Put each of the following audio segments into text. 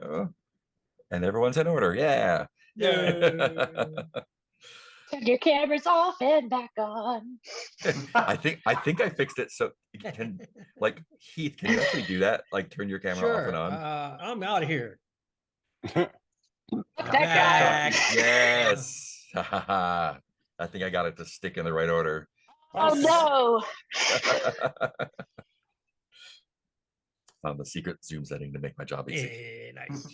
go. And everyone's in order. Yeah. No. Turn your cameras off and back on. I think I fixed it so can like Heath, can you actually do that? Like turn your camera off Sure. and on? I'm out of here. Fuck that guy. Yes. I think I got it to stick in the right order. Oh no. Found the secret zoom setting to make my job easy. Hey, nice.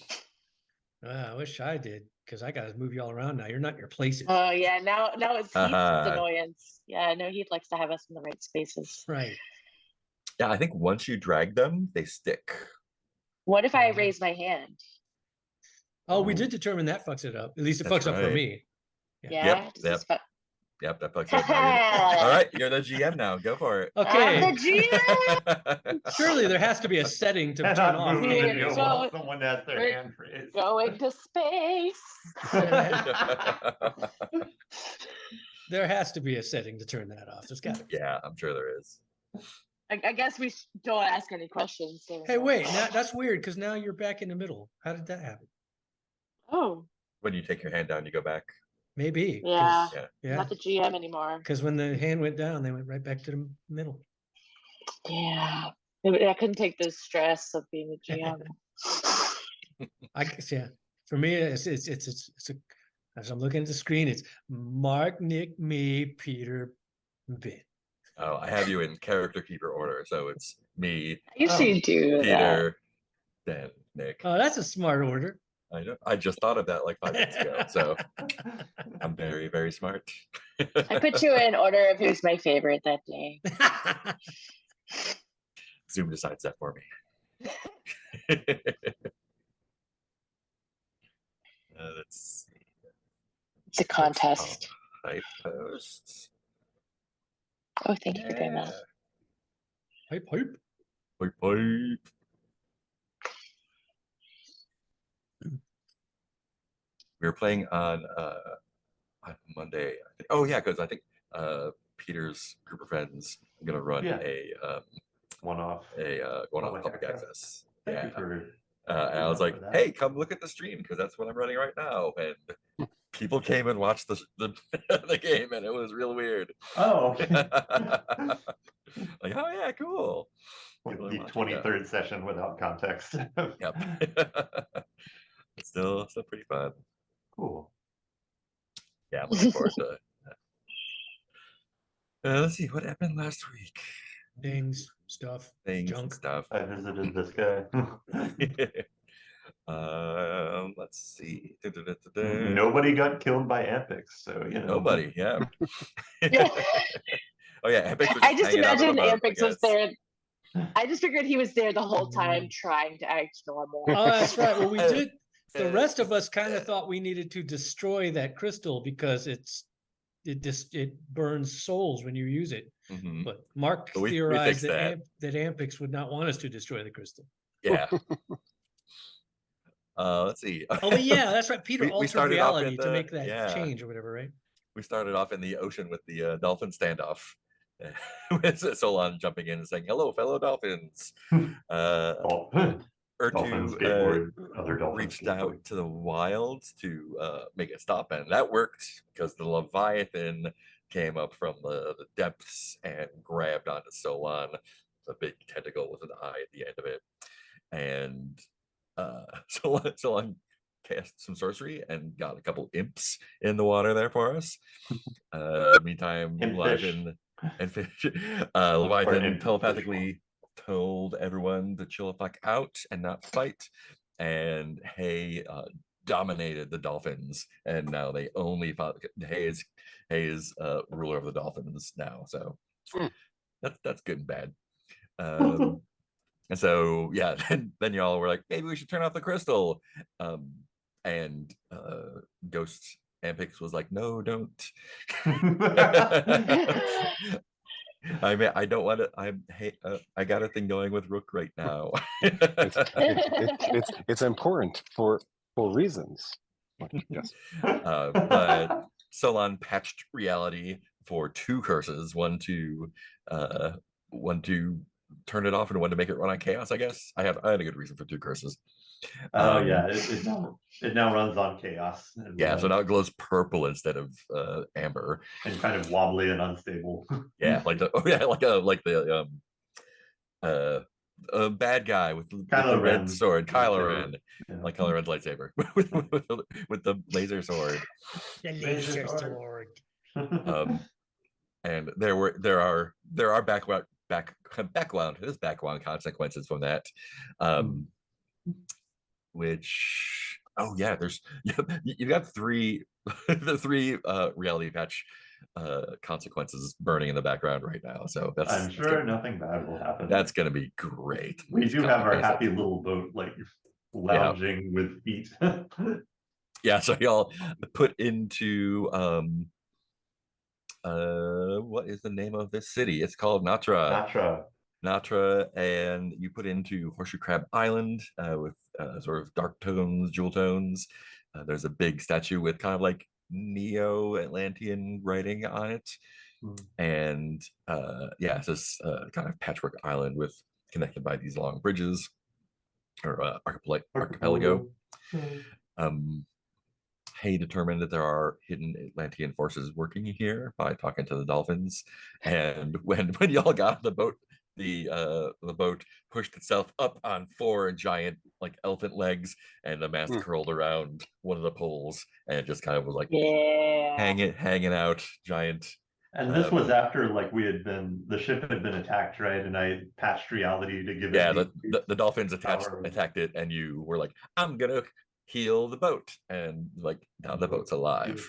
I wish I did, because I got to move you all around now. You're not in your places. Oh yeah, now it's Heath's annoyance. Yeah, I know Heath likes to have us in the right spaces. Right. Yeah, I think once you drag them, they stick. What if I raise my hand? Oh, we did determine that fucks it up. At least it That's fucks up for right. me. Yeah. Yep, that fucks up. All right, you're the GM now. Go for it. Okay. I'm the GM. Surely there has to be a setting to turn off. Someone has their hand raised. Going to space. There has to be a setting to turn that off. There's got to be. Yeah, I'm sure there is. I guess we don't ask any questions. Hey, wait, that's weird because now you're back in the middle. How did that happen? Oh. When you take your hand down, you go back. Maybe. Yeah. Yeah. Not the GM anymore. Because when the hand went down, they went right back to the middle. Yeah. I couldn't take the stress of being a GM. I guess, yeah. For me, it's a, as I'm looking at the screen, it's Mark, Nick, me, Peter, Ben. Oh, I have you in character keeper order, so it's me. You should do Peter, Ben, Nick. Oh, that's a smart order. I know. I just thought of that like 5 minutes ago, so I'm very, very smart. I put you in order of who's my favorite that day. Zoom decides that for me. Let's see. It's a contest. Hype posts. Oh, thank you for doing that. Hype. Hype. We were playing on Monday. I think. Oh yeah, because I think Peter's group of friends are gonna run a one-off public access. Thank you for and I was like, hey, come look at the stream because that's what I'm running right now. And people came and watched the the game, and it was real weird. Oh. Like, oh yeah, cool. The 23rd session without context. Yep. Still pretty fun. Cool. Yeah, I'm looking forward to it. Let's see what happened last week. Things, stuff, junk stuff. I visited this guy. Let's see. Nobody got killed by Ampics, so you know. Nobody, yeah. Oh yeah, Ampics. I just imagined Ampics was there. I just figured he was there the whole time trying to act normal. Oh, that's right. Well, we did. The rest of us kind of thought we needed to destroy that crystal because it burns souls when you use it. Mm-hmm. But Mark theorized that Ampics would not want us to destroy the crystal. Yeah. Let's see. Oh yeah, that's right. Peter altered reality to make that change or whatever, right? We started off in the ocean with the dolphin standoff. With Solon jumping in and saying, "Hello, fellow dolphins." Urtu reached out to the wild to make it stop, and that worked because the Leviathan came up from the depths and grabbed onto Solon, a big tentacle with an eye at the end of it, and Solon cast some sorcery and got a couple imps in the water there for us. Meantime, Leviathan and fish, Leviathan telepathically told everyone to chill the fuck out and not fight, and Hay dominated the dolphins, and now they only fought. Hay is ruler of the dolphins now, so that's good and bad. And so yeah, then y'all were like, maybe we should turn off the crystal, and Ghost Ampics was like, no, don't. I mean, I don't want to. I got a thing going with Rook right now. It's important for reasons. Yes. But Solon patched reality for 2 curses, one to turn it off and one to make it run on chaos. I guess I had a good reason for 2 curses. Oh yeah, it now runs on chaos. And, Yeah, so now it glows purple instead of amber. and kind of wobbly and unstable. Yeah, like the a bad guy with the Kylo red Ren. sword, Kylo Lightsaber. Ren, Yeah. like Kylo Ren's lightsaber with the laser sword. The Laser laser sword. sword. And there are background consequences from that. Which there's you got three the three reality patch consequences burning in the background right now. So I'm sure nothing bad will happen. That's gonna be great. We do have our happy concept. little boat like lounging with feet. Yeah, so y'all put into what is the name of this city? It's called Natra. Natra, and you put into Horseshoe Crab Island with sort of dark tones, jewel tones. There's a big statue with kind of like Neo-Atlantean writing on it. And it's this kind of patchwork island with connected by these long bridges or archipelago. Hay determined that there are hidden Atlantean forces working here by talking to the dolphins. And when y'all got on the boat, the boat pushed itself up on 4 giant like elephant legs, and the mast curled around one of the poles, and it just kind of was like hanging out, giant. And this was after like the ship had been attacked, right? And I patched reality to give it the dolphins attacked it, and you were like, I'm gonna heal the boat, and like now the boat's alive.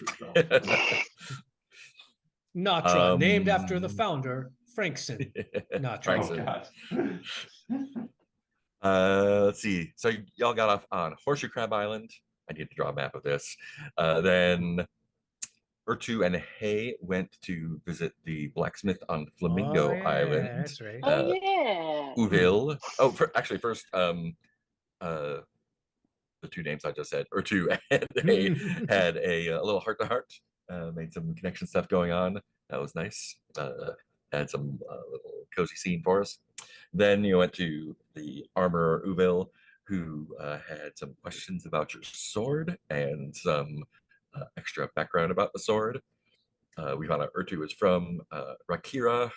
Natra, named after the founder, Frankson. Natra. Let's see. So y'all got off on Horseshoe Crab Island. I need to draw a map of this. Then Urtu and Hay went to visit the blacksmith on Flamingo Island. That's right. Uville. Actually, first, the 2 names I just said, Urtu and Hay had a little heart-to-heart. Made some connection stuff going on. That was nice. Had some little cozy scene for us. Then you went to the armorer Uville, who had some questions about your sword and some extra background about the sword. We found out Urtu is from Rakira,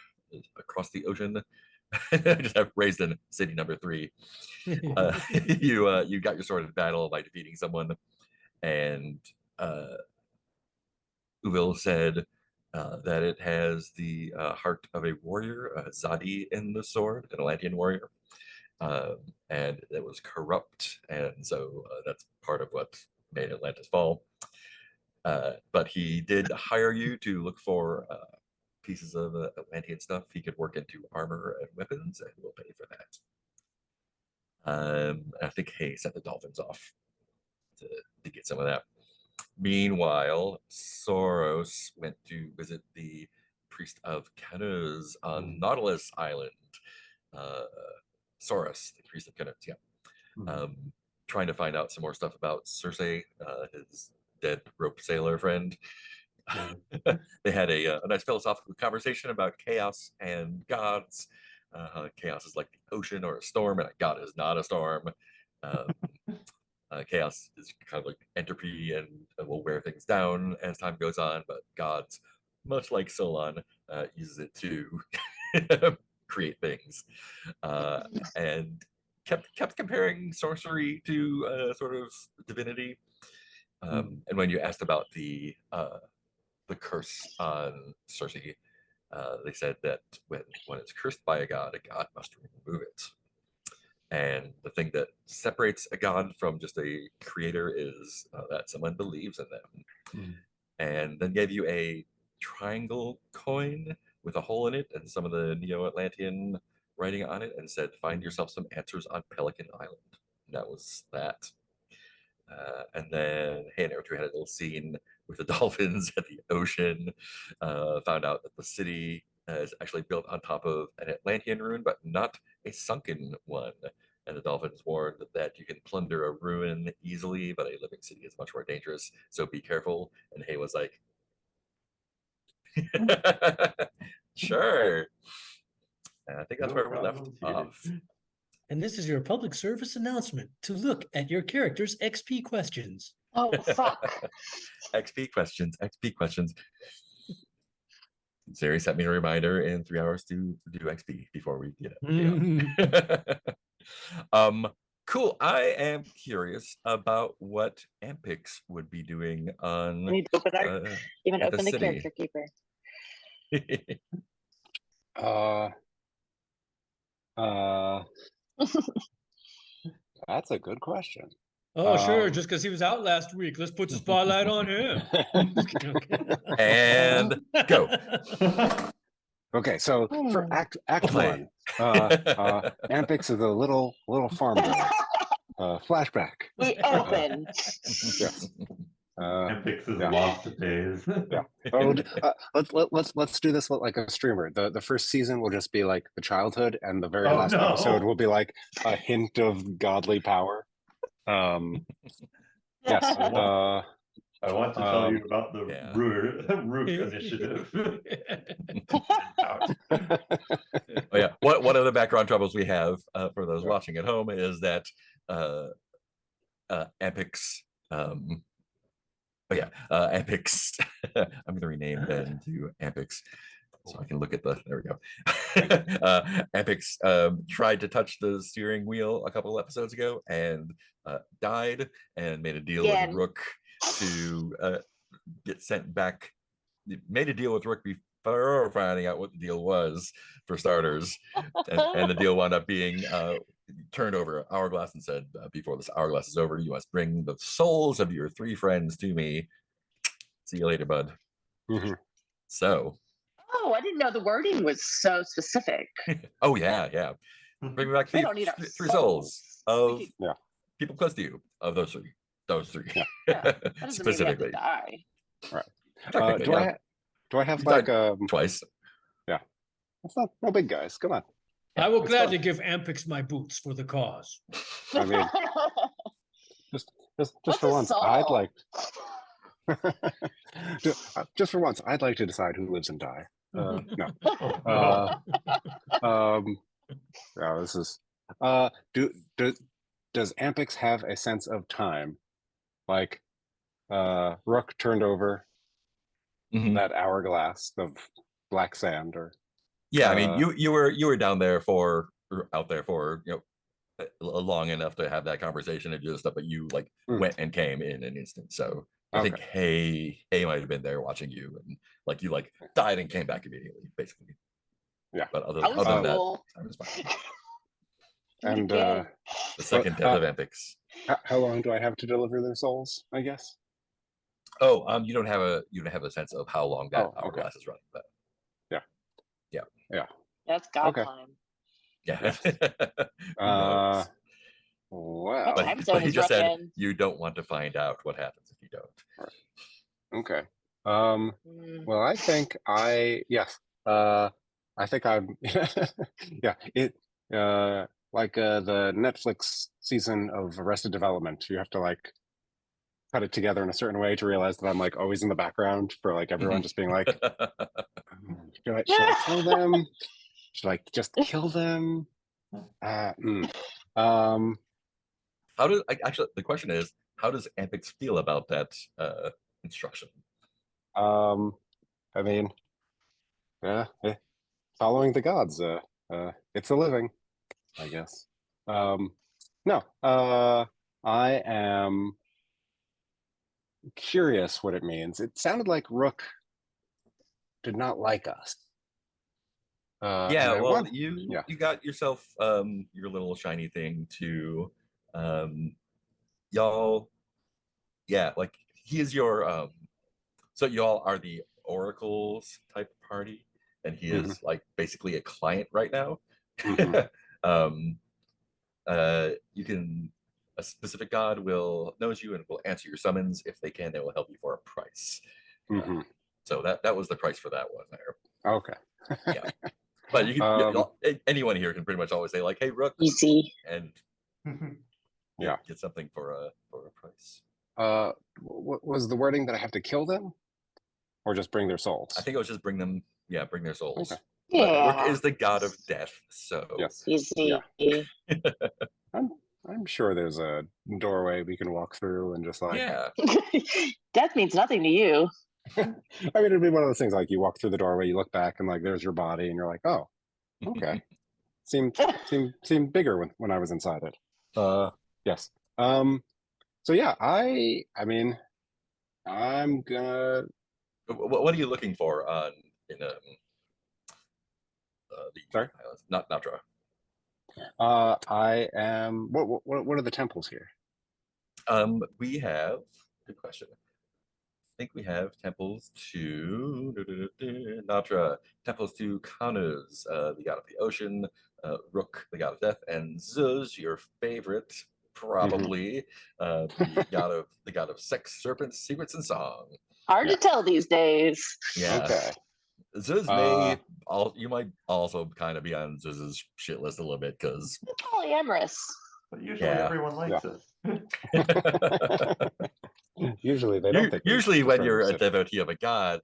across the ocean. I just have raised in city number 3. You got your sword in battle by defeating someone, and Uville said that it has the heart of a warrior, Zadi, in the sword, an Atlantean warrior, and it was corrupt, and so that's part of what made Atlantis fall. But he did hire you to look for pieces of Atlantean stuff he could work into armor and weapons, and we'll pay for that. I think Hay sent the dolphins off to get some of that. Meanwhile, Soros went to visit the priest of Canoes on Nautilus Island. Soros, the priest of Canoes, trying to find out some more stuff about Circe, his dead rope sailor friend. They had a nice philosophical conversation about chaos and gods. Chaos is like the ocean or a storm, and a god is not a storm. Chaos is kind of like entropy and will wear things down as time goes on, but gods, much like Solon, uses it to create things, and kept comparing sorcery to sort of divinity. And when you asked about the curse on Circe, they said that when it's cursed by a god must remove it. And the thing that separates a god from just a creator is that someone believes in them. And then gave you a triangle coin with a hole in it and some of the Neo-Atlantean writing on it, and said, find yourself some answers on Pelican Island. And that was that. And then Hay and Urtu had a little scene with the dolphins at the ocean. Found out that the city is actually built on top of an Atlantean ruin, but not a sunken one. And the dolphins warned that you can plunder a ruin easily, but a living city is much more dangerous, so be careful. And Hay was like, sure. And I think that's where we left off. And this is your public service announcement to look at your character's XP questions. Oh, fuck. XP questions, XP questions. Siri set me a reminder in 3 hours to do XP before we get up. Cool. I am curious about what Ampix would be doing on We need to open even at the open the city. character keeper. That's a good question. Oh, sure. Just because he was out last week, let's put the spotlight on him. And go. Okay, so for Act Play. 1, Ampix is a little farm girl. Flashback. We open. Yes. Ampix is yeah. lost days. Yeah. Let's do this like a streamer. The first season will just be like the childhood, and the very last episode will be like a hint of godly power. Yes. I want to tell you about the yeah. Rook initiative. Oh yeah. One of the background troubles we have for those watching at home is that Ampix. Ampix. I'm going to rename Ben to Ampix so I can look at the. There we go. Ampix tried to touch the steering wheel a couple of episodes ago and died, and made a deal with Rook to get sent back. Made a deal with Rook before finding out what the deal was, for starters, and the deal wound up being turned over hourglass and said, before this hourglass is over, you must bring the souls of your 3 friends to me. See you later, bud. Mm-hmm. So. Oh, I didn't know the wording was so specific. Oh yeah. Bring me back We don't need 3 souls of could... people close to you, of those 3. Those 3. Yeah. Specifically. Die. Right. Do I have like twice? Yeah. That's no big guys. Come on. I will gladly give Ampix my boots for the cause. I mean, just for once, I'd like. Just for once, I'd like to decide who lives and die. No. No, this is. Does Ampix have a sense of time? Like, Rook turned over that hourglass of black sand, or. Yeah, I mean, you were down there out there for long enough to have that conversation and do the stuff, but you went and came in an instant. So I think Hay might have been there watching you, and you died and came back immediately, basically. Yeah, but other than that, time is fine. And the second death of Ampix. How long do I have to deliver their souls? I guess. Oh, you don't have a sense of how long that hourglass is running, but. Yeah. That's God time. Yeah. Well, but he just said you don't want to find out what happens if you don't. Right. Okay. Well, I think I think I'm like the Netflix season of Arrested Development. You have to cut it together in a certain way to realize that I'm always in the background for everyone just being like, should I kill them? Should I just kill them? How does actually the question is, how does Ampix feel about that instruction? I mean, following the gods. It's a living, I guess. No, I am curious what it means. It sounded like Rook did not like us. You got yourself your little shiny thing to y'all. Yeah, he is your so y'all are the oracles type party, and he is basically a client right now. You can, a specific god knows you and will answer your summons. If they can, they will help you for a price. So that was the price for that one there. Okay. Yeah, but you can, anyone here can pretty much always say hey, Rook, easy, and get something for a price. What was the wording that I have to kill them, or just bring their souls? I think it was just bring their souls. But Rook Yeah. is the god of death, so Yes. Easy. I'm sure there's a doorway we can walk through and just like. yeah. Death means nothing to you. I mean, it'd be one of those things like you walk through the doorway, you look back, and like there's your body, and you're like, oh, okay. seemed bigger when I was inside it. Yes. So yeah, I mean, I'm gonna. What are you looking for on in the Sorry? islands? Not Natra. I am. What are the temples here? We have good question. I think we have temples to Natra, temples to Kanuz, the god of the ocean, Rook, the god of death, and Zuz, your favorite, probably, the god of sex, serpents, secrets, and song. Hard to tell these days. Yeah. Okay. Zuz may you might also kind of be on Zuz's shit list a little bit because Polyamorous. But usually Yeah. everyone likes it. Usually they don't think. usually when you're a it. devotee of a god,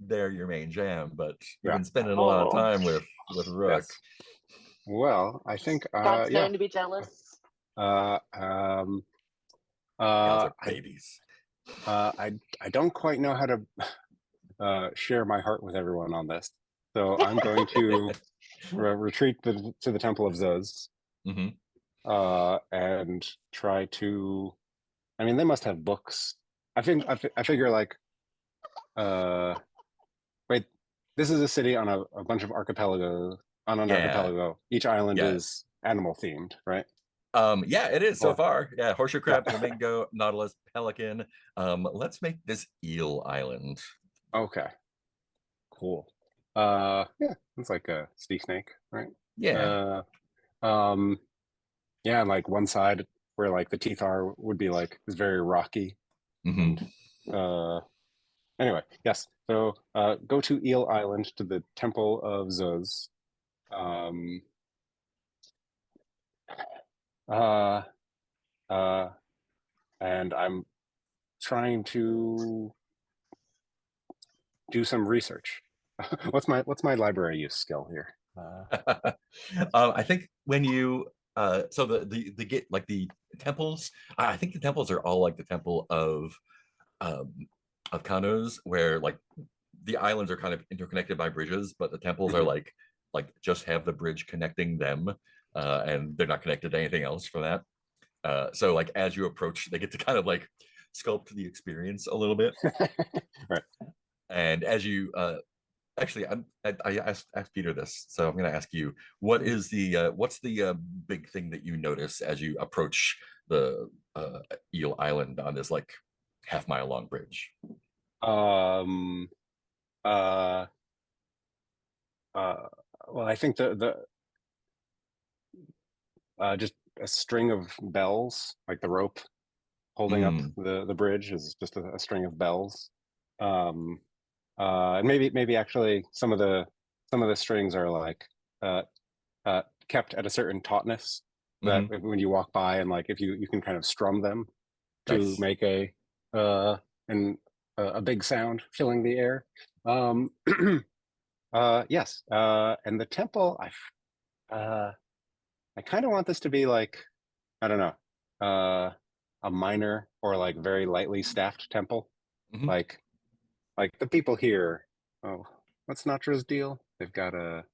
they're your main jam, but you've Yeah. been spending a lot of Oh. time with Rook. Yes. Well, I think. God's Yeah. going to be jealous. Gods are babies. I don't quite know how to share my heart with everyone on this, so I'm going to retreat to the Temple of Zuz, hmm and try to. I mean, they must have books. I figure like, wait, this is a city on a bunch of archipelagos. On an archipelago, each island is animal themed, right? Yeah, it is so Well, far. Yeah, horseshoe crab, flamingo, nautilus, pelican. Let's make this eel island. Okay. Cool. Yeah, it's like a sea snake, right? Yeah. Yeah, and like one side where like the teeth are would be like is very rocky. hmm Anyway, yes. So go to Eel Island to the Temple of Zuz. And I'm trying to do some research. what's my library use skill here? I think when you so the get like the temples, I think the temples are all like the temple of Kanuz, where like the islands are kind of interconnected by bridges, but the temples are like just have the bridge connecting them, and they're not connected to anything else for that. So like as you approach, they get to kind of like sculpt the experience a little bit. Right. And as you actually, I asked Peter this, so I'm going to ask you: what is the what's the big thing that you notice as you approach the Eel Island on this like half-mile long bridge? Well, I think the just a string of bells, like the rope holding up the bridge, is just a string of bells. And maybe actually some of the strings are like kept at a certain tautness that when you walk by, and like if you can kind of strum them to make a big sound filling the air. Yes. And the temple, I kind of want this to be like, I don't know, a minor or like very lightly staffed temple. Like the people here, oh, what's Natra's deal? They've got a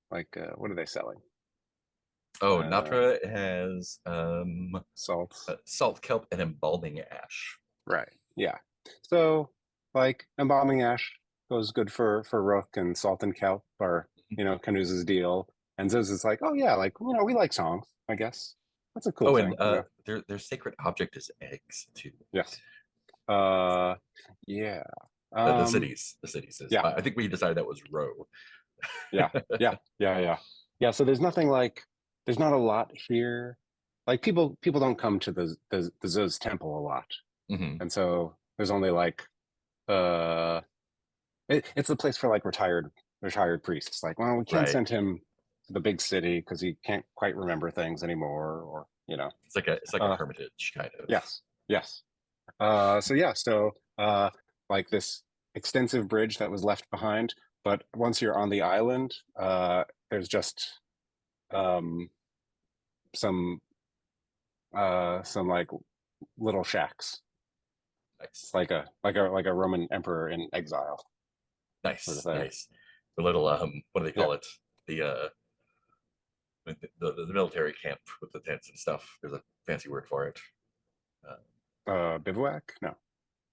what are they selling? Oh, Natra has salt, kelp, and embalming ash. Right. Yeah. So like embalming ash goes good for Rook, and salt and kelp are Kanuz's deal. And Ziz is like, oh yeah, like we like songs, I guess. That's a cool thing. And their sacred object is eggs too. Yes. Yeah. The cities is. Yeah. I think we decided that was Row. Yeah. So there's nothing like. There's not a lot here. Like people don't come to the Zuz temple a lot, and so there's only like it's the place for like retired priests. Like, well, we can't send him to the big city because he can't quite remember things anymore, or it's like a hermitage kind of. Yes. So like this extensive bridge that was left behind but once you're on the island, there's just some like little shacks. Nice, Like a Roman emperor in exile. nice, sort of thing. nice. The little what do they call Yeah. it? The military camp with the tents and stuff. There's a fancy word for it. Bivouac? No.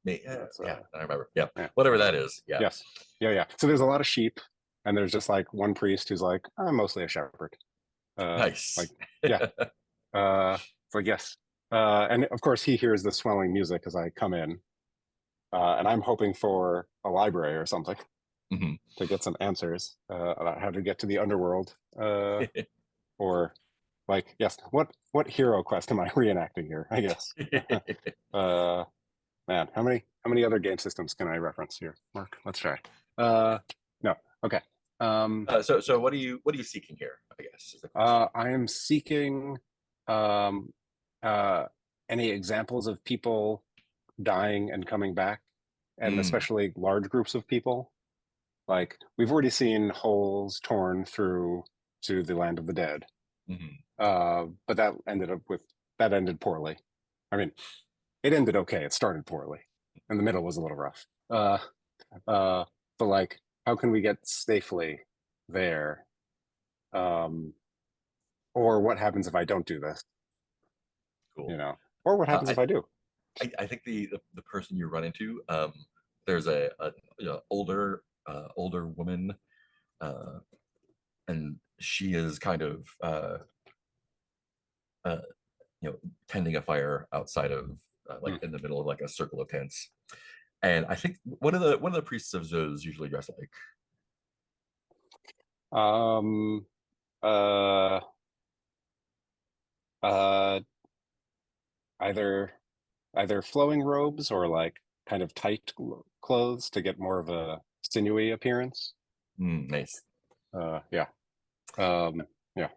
That's, Yeah, I remember. Yeah, yeah. whatever that is. Yeah. Yes. Yeah. So there's a lot of sheep, and there's just like one priest who's like, I'm mostly a shepherd. Nice. Like, yeah. It's like, yes. And of course he hears the swelling music as I come in. And I'm hoping for a library or something Mhm. to get some answers about how to get to the underworld. Or like, yes, what hero quest am I reenacting here? I guess. Man, how many other game systems can I reference here? Mark, let's try. No, okay. So what are you seeking here? I guess. Is the question. I am seeking any examples of people dying and coming back, and especially large groups of people. Like we've already seen holes torn through to the land of the dead, but that ended poorly. I mean, it ended okay. It started poorly, and the middle was a little rough. But like, how can we get safely there? Or what happens if I don't do this? Cool. You know, or what happens if I do? I think the person you run into, there's a older woman, and she is kind of tending a fire outside of like in the middle of like a circle of tents. And I think one of the priests of Zeus usually dress like. Uh, either flowing robes or like kind of tight clothes to get more of a sinewy appearance. Nice. Yeah. Yeah. Yeah,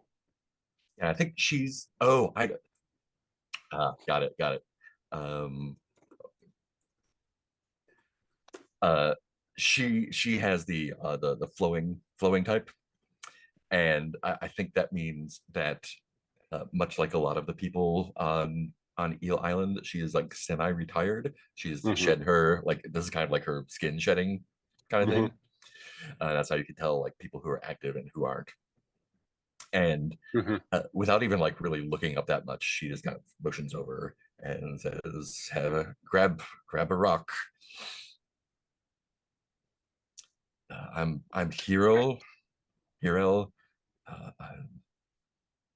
I think she's. Oh, I got it. She has the flowing type, and I think that means that much like a lot of the people on Eel Island, she is like semi-retired. She's shed her, like, this is kind of like her skin shedding kind of thing. That's how you can tell like people who are active and who aren't. And without even like really looking up that much, she just kind of motions over and says, grab a rock. I'm Hero. I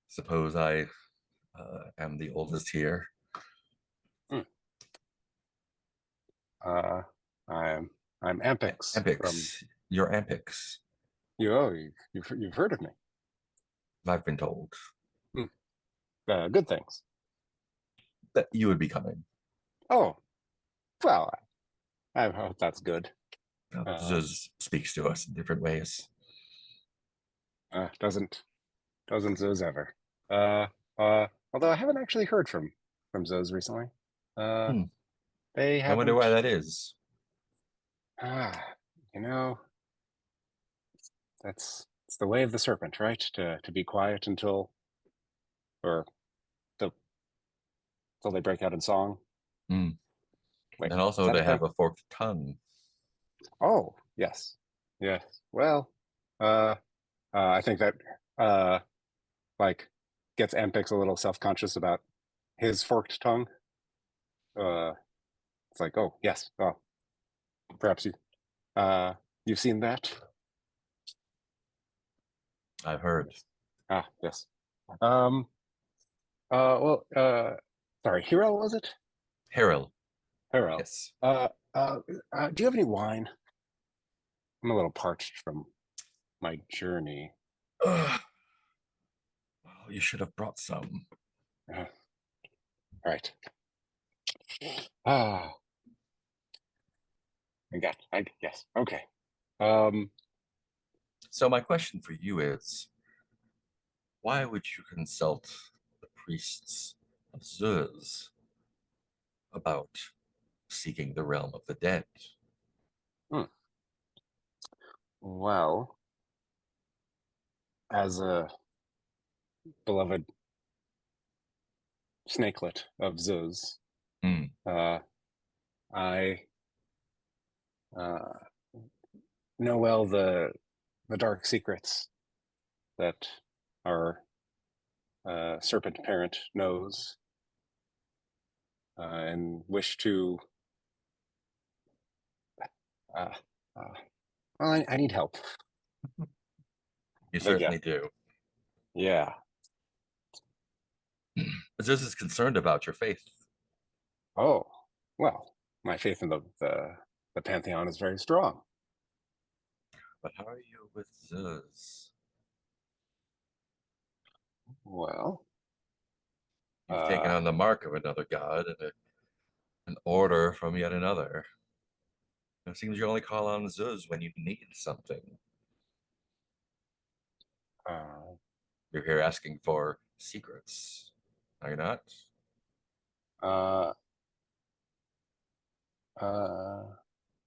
suppose I am the oldest here. I'm Ampix. Ampix. You're Ampix. You've heard of me. I've been told Good things. that you would be coming. Oh, well, I hope that's good. Zuz speaks to us in different ways. Doesn't Zuz ever. Although I haven't actually heard from Zuz recently. They haven't. I wonder why that is. You know, it's the way of the serpent, right? To be quiet until they break out in song. Wait, and also to have a forked tongue. Oh, yes. Well, I think that like gets Ampix a little self-conscious about his forked tongue. It's like, oh yes, well, perhaps you've seen that. I've heard. Yes. Sorry, Hero, was it? Harrell. Yes. Do you have any wine? I'm a little parched from my journey. Well, you should have brought some. Right. Yes. Okay. So my question for you is, why would you consult the priests of Zeus about seeking the realm of the dead? Well, as a beloved snakelet of Zuz, Hmm. I know well the dark secrets that our serpent parent knows, and wish to. Well, I need help. You But yeah, certainly do. yeah. Zeus is concerned about your faith. Oh, well, my faith in the pantheon is very strong. But how are you with Zeus? Well, You've taken on the mark of another god and an order from yet another. It seems you only call on Zeus when you need something. You're here asking for secrets. Are you not? uh, uh,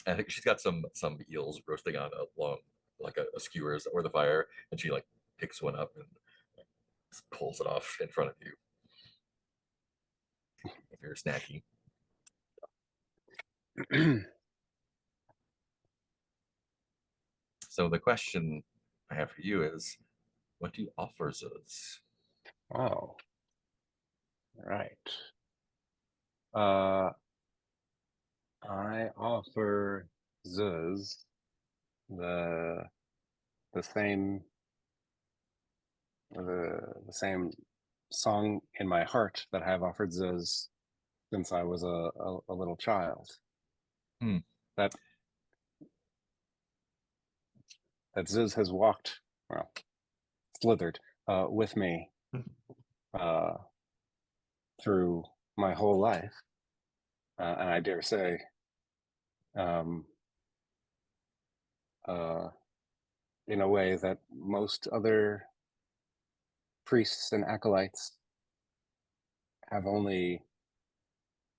I think she's got some eels roasting on a long, like a skewers over the fire, and she like picks one up and pulls it off in front of you. If you're snacky. So the question I have for you is, what do you offer Zeus? oh, right. I offer Zuz the same the same song in my heart that I have offered Zuz since I was a little child. Hmm. That Zuz has walked, well, slithered with me through my whole life, and I dare say, in a way that most other priests and acolytes have only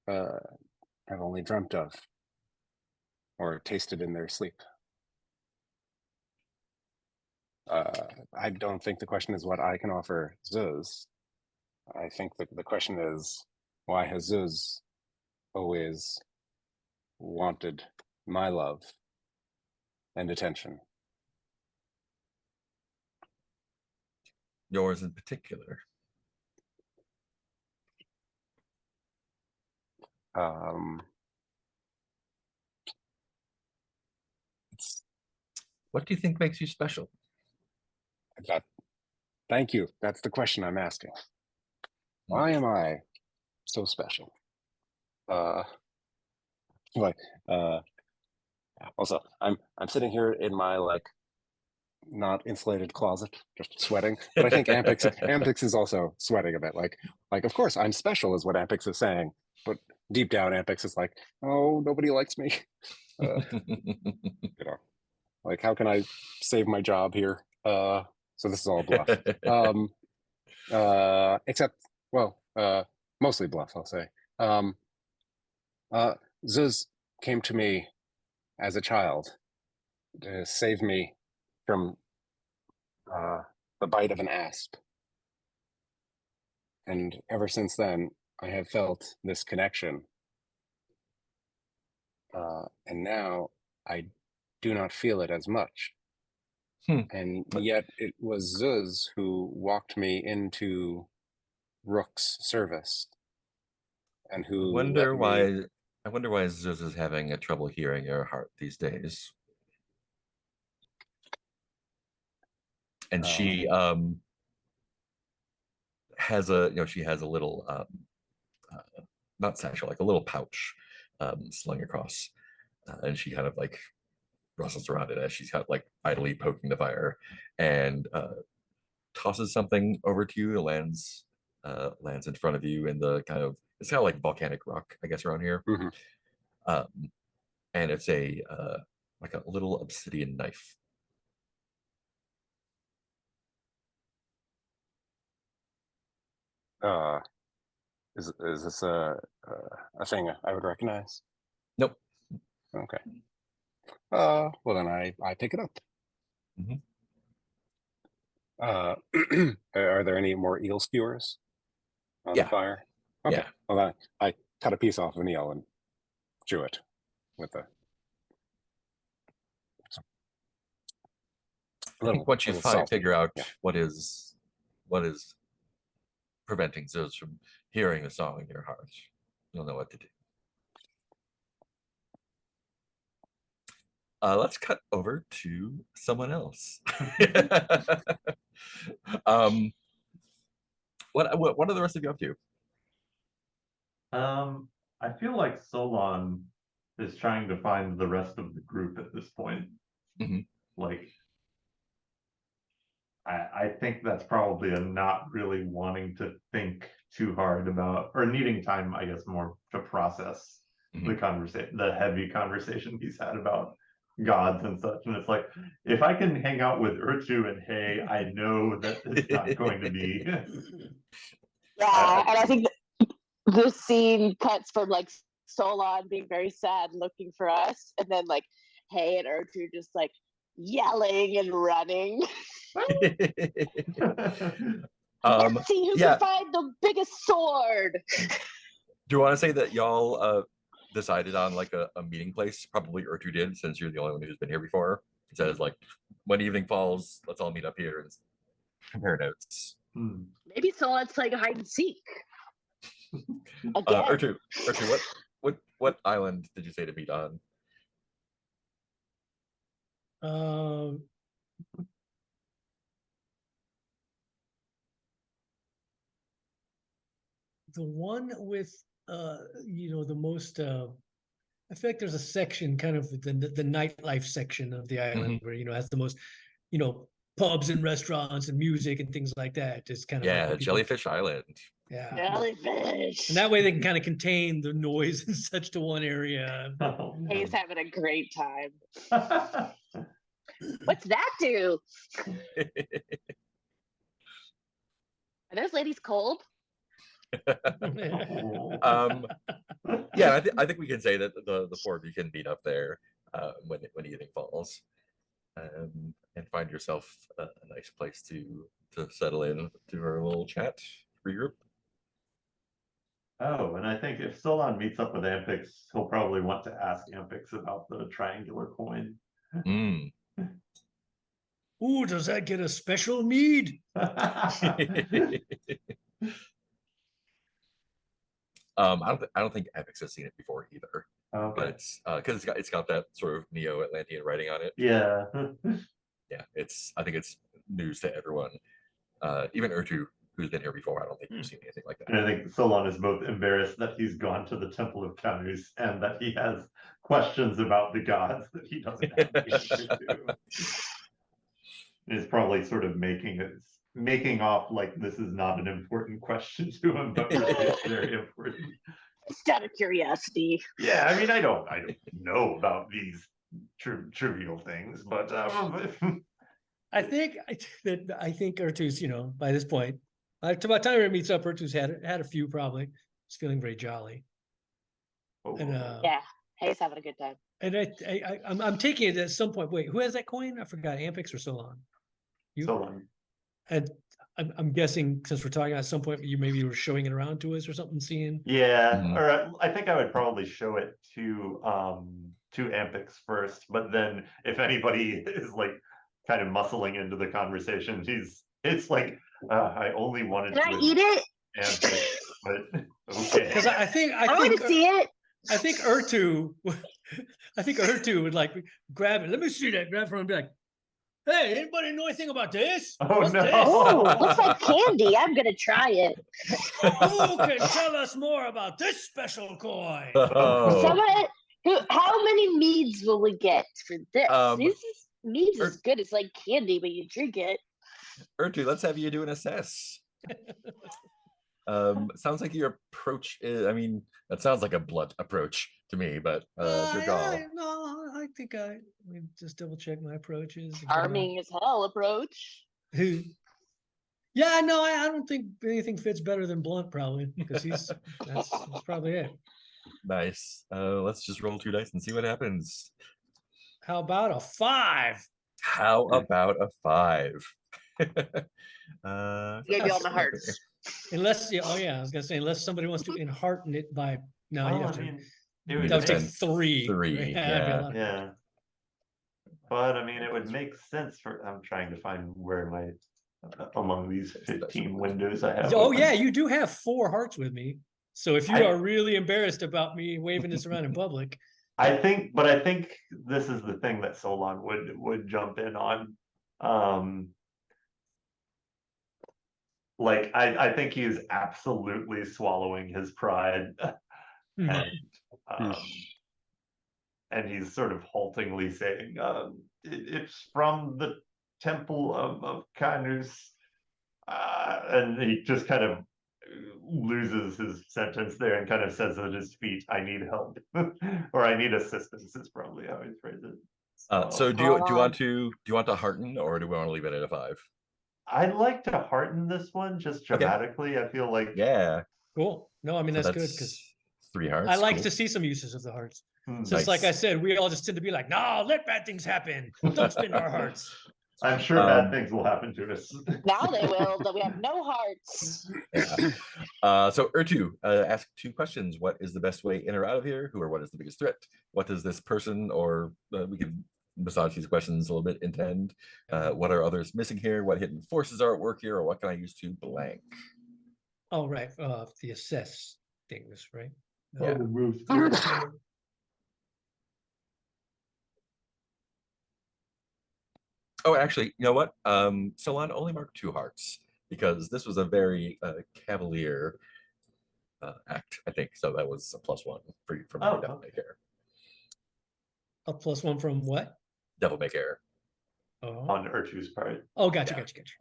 dreamt of or tasted in their sleep. I don't think the question is what I can offer Zuz. I think that the question is, why has Zuz always wanted my love and attention? Yours in particular. What do you think makes you special? Thank you. That's the question I'm asking. Why am I so special? Also, I'm sitting here in my not insulated closet, just sweating. But I think Ampix is also sweating a bit. Like of course I'm special is what Ampix is saying, but deep down Ampix is like, oh, nobody likes me. Like how can I save my job here? So this is all bluff. Except, well, mostly bluff, I'll say. Zuz came to me as a child to save me from the bite of an asp. And ever since then, I have felt this connection. And now I do not feel it as much. And yet it was Zuz who walked me into Rook's service and who I wonder why Zeus is having a trouble hearing your heart these days. And she has she has a little not satchel, like a little pouch slung across, and she kind of like rustles around it as she's kind of like idly poking the fire, and tosses something over to you. It lands in front of you in the it's kind of like volcanic rock, I guess, around here. And it's a like a little obsidian knife. Is this a thing I would recognize? Nope. Okay. Well then I pick it up. Are there any more eel skewers on Yeah. the fire? Okay. Yeah. Well, I cut a piece off of an eel and chew it with a. I think once you salty. figure out Yeah. what is preventing Zeus from hearing the song in your heart, you'll know what to do. Let's cut over to someone else. What are the rest of you up to? I feel like Solon is trying to find the rest of the group at this point. Mhm. Like, I think that's probably a not really wanting to think too hard about, or needing time, I guess, more to process the conversation, the heavy conversation he's had about gods and such. And it's like, if I can hang out with Urtu and Hey, I know that it's not going to be. Yeah, and I think the scene cuts from like Solon being very sad, looking for us, and then like Hey and Urtu just like yelling and running. Let's see who can find the biggest sword. Do you want to say that y'all decided on like a meeting place? Probably Urtu did, since you're the only one who's been here before. It says like, when evening falls, let's all meet up here and compare notes. Maybe Solon's playing hide and seek. Urtu, what island did you say to meet on? The one with the most I feel like there's a section, kind of the nightlife section of the island where has the most pubs and restaurants and music and things like that. It's kind of like Jellyfish Island. Yeah, Jellyfish. and that way they can kind of contain the noise and such to one area. He's having a great time. What's that do? Are those ladies cold? Yeah, I think we can say that the four of you can meet up there when evening falls, and find yourself a nice place to settle in to our little chat regroup. Oh, and I think if Solon meets up with Ampix, he'll probably want to ask Ampix about the triangular coin. Ooh, does that get a special mead? I don't think Ampix has seen it before either. Okay. But it's because it's got that sort of Neo-Atlantean writing on it. Yeah. Yeah, I think it's news to everyone. Even Urtu, who's been here before, I don't think you've seen anything like that. And I think Solon is both embarrassed that he's gone to the Temple of Camus and that he has questions about the gods that he doesn't have the answer to. Is probably sort of making off like this is not an important question to him, but really it's very important. Just out of curiosity. Yeah, I mean, I don't know about these trivial things, but I think Urtu's, by this point, by the time he meets up, Urtu's had a few probably. He's feeling very jolly. And, yeah, he's having a good time. And I'm taking it at some point. Wait, who has that coin? I forgot. Ampix or Solon? You? Solon. And I'm guessing, since we're talking at some point, maybe you were showing it around to us or something, seeing. Yeah, or I think I would probably show it to Ampix first, but then if anybody is like kind of muscling into the conversation, it's like I only wanted to eat it. Ampix, but okay. Because I think want to see it. I think Urtu would like grab it. Let me see that. Grab from and be like, "Hey, anybody know anything about this? Oh, What's no. this? Oh, looks like candy. I'm gonna try it. Who can tell us more about this special coin?" How many meads will we get for this? Meads is good. It's like candy, but you drink it. Urtu, let's have you do an assess. Sounds like your approach is, I mean, that sounds like a blunt approach to me, but it's your call. No, I think let me just double check my approaches. Charming as hell approach. Yeah, no, I don't think anything fits better than blunt, probably, because that's probably it. Nice. Let's just roll 2 dice and see what happens. How about a 5? How about a 5? Gave you all my hearts. Unless, yeah, oh yeah, I was gonna say, unless somebody wants to enhearten it by, no, you Well, have I to, mean, it You would that would take make, three. 3, That'd be a yeah. lot of- yeah. But I mean, it would make sense for, I'm trying to find where my, among these 15 windows I have. Oh open. yeah, you do have 4 hearts with me. So if you I- are really embarrassed about me waving this around in public, I think this is the thing that Solon would jump in on. Like I think he is absolutely swallowing his pride, and um, and he's sort of haltingly saying, "It's from the temple of Canus," and he just kind of loses his sentence there and kind of says at his feet, "I need help," or "I need assistance" is probably how he phrased it. So do you want to hearten, or do we want to leave it at a 5? I'd like to hearten this one just dramatically. I feel like Yeah. cool. No, I mean, So that's good because 3 hearts. I like cool. to see some uses of the hearts. hmm, Since, like I Nice. said, we all just tend to be like, no, let bad things happen. Don't spin our hearts. I'm sure bad things will happen to us. Now they will, that we have no hearts. Yeah. So Urtu, ask 2 questions. What is the best way in or out of here? Who or what is the biggest threat? What does this person, or we can massage these questions a little bit, intend? What are others missing here? What hidden forces are at work here? Or what can I use to blank? Oh, right. The assess things, right? Yeah. the roof. Oh, actually, you know what? Solon only marked 2 hearts because this was a very cavalier act, I think. So that was a +1 for you from Oh, Devil okay. May Care. A +1 from what? Devil May Care. Oh, On Urtu's part. oh, gotcha, Yeah. gotcha.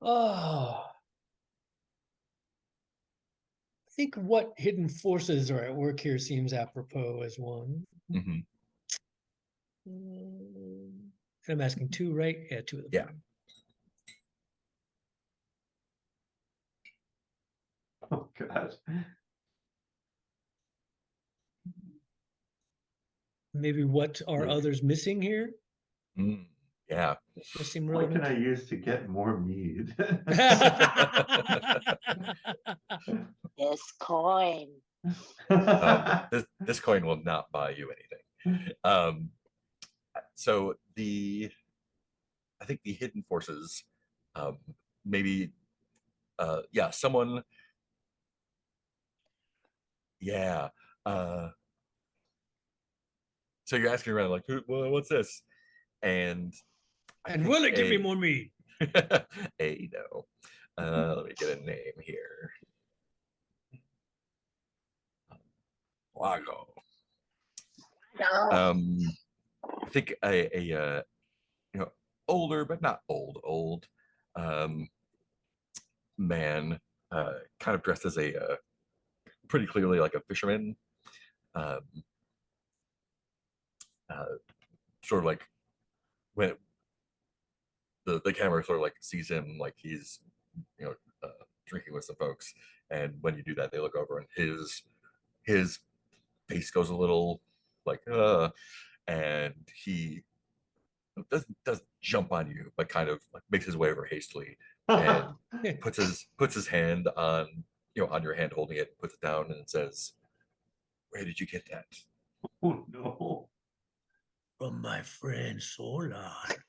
Oh, I think what hidden forces are at work here seems apropos as one. hmm And I'm asking 2, right? Yeah, 2 of them. Yeah. Oh god. Maybe what are Yeah. others missing here? Yeah. Does seem What can relevant. I use to get more mead? This coin. This coin will not buy you anything. So I think the hidden forces, maybe, yeah, someone, yeah. So you're asking around like, what's this? And And will it give me more meat? no. Let me get a name here. Wago. No. I think a older but not old man, kind of dressed as a pretty clearly like a fisherman, um, sort of like when the camera sort of like sees him like he's drinking with some folks, and when you do that, they look over and his face goes a little like and he doesn't jump on you, but kind of like makes his way over hastily and puts his hand on on your hand, holding it, puts it down, and says, "Where did you get that?" Oh no. From my friend Solon.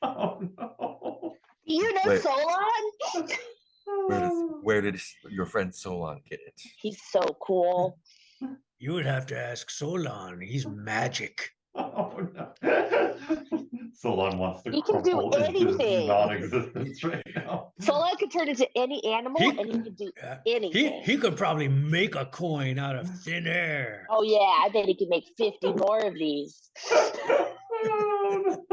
Oh no. You know Wait. Solon? Where did your friend Solon get it? He's so cool. You would have to ask Solon. He's magic. Oh no. Solon wants to He can do crumple into anything. non-existence right now. Solon could turn into any animal He- and he could do He anything. he could probably make a coin out of thin air. Oh yeah, I bet he could make 50 more of these. Oh, no.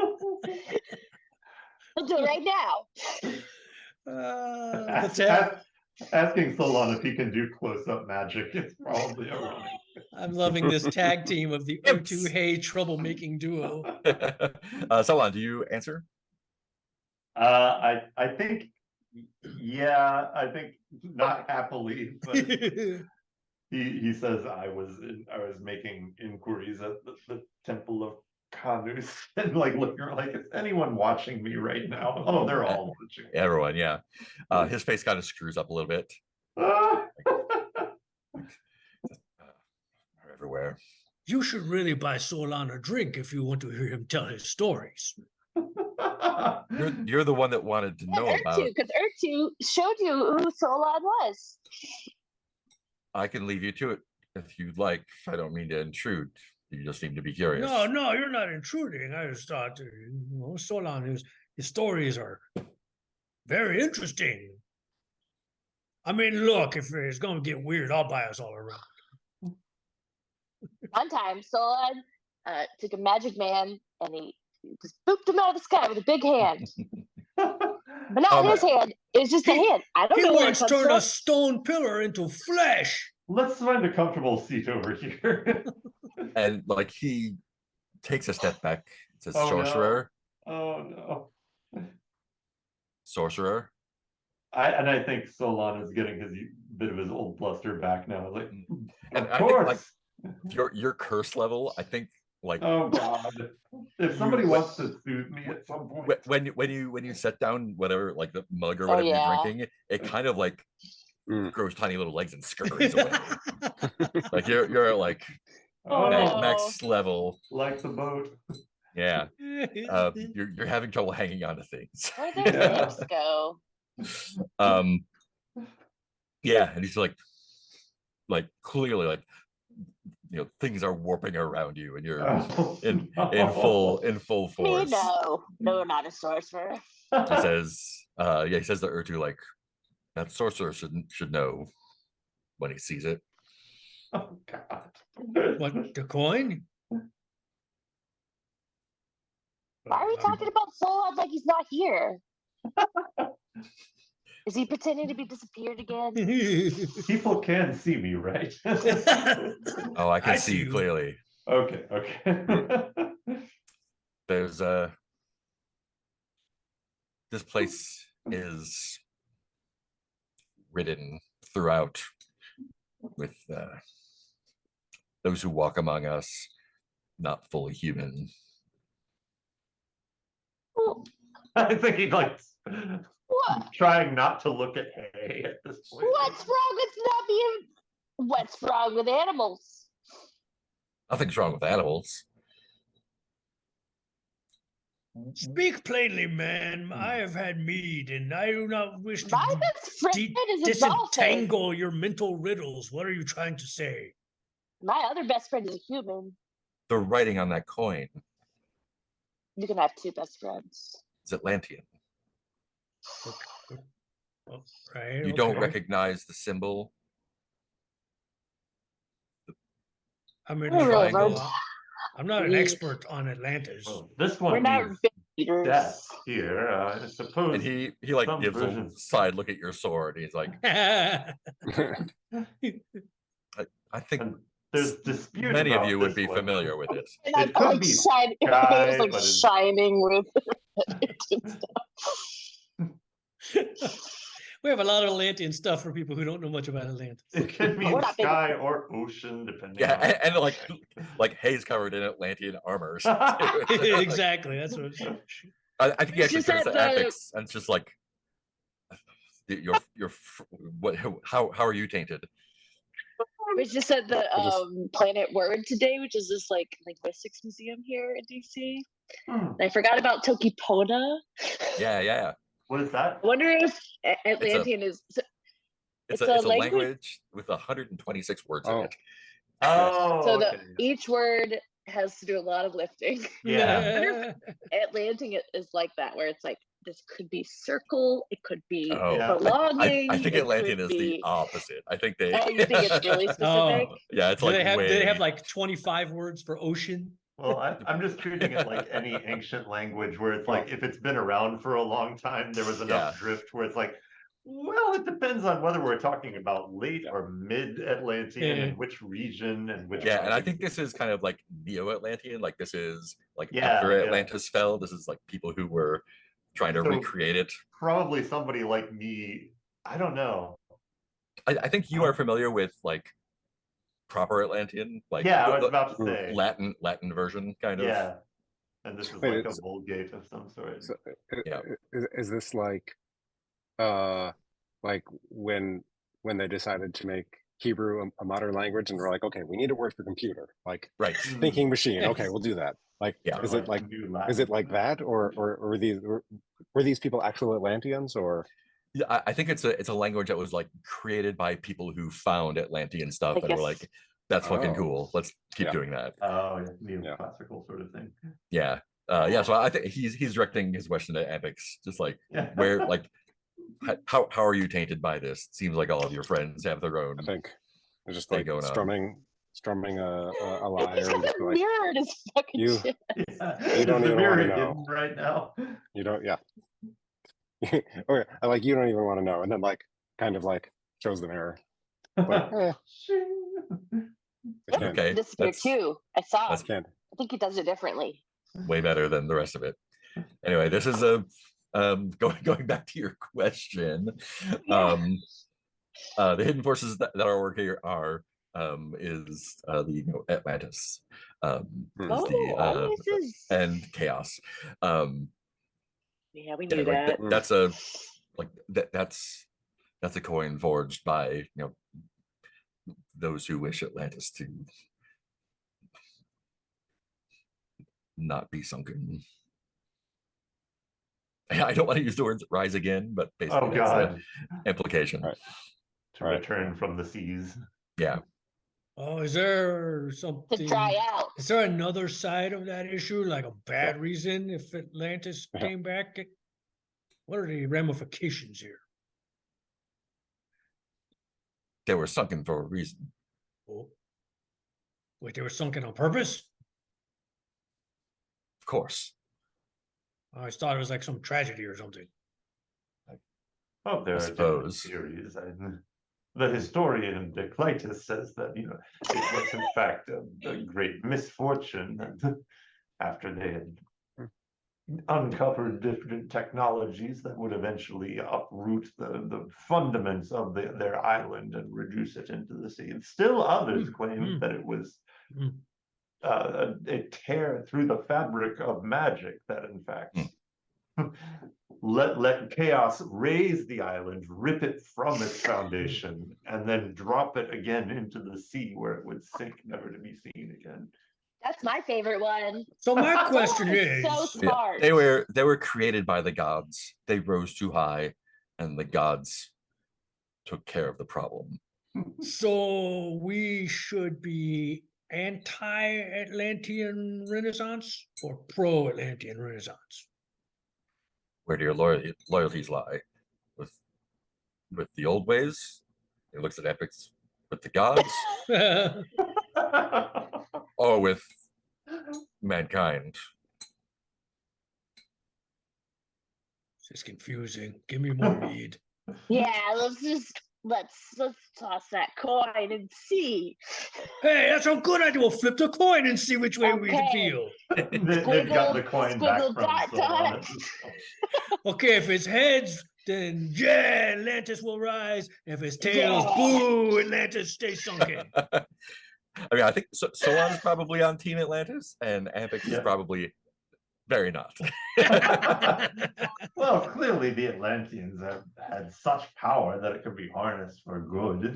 He'll do it right now. Asking Solon if he can do close-up magic is probably a running. I'm loving this tag team of the Imps. O2 Hey troublemaking duo. Solon, do you answer? I think, yeah, I think not happily, but he says I was making inquiries at the temple of canoes and like looking like, is anyone watching me right now? Oh, they're all watching. Everyone, yeah. His face kind of screws up a little bit. Ah. Are everywhere. You should really buy Solon a drink if you want to hear him tell his stories. You're the one that wanted to know about. Because Ertu showed you who Solon was. I can leave you to it if you'd like. I don't mean to intrude. You just seem to be curious. No, you're not intruding. I just thought, Solon, his stories are very interesting. I mean, look, if it's going to get weird, I'll buy us all around. One time, Solon took a magic man and he just booped him out of the sky with a big hand. But not his hand. It was just a hand. I don't He know where it once comes turned from. a stone pillar into flesh. Let's find a comfortable seat over here. And like he takes a step back. It says, Oh, no. sorcerer. Oh no. Sorcerer. I think Solon is getting his bit of his old bluster back now. Like, And of I course. think like your curse level, I think like Oh God! If somebody wants to soothe me at some point, when you set down whatever like the mug or Oh, whatever yeah. you're drinking, it kind of like grows tiny little legs and scurries away. Like you're like Oh, no. max level. like the boat. Yeah. You're having trouble hanging on to things. Where'd those Yeah. legs go? Yeah, and he's like clearly like things are warping around you and you're Oh, in no. full Me, force. no, not a sorcerer. He says he says to Ertu like that sorcerer should know when he sees it. Oh God! What, the coin? Why are we talking about Solon like he's not here? Is he pretending to be disappeared again? People can see me, right? Oh, I can I see see you you. clearly. Okay. There's this place is ridden throughout with those who walk among us, not fully human. Well, I think he likes what? trying not to look at hay at this point. What's wrong with not being? What's wrong with animals? Nothing's wrong with animals. Speak plainly, man. I have had mead, and I do not wish to My best friend is a dolphin. disentangle your mental riddles. What are you trying to say? My other best friend is a human. The writing on that coin You can have two best friends. is Atlantean. Oh, right. You don't okay. recognize the symbol. I mean, We're really triangle. learned. I'm not an expert on Atlantis. Well, this We're one not means readers. death here. I suppose. And he like some gives a versions- side look at your sword. He's like, I think and there's dispute. many of about you would this be one. familiar with it. And It I'm could like be shining. It sky, was like but it's- shining with. We have a lot of Atlantean stuff for people who don't know much about Atlantis. It could be We're not big- sky or ocean, depending. Yeah, on and like Hayes covered in Atlantean armor. Exactly. That's what. I think he It's actually just turns that to the- ethics and it's just like what how are you tainted? We just at the Planet Word today, which is this like linguistics museum here in DC. Hmm. And I forgot about Tokipona. Yeah. What is that? I wonder if Atlantean is. It's It's a a language with 126 words in Oh. it. Oh, So okay. each word has to do a lot of lifting. Yeah. Atlantean is like that, where it's like this could be circle, it could be Oh, Yeah. belonging. I think it Atlantean could is the be- opposite. I think they Oh, you think it's really specific? yeah, it's Do like they have? way, Do they have like 25 words for ocean? Well, I'm just treating it like any ancient language where it's like if it's been around for a long time, there was enough Yeah. drift where it's like, well, it depends on whether we're talking about late or mid-Atlantean Yeah. and which region and which. yeah, and I language. think this is kind of like Neo-Atlantean. Like this is like Yeah, after yeah. Atlantis fell. This is like people who were trying to So- recreate it. Probably somebody like me. I don't know. I think you are familiar with like proper Atlantean, like Yeah, I the- was the about to say. Latin version kind of. Yeah, And this is Wait, like a it's- vulgate of some sort. So, Yeah. is this like when they decided to make Hebrew a modern language and we're like, okay, we need a word for computer, like Right. thinking machine. Okay, we'll do that. Like, Yeah. is it like New is it Latin. like that, or were these people actual Atlanteans, or Yeah, I think it's a language that was like created by people who found Atlantean stuff I and were guess- like, that's fucking Oh. cool. Let's keep Yeah. doing that. Oh, yeah, neoclassical sort of thing. Yeah. Yeah. So I think he's directing his question to Epics, just like Yeah. where like how are you tainted by this? Seems like all of your friends have their own I think they're just thing like going on. strumming a lyre He's got and just a be like, mirror in his fucking you- chest. Yeah. You don't Is the even mirror wanna know. hidden right now. you don't, yeah. Or like you don't even want to know, and then like kind of like shows the mirror. Like, I Yep, can't. Okay, disappeared that's too. I saw. that's Him. Can't. I think he does it differently. way better than the rest of it. Anyway, this is a going back to your question. Yeah. The hidden forces that are working here are is the Atlantis, is the this is. and chaos. Yeah, we Yeah, knew like that. that's a like that's a coin forged by those who wish Atlantis to not be sunken. I don't want to use the words rise again, but basically Oh that's the God. implication. Right. To Right. return from the seas. Yeah. Oh, is there To something? dry out. Is there another side of that issue, like a bad reason if Atlantis Yeah. came back? What are the ramifications here? They were sunken for a reason. Oh, wait, they were sunken on purpose? Of course. I always thought it was like some tragedy or something. Oh, there I are different suppose. theories. The historian Declitus says that it was in fact a great misfortune that after they had uncovered different technologies that would eventually uproot the fundaments of their island and reduce it into the sea. And still others claim that it was Mm. a tear through the fabric of magic that in fact let chaos raise the island, rip it from its foundation, and then drop it again into the sea where it would sink, never to be seen again. That's my favorite one. So my question Oh, is, so smart. They were created by the gods. They rose too high, and the gods took care of the problem. so we should be anti-Atlantean Renaissance or pro-Atlantean Renaissance? Where do your loyalties lie? With the old ways? It looks at epics with the gods, or with mankind. It's confusing. Give me more mead. Yeah, let's toss that coin and see. Hey, that's a good idea. We'll flip the coin and see which way we Okay. feel. They've got the coin back Squiggle, from dot, Solon. dot. Okay, if it's heads, then yeah, Atlantis will rise. If it's tails, Yeah. boo, Atlantis stays sunken. I mean, I think Solon is probably on Team Atlantis, and Apex is Yeah. probably very not. Well, clearly the Atlanteans have had such power that it could be harnessed for good.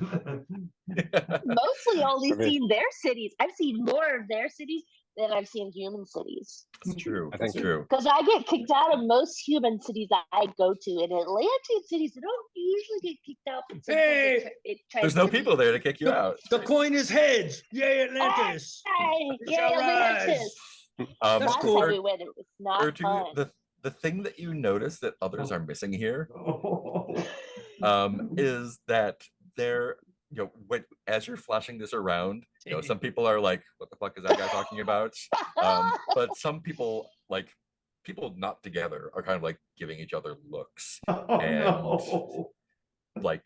Mostly only I mean- seen their cities. I've seen more of their cities than I've seen human cities. That's true. I That's think- true. Because I get kicked out of most human cities I go to. In Atlantean cities, I don't usually get kicked out. But sometimes Hey! it tries There's no to be. people there to kick you out. The coin is heads. Yay, Atlantis. Hey, We shall yeah, Atlantis. rise. That's Last cool. time we went, it was not fun. The thing that you notice that others are missing here Oh. is that they're as you're flashing this around, some people are like, what the fuck is that guy talking about? But some people, like people not together, are kind of like giving each other looks. Oh, And no. like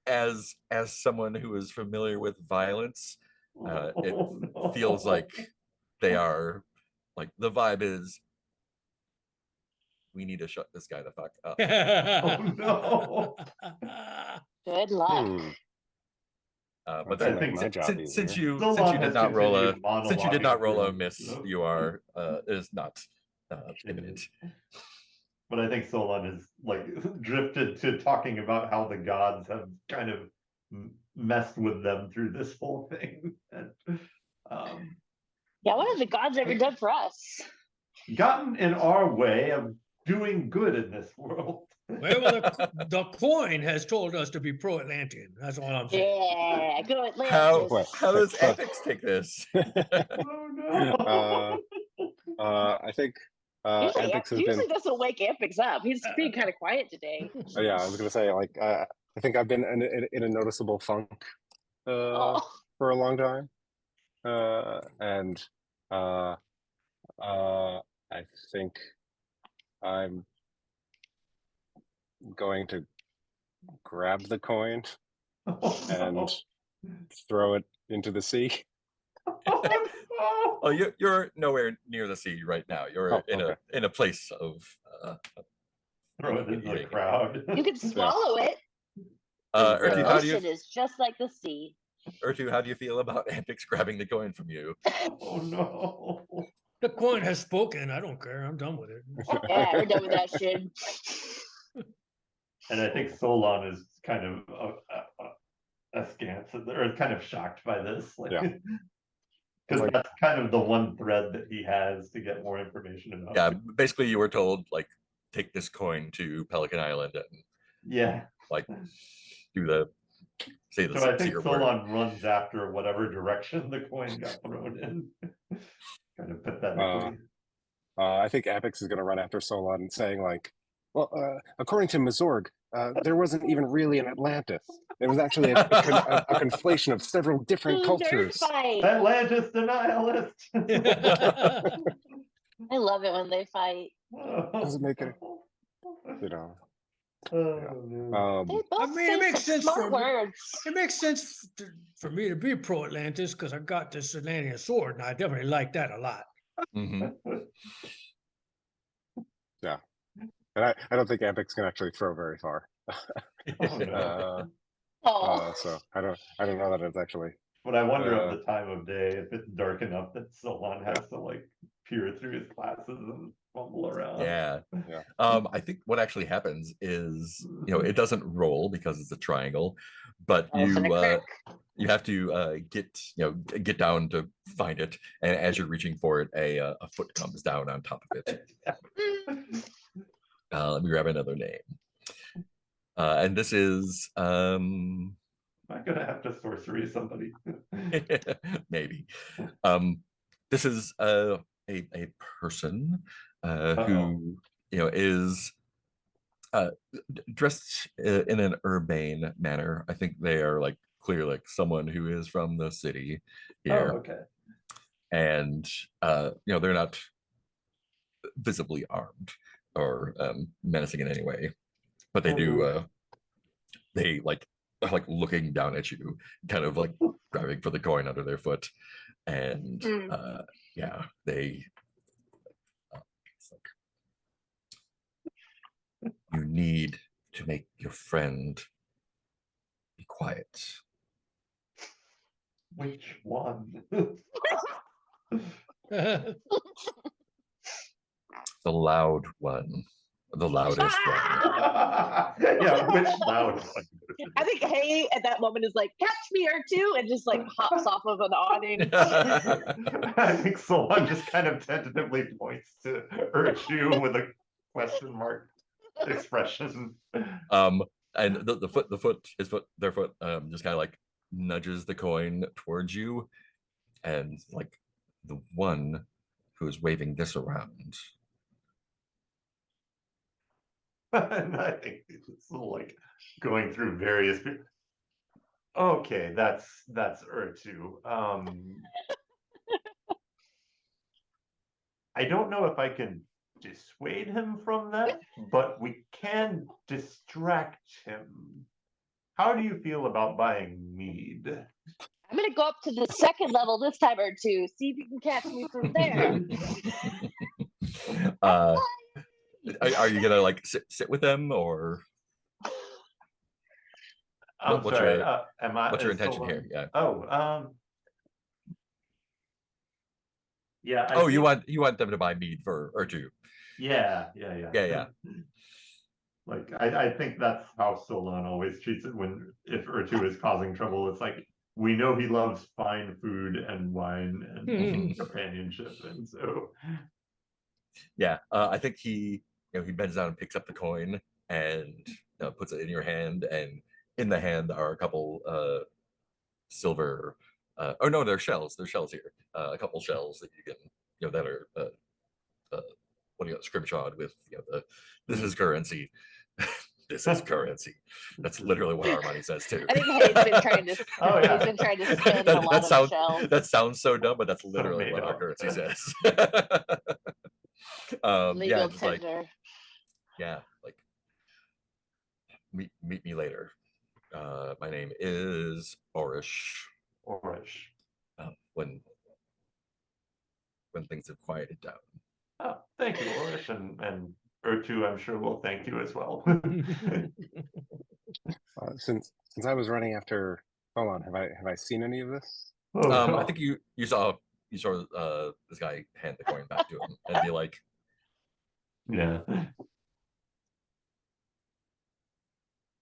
as someone who is familiar with violence, it Oh, no. feels like they are like, the vibe is, we need to shut this guy the fuck up. Oh, no. Good luck. Hmm. But That'll then, make my job since easier. you did not roll a monologuing miss, through you are it is not imminent. But I think Solon is like drifted to talking about how the gods have kind of messed with them through this whole thing. And, Yeah, what have the gods ever done for us? gotten in our way of doing good in this world. Well, the coin has told us to be pro-Atlantean. That's all I'm saying. Yeah, go How Atlantis. how does Fuck. Apex take this? Oh no. I think Usually, Apex has usually been. this will wake Epics up. He's being kind of quiet today. Yeah, I was gonna say like I think I've been in a noticeable funk Oh, for a long time, and I think I'm going to grab the coin and throw it into the sea. Oh, you're nowhere near the sea right now. You're Oh, okay. in a place of Throw it in the eating. crowd. you can swallow it. Urtu, The how do you ocean is just like the sea. Urtu, how do you feel about Apex grabbing the coin from you? Oh no. The coin has spoken. I don't care. I'm done with it. Yeah, we're done with that shit. And I think Solon is kind of askance or kind of shocked by this. Like, Yeah. because Like- that's kind of the one thread that he has to get more information about. Yeah, basically you were told like take this coin to Pelican Island and Yeah. like do the say the So I think secret word. Solon runs after whatever direction the coin got thrown in. Kind of pathetically. I think Apex is going to run after Solon saying like, well, according to Mazorg, there wasn't even really an Atlantis. It was actually a conflation of several different Ooh, cultures. nerd fight. Atlantis denialist. I love it when they fight. Doesn't make it, you know. Oh, no. They both mean, it say makes such sense smart for me. words. It makes sense for me to be pro-Atlantis because I got this Atlantean sword, and I definitely like that a lot. Mhm. And I don't think Apex can actually throw very far. Oh, no. Oh, So I don't know that it's actually. But I wonder of the time of day if it's dark enough that Solon has to like peer through his glasses and fumble around. Yeah. Yeah. I think what actually happens is, it doesn't roll because it's a triangle, but elephant and crack. you have to get down to find it, and as you're reaching for it, a foot comes down on top of it. Let me grab another name. And this is I'm gonna have to sorcery somebody. maybe. This is a person who is dressed in an urbane manner. I think they are like clearly like someone who is from the city here, Oh, okay. and they're not visibly armed or menacing in any way, but they do. They are like looking down at you, kind of like grabbing for the coin under their foot, and yeah, they. It's like, you need to make your friend be quiet. Which one? The loud one, the loudest one. Yeah, which loud one? I think Hay at that moment is like, catch me or two, and just like hops off of an awning. I think Solon just kind of tentatively points to Urchu with a question mark expression. And their foot just kind of like nudges the coin towards you, and like the one who is waving this around. And I think it's like going through various. Okay, that's Urchu. I don't know if I can dissuade him from that, but we can distract him. How do you feel about buying mead? I'm gonna go up to the second level this time or two. See if you can catch me from there. Are you gonna like sit with them, or I'm what's sorry. your Am I? what's your is intention here? Solon- Yeah. Oh, yeah. I Oh, think, you want them to buy mead for or two. yeah. Yeah. Like I think that's how Solon always treats it when if Urtu is causing trouble. It's like we know he loves fine food and wine and companionship, and so Yeah. I think he bends down and picks up the coin and puts it in your hand, and in the hand are a couple silver. Oh no, they're shells. They're shells here. A couple shells that you can that are what do you scrimshawed with this is currency. This is currency. That's literally what our money says too. I think Hay's been trying to. Oh, yeah. He's been trying to spend a lot of shells. That sounds so dumb, but that's So literally made what our up. currency says. Legal just like tender. like meet me later. My name is Orish. Orish. When things have quieted down. Oh, thank you, Orish, and Urtu, I'm sure will thank you as well. Since I was running after Solon, have I seen any of this? Oh, I think you saw this guy hand the coin back to him and be like, yeah.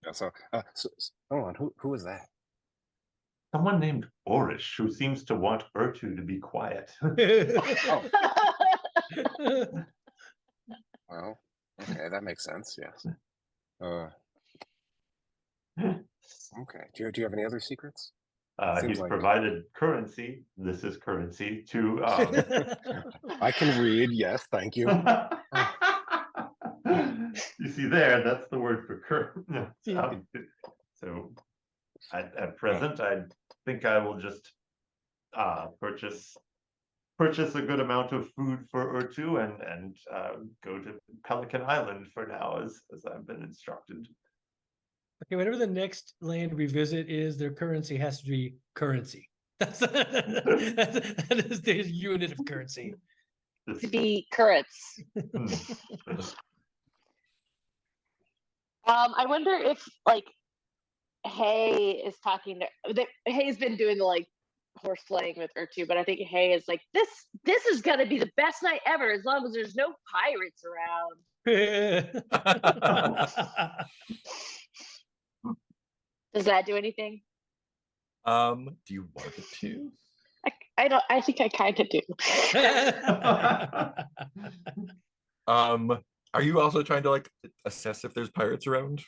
Yeah, so Solon, who was that? Someone named Orish who seems to want Urtu to be quiet. Well, okay, that makes sense. Yes. Okay. Do you have any other secrets? Seems He's like- provided currency. This is currency to. I can read. Yes, thank you. You see there, that's the word for currency. So at present, I think I will just purchase a good amount of food for Urtu and go to Pelican Island for now, as I've been instructed. Okay, whatever the next land we visit is, their currency has to be currency. That is the unit of currency. To be currents. Hmm. I wonder if like Hay is talking to. Hay's been doing the like horse playing with Urtu, but I think Hay is like this is gonna be the best night ever as long as there's no pirates around. Does that do anything? do you want it to? I don't. I think I kind of do. Are you also trying to like assess if there's pirates around?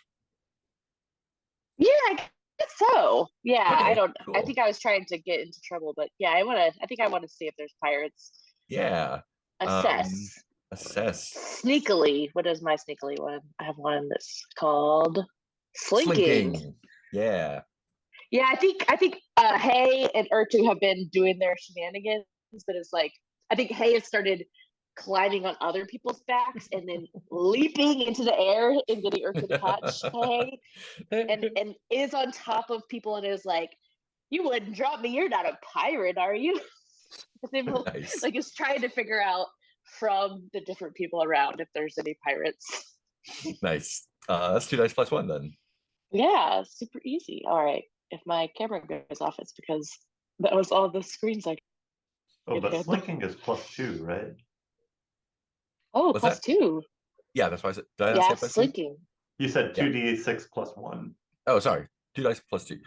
Yeah, I guess so. Yeah, Okay, I don't. I cool. think I was trying to get into trouble, but yeah, I want to. I think I want to see if there's pirates. Yeah. Assess. Assess. Sneakily. What is my sneakily one? I have one that's called slinking. Yeah. Yeah, I think Hay and Urtu have been doing their shenanigans, but it's like I think Hay has started climbing on other people's backs and then leaping into the air and getting Urtu to catch Hay, and is on top of people and is like, "You wouldn't drop me. You're not a pirate, are you?" Nice. Like is trying to figure out from the different people around if there's any pirates. Nice. That's 2 dice plus 1 then. Yeah, super easy. All right. If my camera goes off, it's because that was all the screens I Oh, could but hit. slinking is +2, right? Oh, What's plus that? 2. Yeah, that's why I said. Did I not Yeah, say plus 2? slinking. You said Yeah. 2d6 + 1. Oh, sorry. 2 dice plus 2.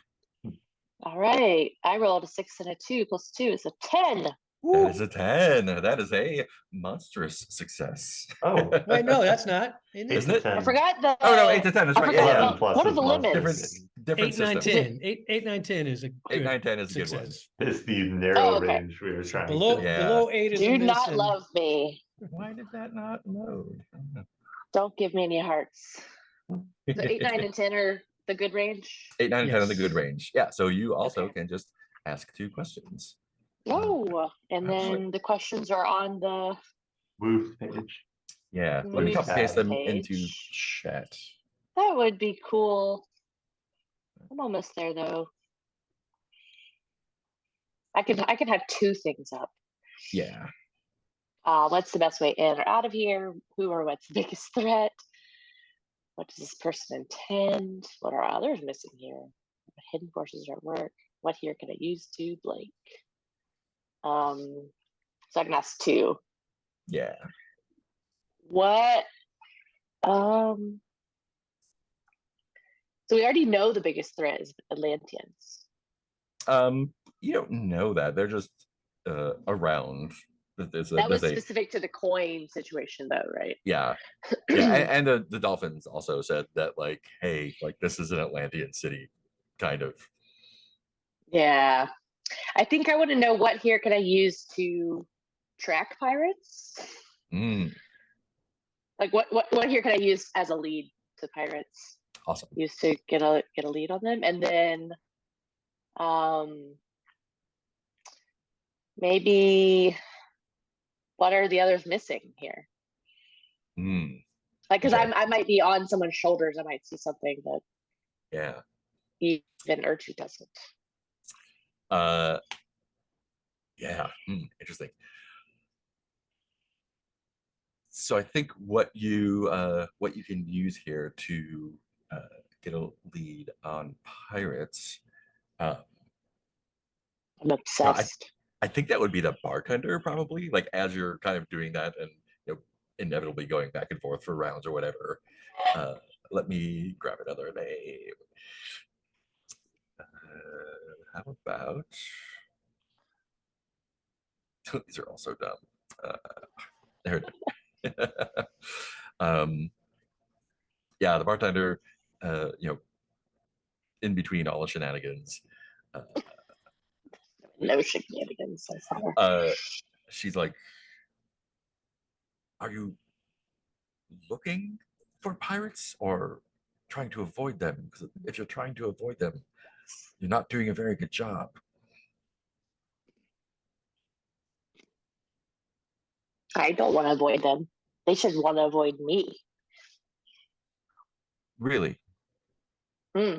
All right. I rolled a 6 and a 2 plus 2 is a 10. That is a 10. That is a monstrous success. Oh, Wait, no, that's not. Isn't Isn't it? it? 10. I forgot the. Oh no, 8 to 10. That's I right. forgot Yeah, 11 yeah. plus What are is the monstrous. Different 8, 9, system. 10. 8, 9, 10 is a good 8, 9, 10 is a good success. It's the narrow okay. range we are trying Below to. Yeah. below 8 is a Do miss. not and- love me. Why did that not load? Don't give me any hearts. So 8, 9, and 10 are the good range. 8, 9, and 10 in the good Yes. range. Yeah. So you also Okay. can just ask 2 questions. Oh, and Absolutely. then the questions are on the. Move page. Yeah. Let me Move copy paste them page. into chat. That would be cool. I'm almost there though. I can have 2 things up. Yeah. What's the best way in or out of here? Who or what's the biggest threat? What does this person intend? What are others missing here? hidden forces at work. What here can I use to blank? So I can ask two. Yeah. What? So we already know the biggest threat is Atlanteans. You don't know that. They're just around. That was specific to the coin situation, though, right? Yeah. Yeah, and the Dolphins also said that, like, hey, like, this is an Atlantean city, kind of. Yeah. I think I want to know what here can I use to track pirates? Mm, Like what here can I use as a lead to pirates? awesome. Use to get a lead on them, and then maybe what are the others missing here? Mm, Like, because okay. I might be on someone's shoulders, I might see something that Yeah. even Urtu doesn't. Yeah. Interesting. So I think what you can use here to get a lead on pirates. I'm I, obsessed. I think that would be the bartender, probably, like, as you're kind of doing that and, inevitably going back and forth for rounds or whatever. Let me grab another name. How about these are also dumb. There it is. Yeah, the bartender, in between all the shenanigans, No shenanigans so far. she's like, are you looking for pirates or trying to avoid them? Because if you're trying to avoid them, you're not doing a very good job. I don't want to avoid them. They should want to avoid me. Really? Yeah.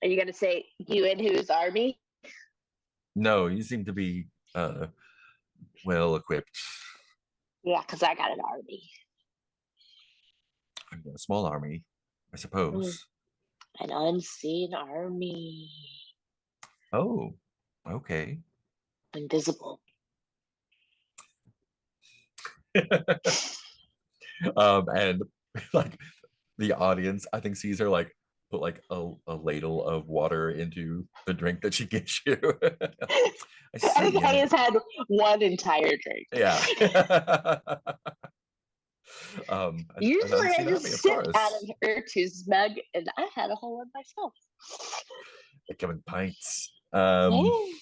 Are you gonna say you and whose army? No, you seem to be well equipped. Yeah, because I got an army. I've got a small army, I suppose. An unseen army. Oh, okay. Invisible. And like the audience, I think, sees her like put like a ladle of water into the drink that she gives you. I see. I think Hay has had one entire drink. Yeah. Usually I just of sip course. out of Urtu's mug, and I had a whole one myself. They come in pints. Hey.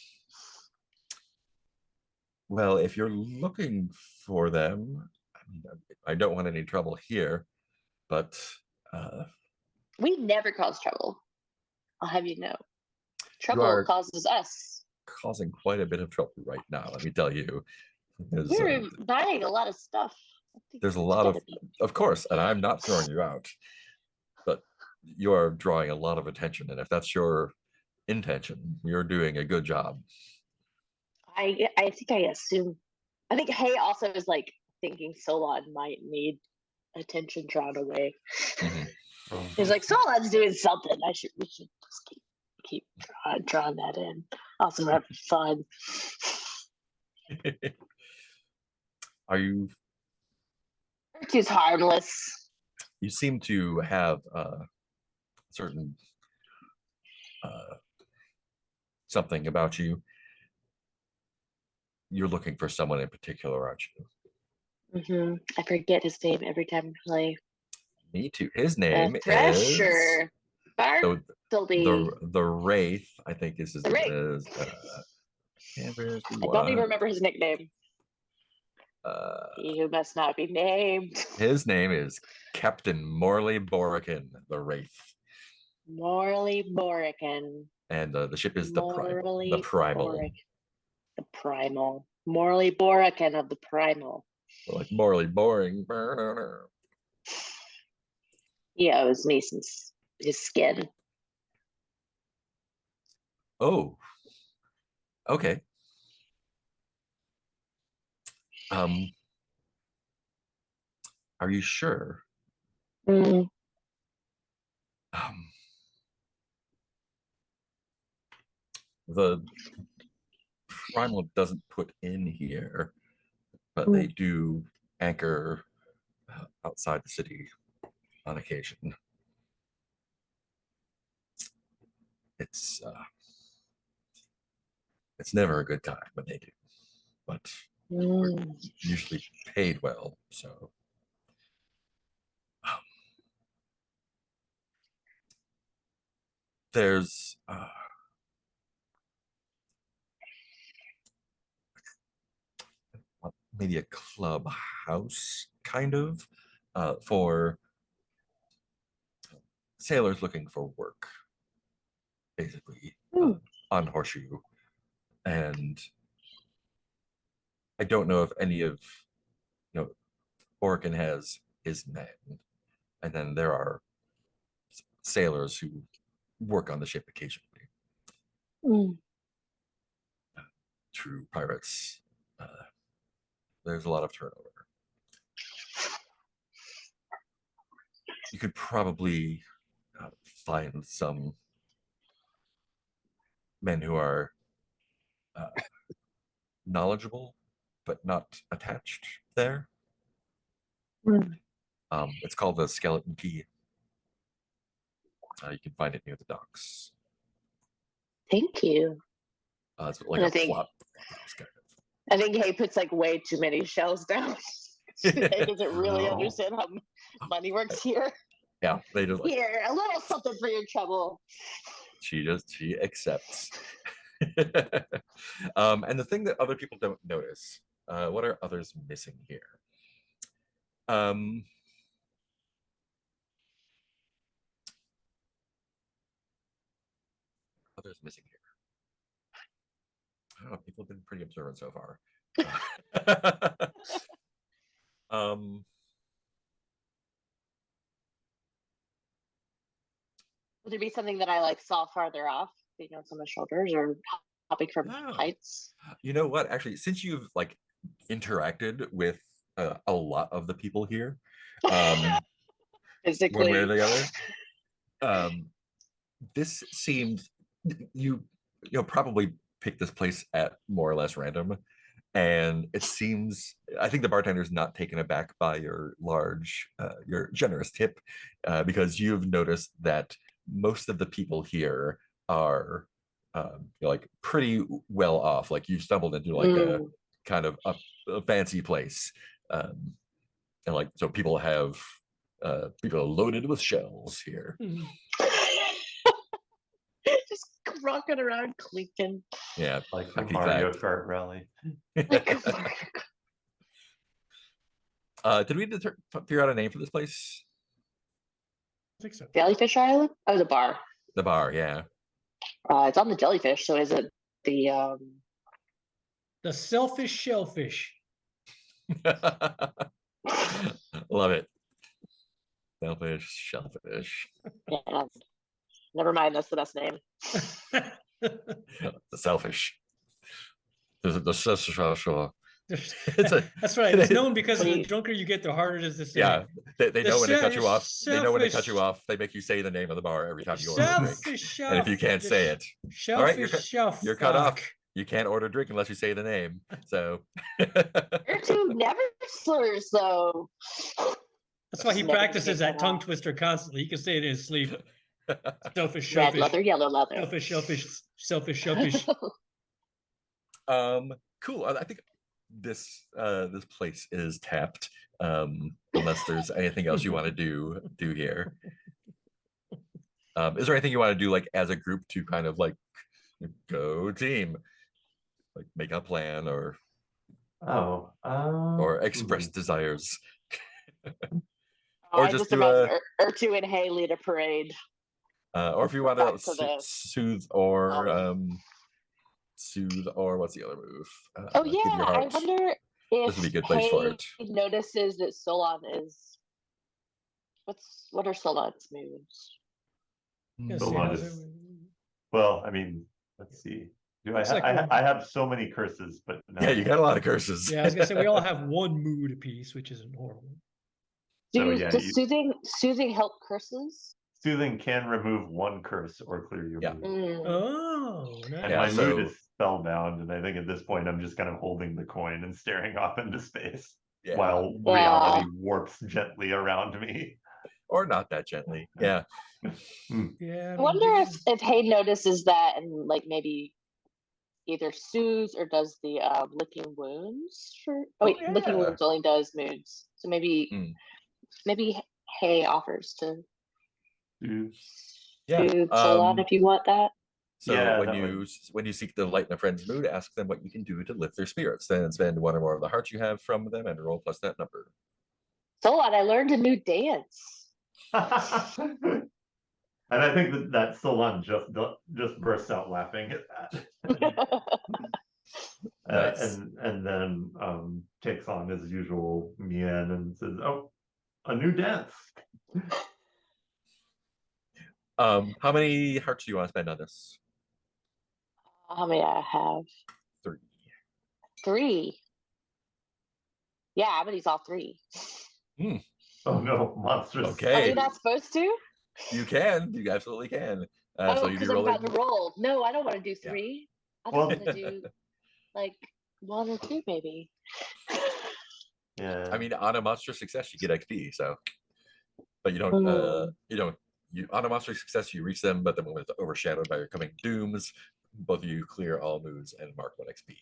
Well, if you're looking for them, I mean, I don't want any trouble here, but We never cause trouble. I'll have you know. you Trouble are causes us. causing quite a bit of trouble right now, let me tell you. We're buying a lot of stuff. There's a lot of course, and I'm not throwing you out, but you are drawing a lot of attention, and if that's your intention, you're doing a good job. I think I assume. I think Hay also is like thinking Solon might need attention drawn away. He's like, Solon's doing something. We should just keep drawing that in. Also having fun. Are you? She's harmless. You seem to have certain something about you. You're looking for someone in particular, aren't you? I forget his name every time I play. Me too. His name Thresher. the Wraith, I think is his name. Is I don't even remember his nickname. He who must not be named. His name is Captain Morley Borican, the Wraith. Morley Borican. And the ship is the Primal. The Primal. Morley Borican of the Primal. Like Morley boring. He owes me some his skin. Oh. Okay. Are you sure? the Primal doesn't put in here, but they do anchor outside the city on occasion. It's never a good time when they do, but we're usually paid well. So there's maybe a clubhouse kind of for sailors looking for work, basically, on Horseshoe. And I don't know if any of, Oregon has his men, and then there are sailors who work on the ship occasionally. True pirates. There's a lot of turnover. You could probably find some men who are knowledgeable but not attached there. It's called the Skeleton Key. You can find it near the docks. Thank you. It's like a flop. I think Hay puts like way too many shells down. He doesn't really understand how money works here. Yeah, they just like, here, a little something for your trouble. She accepts. And the thing that other people don't notice, what are others missing here? Others missing here. I don't know, people have been pretty observant so far. Would there be something that I like saw farther off, being on someone's shoulders or hopping from heights? You know what? Actually, since you've like interacted with a lot of the people here, physically, one way or the other, this seemed you probably picked this place at more or less random, and it seems I think the bartender's not taken aback by your your generous tip, because you've noticed that most of the people here are like pretty well off. Like you stumbled into like a kind of a fancy place, and like so people are loaded with shells here. Just rocking around clinking. Yeah, like a Mario Kart rally. Did we figure out a name for this place? I think so. Jellyfish Island? Oh, the bar. The bar, yeah. It's on the jellyfish, so is it the selfish shellfish? Love it. Selfish shellfish. Yeah. Never mind, that's the best name. The selfish. The selfish. That's right. It's known because the drunker you get, the harder it is to say. Yeah, they know when they cut you off. They know when they cut you off. They make you say the name of the bar every time you order a drink. And if you can't say it, all right, you're cut off. You can't order a drink unless you say the name. So You're two never slurs, though. That's why he practices that tongue twister constantly. He can say it in his sleep. Selfish shellfish. Red leather, yellow leather. Selfish shellfish. Selfish shellfish. Cool. I think this place is tapped, unless there's anything else you want to do here. Is there anything you want to do like as a group to kind of like go team, like make a plan or express desires? Or just do or two and Hay lead a parade. Or if you want to soothe or what's the other move? Oh yeah, I wonder if this would be a good place for it. Notices that Solon is. What are Solon's moves? Solon is, well, I mean, let's see. I have so many curses, but no. Yeah, you got a lot of curses. Yeah, I was gonna say we all have one mood apiece, which isn't horrible. Does soothing help curses? Soothing can remove one curse or clear your Yeah. mood. Oh, And nice. Yeah, my so- mood is spellbound, and I think at this point I'm just kind of holding the coin and staring off into space Yeah. while reality warps gently around me. Or not that gently. Yeah. Yeah, I wonder if Hay notices that and like maybe either soothes or does the licking wounds for licking yeah. wounds only does moods. So maybe maybe Hay offers to Yeah. soothe Solon if you want that. So Yeah, when that you when you seek to lighten a friend's mood, ask them what you can do to lift their spirits. Then spend one or more of the hearts you have from them and roll plus that number. Solon, I learned a new dance. And I think that Solon just bursts out laughing at that. Nice. And then takes on his usual mien and says, "Oh, a new dance." How many hearts do you want to spend on this? How many I have? 3. 3. Yeah, I'm gonna use all 3. Oh no, monstrous. Okay. Are we not supposed to? You can. You absolutely can. So you'd be because I'm rolling. about to roll. No, I don't want to do 3. I just Well- want to do like 1 or 2 maybe. Yeah. I mean, on a monster success, you get XP. So, but you don't. You on a monster success, you reach them, but the moment it's overshadowed by your coming dooms, both of you clear all moods and mark 1 XP.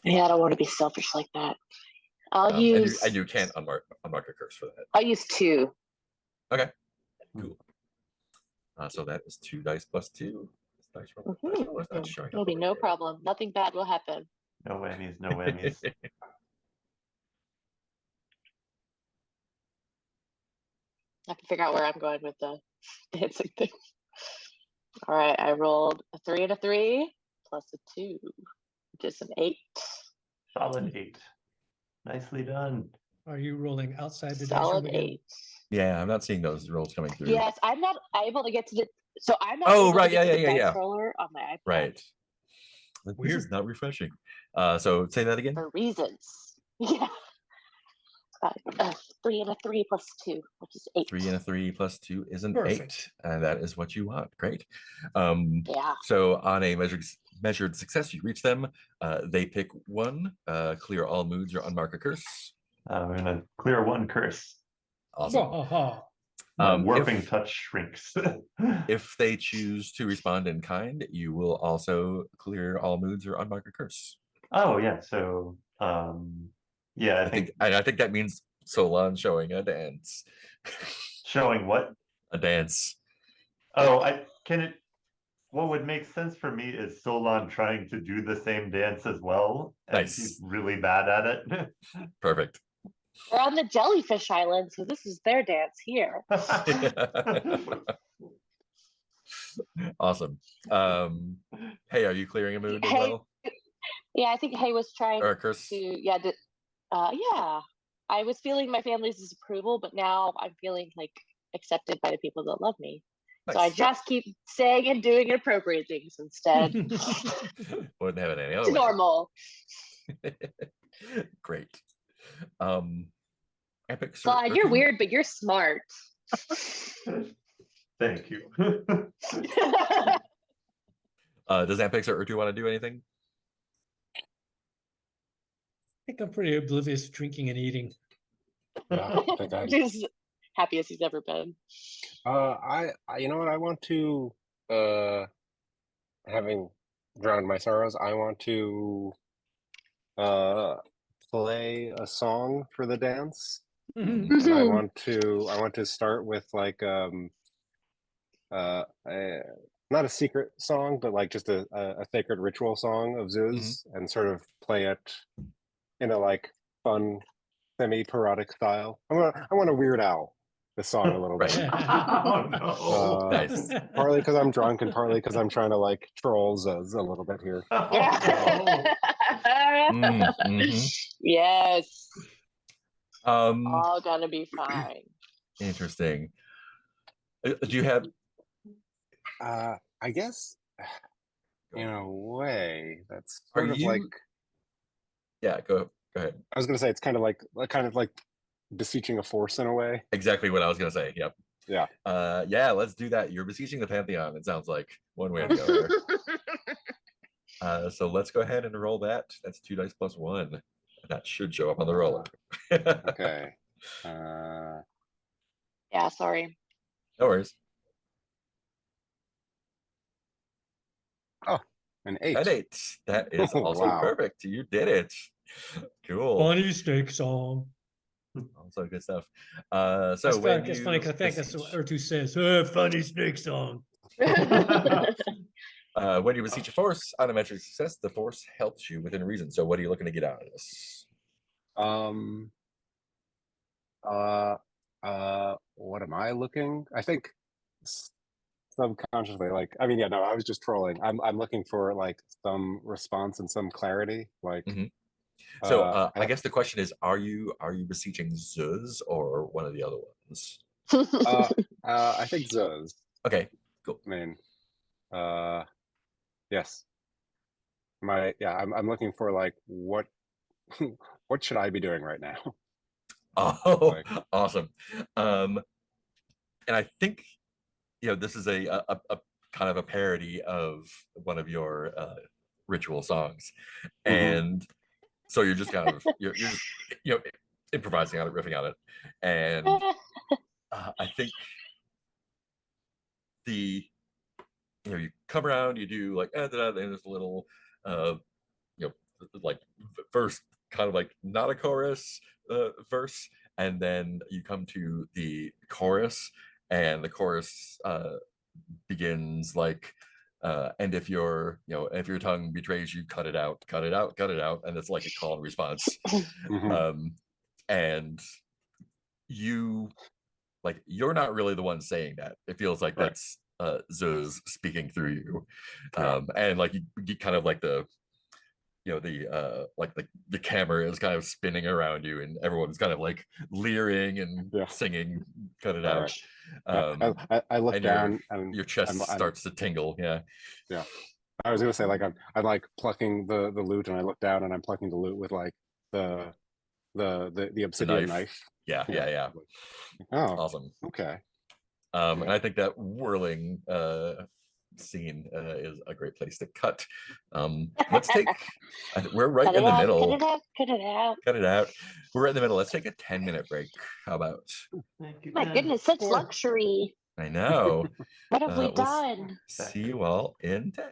Yeah, I don't want to be selfish like that. I'll use. And you can't unmark a curse for that. I'll use 2. Okay. Cool. So that is 2 dice plus 2. This dice roll is not showing It'll up be over no here. problem. Nothing bad will happen. No whammies, no whammies. I can figure out where I'm going with the dancing thing. All right, I rolled a 3 and a 3 plus a 2, which is an 8. Solid 8. Nicely done. Are you rolling outside the dice Solid room again? 8. Yeah, I'm not seeing those rolls coming through. Yes, I'm not able to get to the. So I'm not. Oh, able right, To get to the yeah. dice roller on my iPad. Right. This Weird. is not refreshing. So say that again. For reasons. Yeah. 3 and a 3 plus 2, which is 8. 3 and a 3 plus 2 is an Perfect. 8, and that is what you want. Great. Yeah. So on a measured success, you reach them. They pick 1, clear all moods or unmark a curse. We're gonna clear 1 curse. Awesome. My warping touch shrinks. If they choose to respond in kind, you will also clear all moods or unmark a curse. Oh yeah, so yeah, I think I think that means Solon showing a dance. showing what? A dance. Oh, what would make sense for me is Solon trying to do the same dance as well, and Nice. he's really bad at it. Perfect. We're on the Jellyfish Island, so this is their dance here. Awesome. Hey, are you clearing a mood as Hey, well? Yeah, I think Hay was trying Or a curse? to. Yeah, yeah. I was feeling my family's disapproval, but now I'm feeling like accepted by the people that love me. So I Nice. just keep saying and doing inappropriate things instead. Wouldn't have it any other It's way. normal. Great. Epic. God, you're weird, but you're smart. Thank you. Does Apex or Urtu want to do anything? I think I'm pretty oblivious to drinking and eating. Yeah, I think I'm- Just happy as he's ever been. I you know what I want to having drowned my sorrows, I want to play a song for the dance. And I want to start with like not a secret song, but like just a sacred ritual song of Zeus, and sort of play it in a like fun semi-parodic style. I want to Weird Al the song a little bit. Oh no. Nice. Partly because I'm drunk and partly because I'm trying to like troll Zuz a little bit here. Oh, Yes. no. All gonna be fine. Interesting. Do you have? I guess in a way that's Are sort of you- like Yeah, go ahead. I was gonna say it's kind of like beseeching a force in a way. Exactly what I was gonna say. Yep. Yeah. Yeah, let's do that. You're besieging the Pantheon, it sounds like, one way or the other. So let's go ahead and roll that. That's 2 dice plus 1. And that should show up on the roller. Okay. Yeah, sorry. No worries. Oh, an 8. An 8. That is Oh, also wow. perfect. You did it. Cool. Funny snake song. Also good stuff. That's So when funny, it's you funny because I think that's what besiege, R2 says. Funny snake song. when you besiege a force on a metric success, the force helps you within reason. So what are you looking to get out of this? What am I looking? I think subconsciously, like, I mean, yeah, no, I was just trolling. I'm looking for like some response and some clarity. Like, So I have, guess the question is, are you besieging Zuz or one of the other ones? I think Zuz. Okay, cool. I mean, yes. I'm looking for like what what should I be doing right now? Oh, Like, awesome. And I think this is a kind of a parody of one of your ritual songs, and so you're just kind of you're just improvising on it, riffing on it, and I think you come around, you do like and there's a little like first kind of like not a chorus verse, and then you come to the chorus, and the chorus begins like and if your tongue betrays you, cut it out, cut it out, cut it out, and it's like a call and response. And you're not really the one saying that. It feels like right. that's Zuz speaking through you. Yeah. And like you kind of like the like the camera is kind of spinning around you, and everyone's kind of like leering and singing cut it All out. right. I look and down and your chest I'm starts to tingle. Yeah I was gonna say, like, I'm like plucking the lute, and I look down and I'm plucking the lute with like the the obsidian knife. knife. Yeah. Oh, Awesome. okay. And I think that whirling scene is a great place to cut. Let's take we're right Cut in it the out, middle. cut it out, cut it out. Cut it out. We're right in the middle. Let's take a 10-minute break. How about? Thank you. My goodness, such luxury. I know. What have we We'll done? see you all in 10.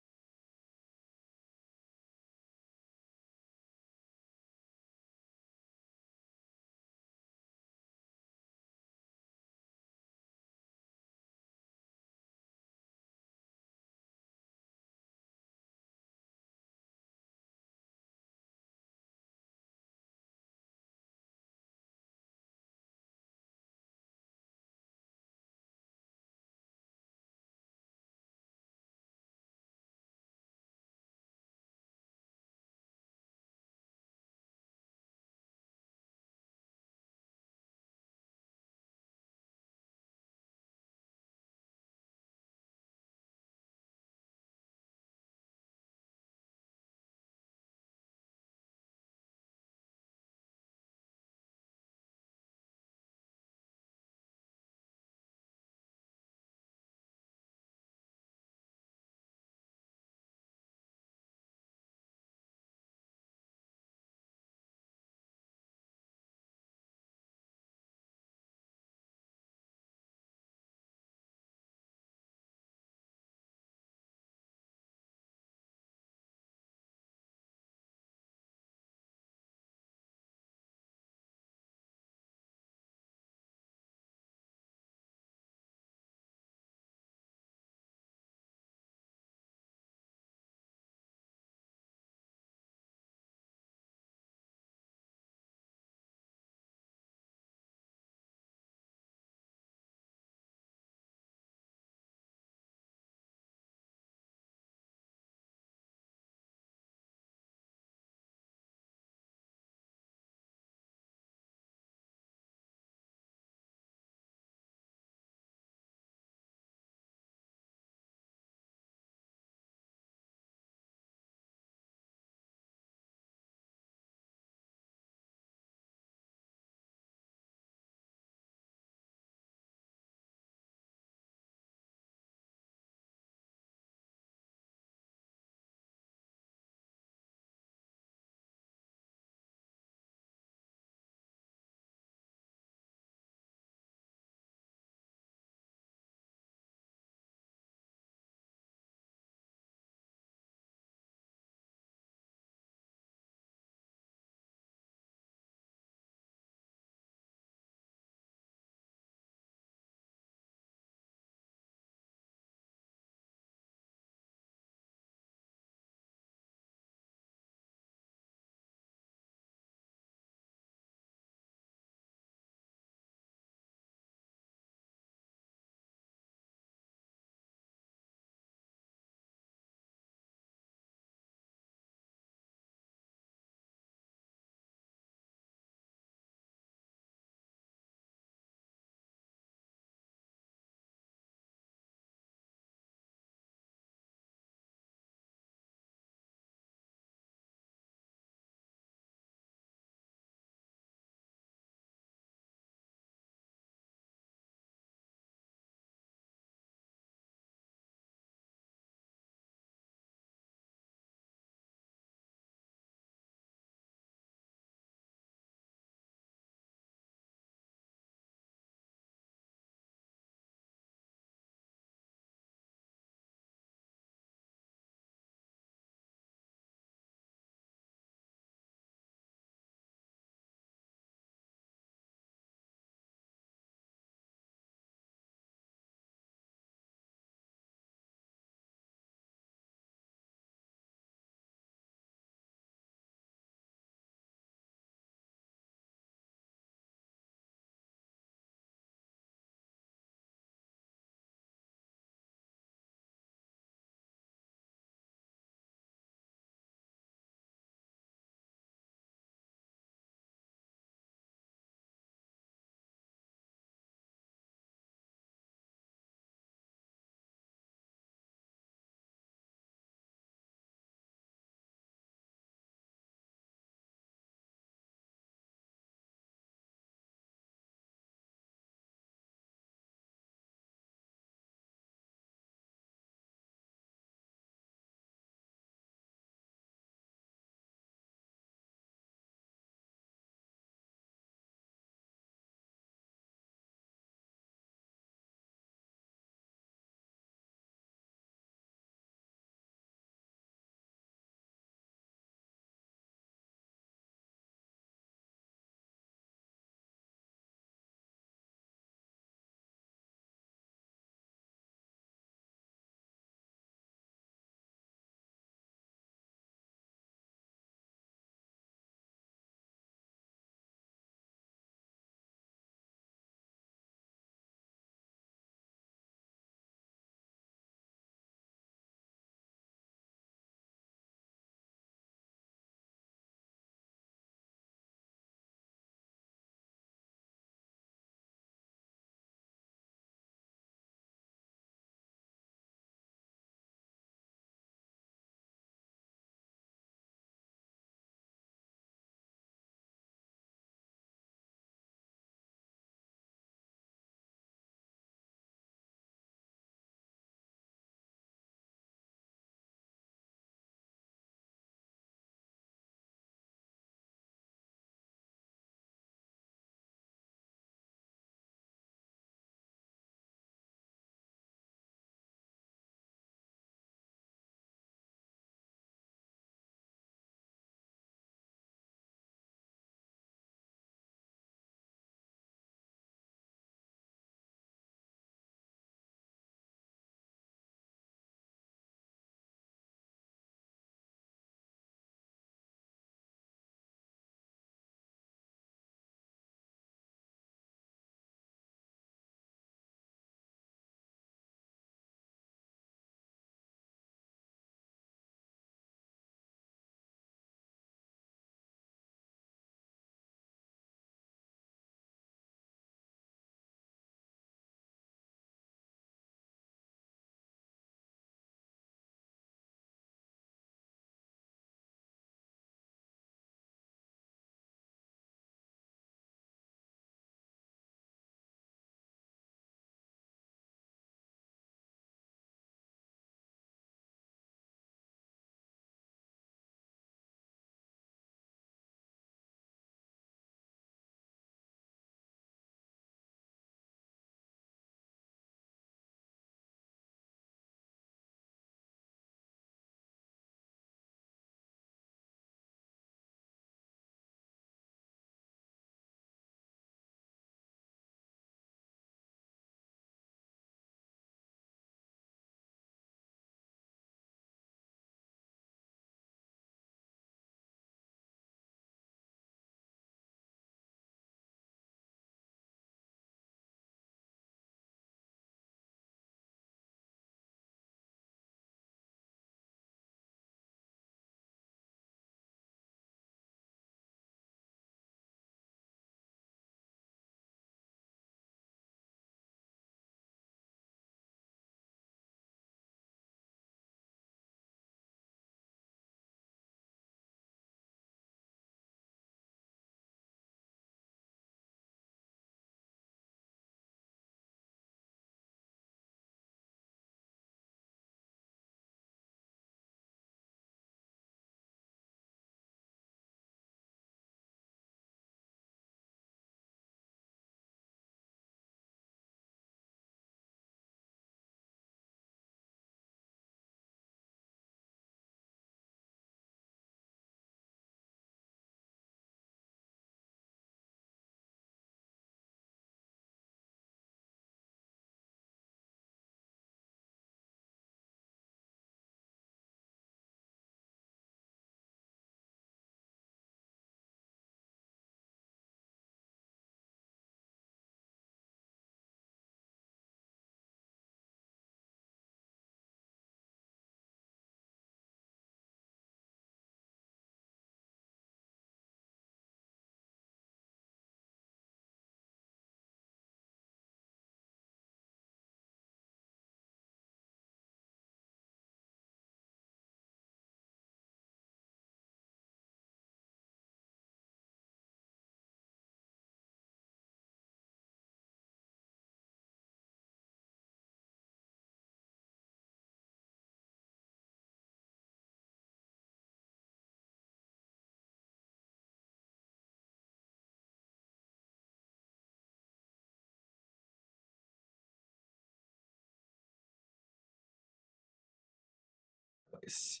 place.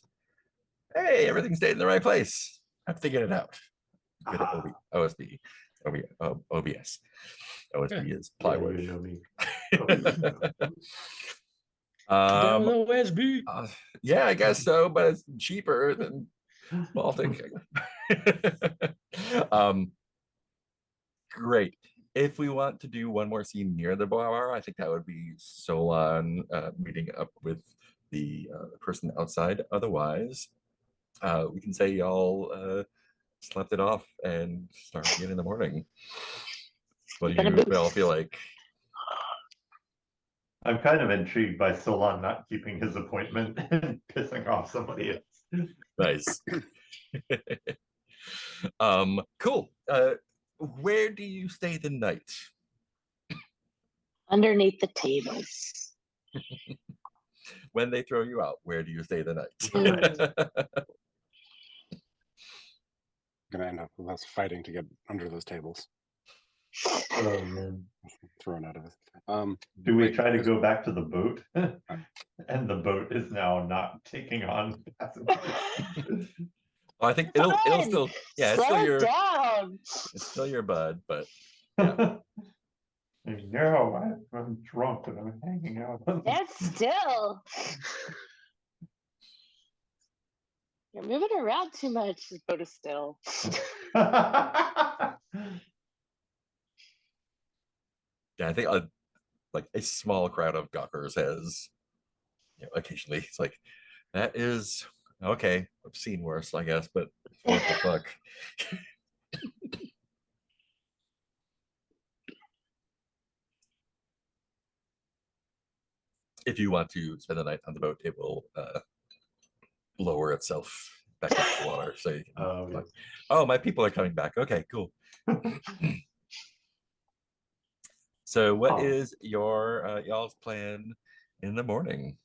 Hey, everything stayed in the right place. I'm figuring it out. Good at OSB. OBS. OSB is Yeah, plywood. you know me. Down with OSB. Yeah, I guess so, but it's cheaper than Baltic. Great. If we want to do one more scene near the bar, I think that would be Solon meeting up with the person outside. Otherwise, we can say y'all slept it off and start again in the morning. What do you all feel like? I'm kind of intrigued by Solon not keeping his appointment and pissing off somebody else. Nice. Cool. Where do you stay the night? Underneath the tables. When they throw you out, where do you stay the night? Gonna end up with us fighting to get under those tables. Oh man. Thrown out of it. Do we wait, try to go back to the boat? And the boat is now not taking on passengers. I think it'll still, yeah, it's still your down. it's still your bud, but No, I'm drunk and I'm hanging out. Stand still. You're moving around too much. Just go to still. yeah, I think like a small crowd of gawkers has, occasionally it's like, that is okay. I've seen worse, I guess, but what the fuck? If you want to spend the night on the boat, it will lower itself back into the water. So you can, Yes. oh, my people are coming back. Okay, cool. So what is your y'all's plan in the morning?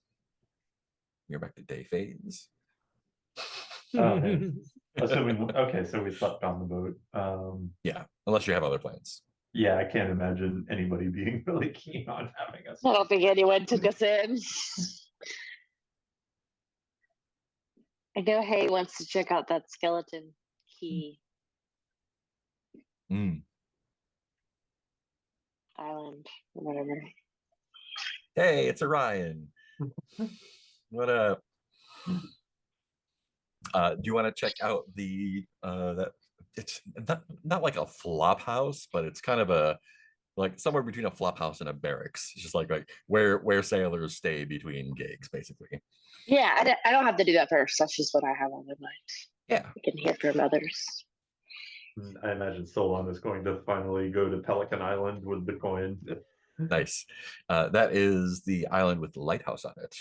You're back to day phase. Assuming, okay, so we slept on the boat. Yeah, unless you have other plans. Yeah, I can't imagine anybody being really keen on having us. I don't think anyone took us in. I know Hay wants to check out that skeleton key island or whatever. Hey, it's Orion. What up? Do you want to check out the that it's not like a flop house, but it's kind of a like somewhere between a flop house and a barracks. It's just like where sailors stay between gigs, basically. Yeah, I don't have to do that first. That's just what I have on my mind. Yeah, I can hear from others. I imagine Solon is going to finally go to Pelican Island with the coin. nice. That is the island with the lighthouse on it.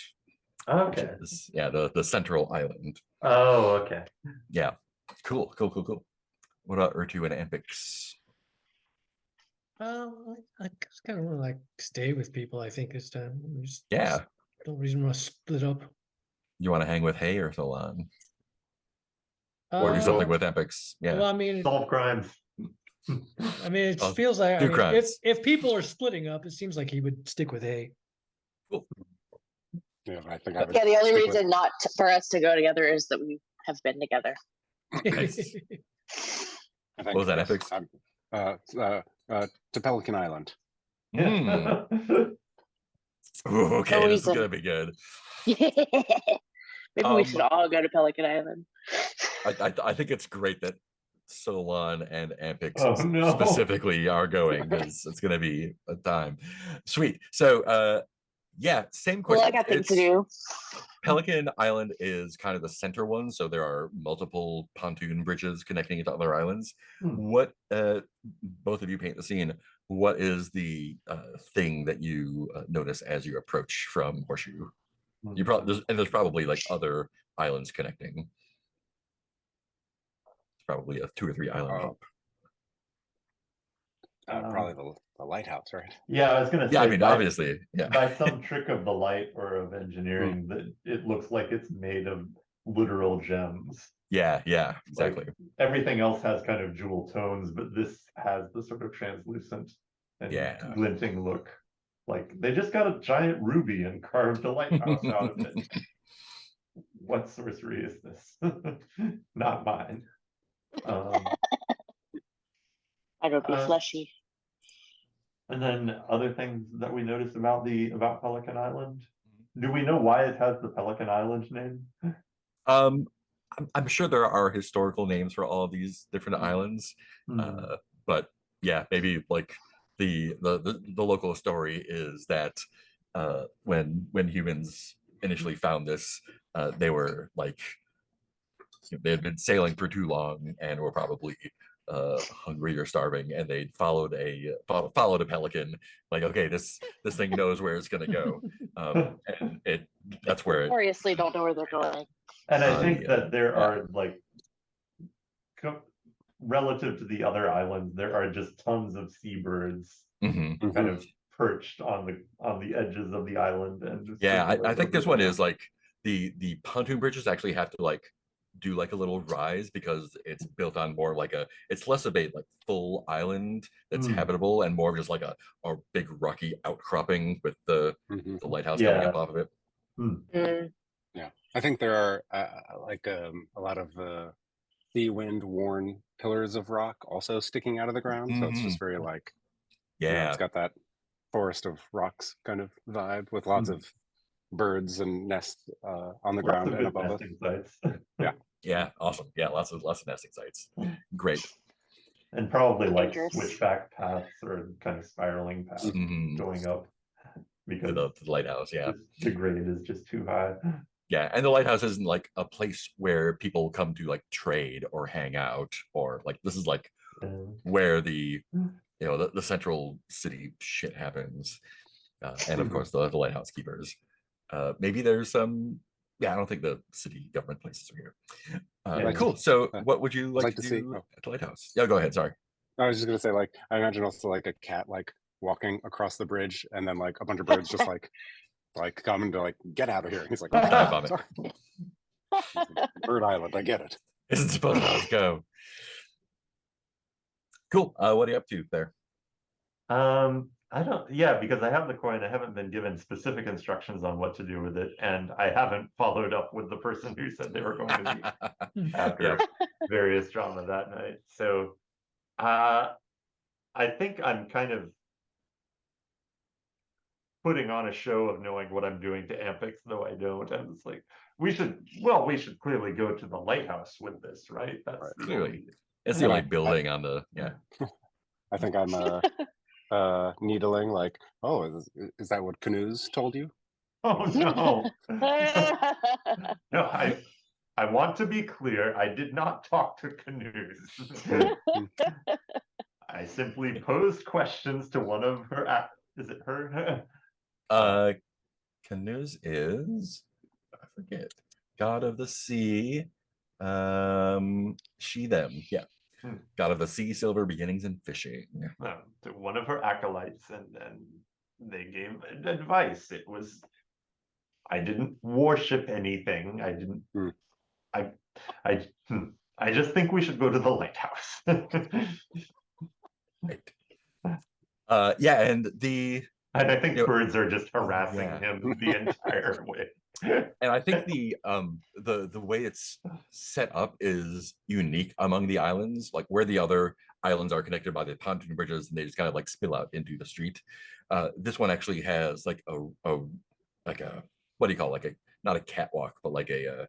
Okay. Yeah, the central island. Oh, okay. Yeah, cool. What about Urtu and Ampix? I just kind of want to like stay with people. I think this time. Yeah. Don't reason want to split up. You want to hang with Hay or Solon? Or do something with Ampix? Yeah. Well, I mean, Solve crimes. I mean, it feels like if people are splitting up, it seems like he would stick with A. Cool. Yeah, I think I would. Yeah, the only stick reason not for us to go together is that we have been together. Nice. I think What was that, Ampix? To Pelican Island. Okay, this is gonna be good. Maybe we should all go to Pelican Island. I think it's great that Solon and Ampix no. specifically are going, because it's gonna be a time. Sweet. So yeah, same question. Well, I got things to do. Pelican Island is kind of the center one, so there are multiple pontoon bridges connecting it to other islands. What both of you paint the scene. What is the thing that you notice as you approach from Horseshoe? You probably there's probably like other islands connecting. It's probably a 2 or 3 island hop. Probably the lighthouse, right? Yeah, I was gonna say. Yeah, I mean, obviously, yeah. By some trick of the light or of engineering, that it looks like it's made of literal gems. Yeah, exactly. Like, everything else has kind of jewel tones, but this has the sort of translucent and glinting look. Like they just got a giant ruby and carved a lighthouse out of it. what sorcery is this? Not mine. I don't be Uh, fleshy. And then other things that we noticed about Pelican Island. Do we know why it has the Pelican Island name? Um, I'm sure there are historical names for all of these different islands, but yeah, maybe like the local story is that when humans initially found this, they were like they had been sailing for too long and were probably hungry or starving, and they followed a pelican. Like, okay, this thing knows where it's gonna go, and that's where it. Notoriously don't know where they're going. And I think yeah, that there yeah. are like relative to the other islands, there are just tons of seabirds Mhm. kind of perched on the edges of the island and just Yeah, I circling think over this one them. is like the pontoon bridges actually have to like do like a little rise because it's built on more like it's less of a like full island that's habitable and more of just like a big rocky outcropping with the lighthouse coming up Yeah. off of it. Yeah, I think there are like a lot of sea wind worn pillars of rock also sticking out of the ground, so it's just very like Yeah, it's got that forest of rocks kind of vibe with lots of birds and nests on the ground and above us. Sites. Yeah, awesome. Yeah, lots of nesting sites. Great. And probably like Dangerous. switchback paths or kind of spiraling paths going up because the lighthouse. Yeah, the grade is just too high. Yeah, and the lighthouse isn't like a place where people come to like trade or hang out, or like this is like where the the central city shit happens, and of course the lighthouse keepers. Maybe there's some. Yeah, I don't think the city government places are here. Cool. So, what would you like to do at the lighthouse? Yeah, go ahead. Sorry. I was just gonna say, like, I imagine also like a cat like walking across the bridge, and then like a bunch of birds just like coming to like get out of here. And he's like, Dive bomb it. Bird Island, I get it. Isn't supposed to go. Cool. What are you up to there? I don't, yeah, because I have the coin. I haven't been given specific instructions on what to do with it, and I haven't followed up with the person who said they were going to be after various drama that night. So, I think I'm kind of putting on a show of knowing what I'm doing to Ampix, though I don't. And it's like, we should clearly go to the lighthouse with this, right? That's right. Clearly. It's the only building on the, I think I'm needling like, oh, is that what Canoes told you? Oh no. No, I want to be clear, I did not talk to Canoes. I simply posed questions to one of her, is it her? Canoes is, I forget, god of the sea. She, them, yeah. God of the sea, silver, beginnings, and fishing. To one of her acolytes, and they gave advice. It was, I didn't worship anything. I didn't. I just think we should go to the lighthouse. Right. Yeah, and I think birds are just harassing him the entire way. And I think the way it's set up is unique among the islands, like where the other islands are connected by the pontoon bridges and they just kind of like spill out into the street. This one actually has like a what do you call it? Like a, not a catwalk, but like a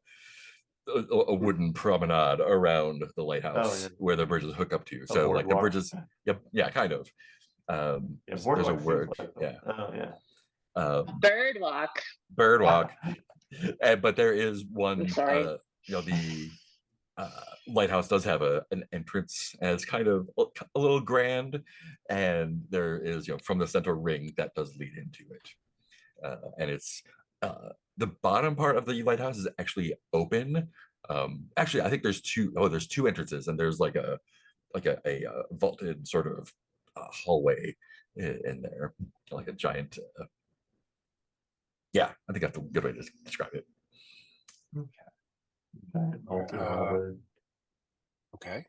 wooden promenade around the lighthouse where the bridges hook up to. So like the bridges, kind of. There's a word, birdwalk. But there is one. The lighthouse does have an entrance, and it's kind of a little grand, and there is from the central ring that does lead into it, and it's the bottom part of the lighthouse is actually open. Actually, I think there's two entrances, and there's like a vaulted sort of hallway in there, like a giant. I think that's a good way to describe it. Okay,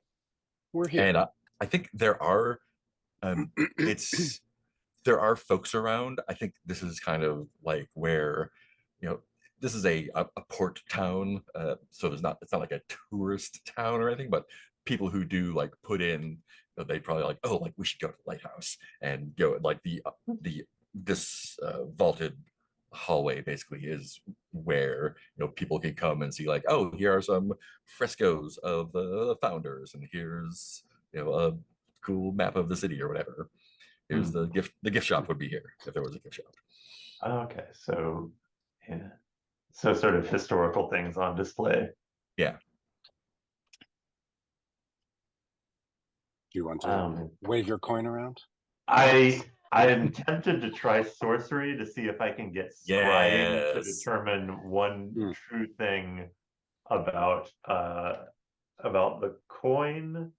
we're here, and I think there are there are folks around. I think this is kind of like where this is a port town, so it's not like a tourist town or anything, but people who do like put in, they probably like, oh, like we should go to the lighthouse and go like the this vaulted hallway basically is where people can come and see like, oh, here are some frescoes of the founders, and here's a cool map of the city or whatever. Here's the gift shop would be here if there was a gift shop. Okay, so yeah, so sort of historical things on display. Yeah. Do you want to wave your coin around? I am tempted to try sorcery to see if I can get scrying to determine one true thing about the coin,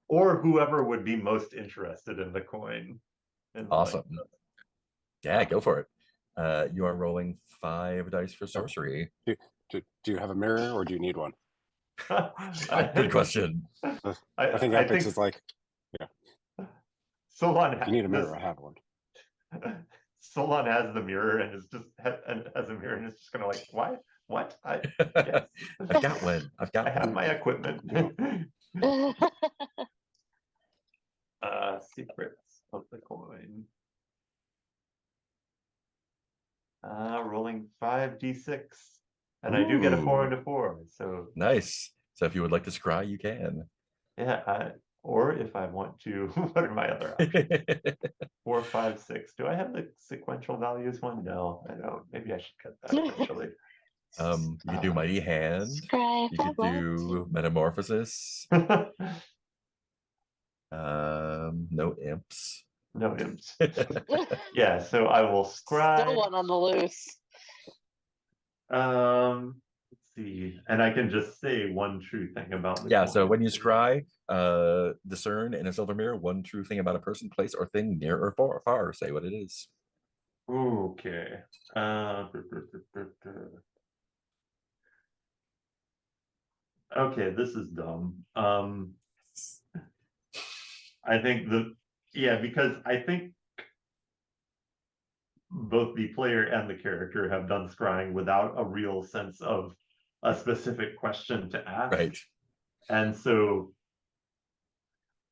or whoever would be most interested in the coin. Awesome. Yeah, go for it. You are rolling 5 dice for sorcery. Do you have a mirror, or do you need one? Good question. I think Epics is like, yeah. Solon, if you need a mirror, I have one. Solon has the mirror and is just has a mirror and is just gonna like, why? What? Yes. I've got one. I have my equipment. Secrets of the coin. Rolling 5d6, and I do get a 4 and a 4. So nice. So if you would like to scry, you can. Yeah, or if I want to, what are my other options? 4, 5, 6. Do I have the sequential values one? No, I don't. Maybe I should cut that eventually. You could do Mighty Hand. You could do Metamorphosis. No imps. No imps. Yeah, so I will scry. Still one on the loose. Let's see, and I can just say one true thing about the coin. So when you scry, discern in a silver mirror one true thing about a person, place, or thing near or far. Say what it is. Okay. Okay, this is dumb. I think because I think both the player and the character have done scrying without a real sense of a specific question to ask. Right. And so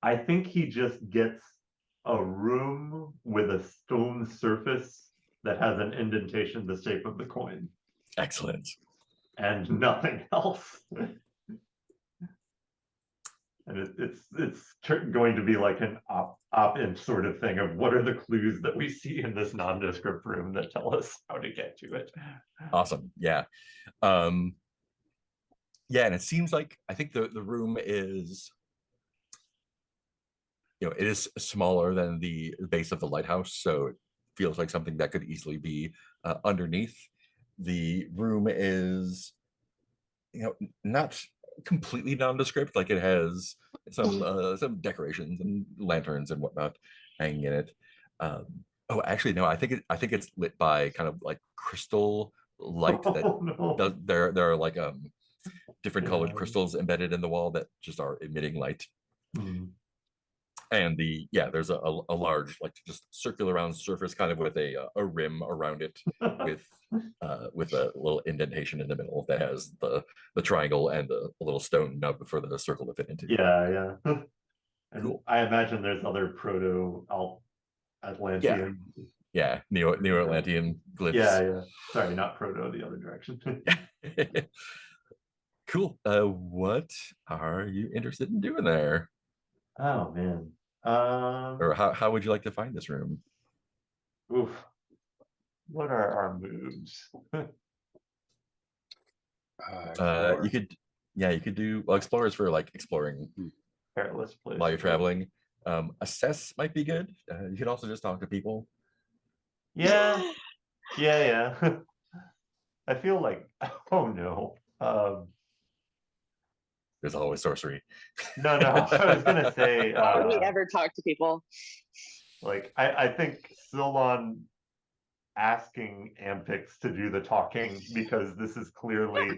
I think he just gets a room with a stone surface that has an indentation the shape of the coin. Excellent. And nothing else. And it's going to be like an op-int sort of thing of what are the clues that we see in this nondescript room that tell us how to get to it. Awesome. Yeah. Yeah, and it seems like I think the room is, it is smaller than the base of the lighthouse, so it feels like something that could easily be underneath. The room is, not completely nondescript, like it has some decorations and lanterns and whatnot hanging in it. Oh, actually, no, I think it's lit by kind of like crystal light that there are like different colored crystals embedded in the wall that just are emitting light. And there's a large, like, just circular round surface kind of with a rim around it with a little indentation in the middle that has the triangle and the little stone nub for the circle to fit into. Yeah. And cool. I imagine there's other proto-Atlantean. Yeah, Neo-Atlantean glyphs. Yeah. Sorry, not proto, the other direction. Cool. What are you interested in doing there? Oh man. Or how would you like to find this room? Oof. What are our moves? You could do, well, explore is for like exploring perilous place while you're traveling. Assess might be good. You could also just talk to people. Yeah. I feel like, oh no. There's always sorcery. No, I was gonna say, how do we ever talk to people? Like I think Solon asking Ampix to do the talking, because this is clearly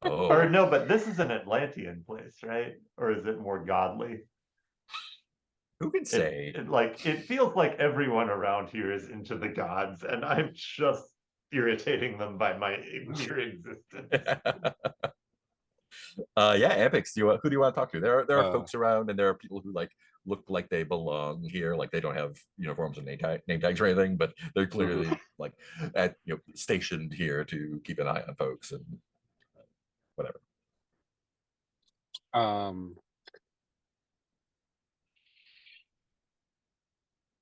or no, but this is an Atlantean place, right? Or is it more godly? Who can say? It feels like everyone around here is into the gods, and I'm just irritating them by my mere existence. Yeah, epics. Who do you want to talk to? There are Uh, folks around, and there are people who like look like they belong here, like they don't have uniforms and name tags or anything, but they're clearly like at stationed here to keep an eye on folks and whatever.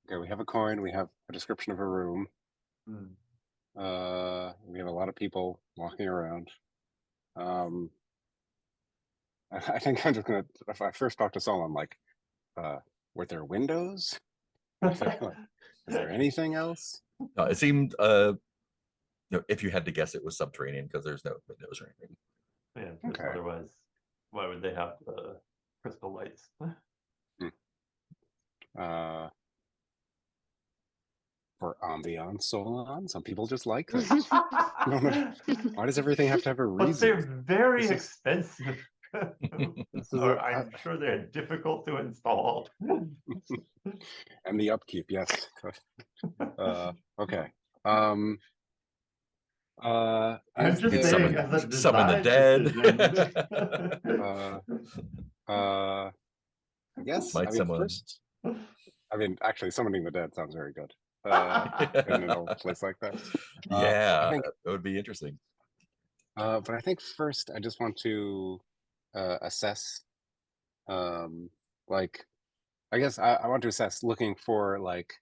Okay, we have a coin. We have a description of a room. We have a lot of people walking around. I think I'm just gonna. If I first talk to Sol, I'm like, were there windows? Is there anything else? It seemed, if you had to guess, it was subterranean because there's no windows or anything. Yeah, Okay. otherwise, why would they have the crystal lights? For ambiance, Solon. Some people just like that. Why does everything have to have a But reason? they're very This is- expensive. This is Or I'm sure they're difficult to install. and the upkeep, yes. Okay. I'm Is just there- saying, as a summon the design dead. yes. Might I mean, someone- first. I mean, actually, summoning the dead sounds very good. In an old place like that. Yeah, I think, that would be interesting. but I think first I just want to assess, like, I guess I want to assess looking for like,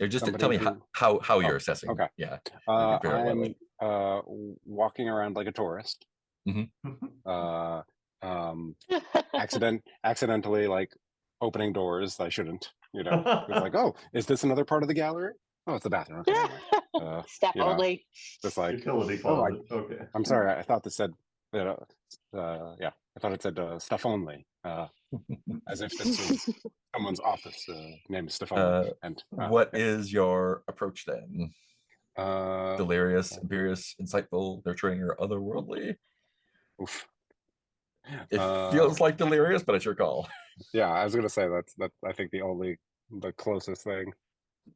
Just somebody tell me who- how you're assessing. okay. Yeah. can figure out what I'm walking around like a tourist. Accidentally like opening doors I shouldn't. It's like, oh, is this another part of the gallery? Oh, it's the bathroom. Okay, never mind. Step you know, only. Just like, Utility oh, closet. Okay. I'm sorry, I thought this said, yeah, I thought it said stuff only, as if this was someone's office named Stefan. And what is your approach then? uh, Delirious, imperious, insightful, nurturing, or otherworldly? oof. It feels like delirious, but it's your call. Yeah, I was gonna say that's I think the closest thing.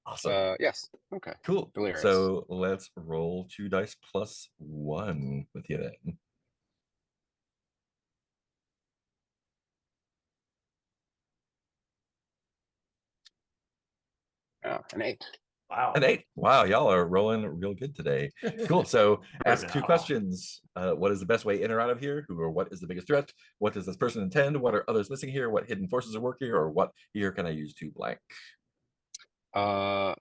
Awesome. Yes. Okay. Cool. Delirious. So let's roll 2 dice plus 1 with you then. An 8. Wow. An 8. Wow, y'all are rolling real good today. Cool. So ask 2 now. questions. What is the best way in or out of here? Who or what is the biggest threat? What does this person intend? What are others missing here? What hidden forces are working? Or what here can I use to blank? Can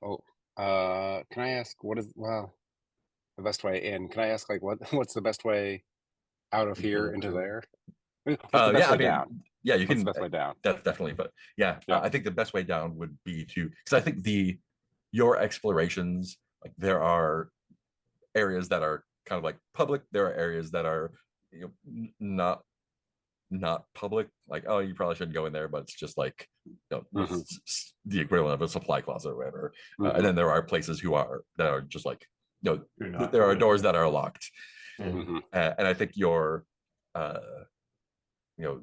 I ask what is the best way in? Can I ask like what's the best way out of here into there? What's the best way down? Yeah, you What's can. the best way down? That's definitely, but yeah, Yeah. I think the best way down would be to, because I think your explorations, like there are areas that are kind of like public, there are areas that are not public, like, oh, you probably shouldn't go in there, but it's just like it's the equivalent of a supply closet or whatever. And then there are places that are just like there are doors that are locked. And I think your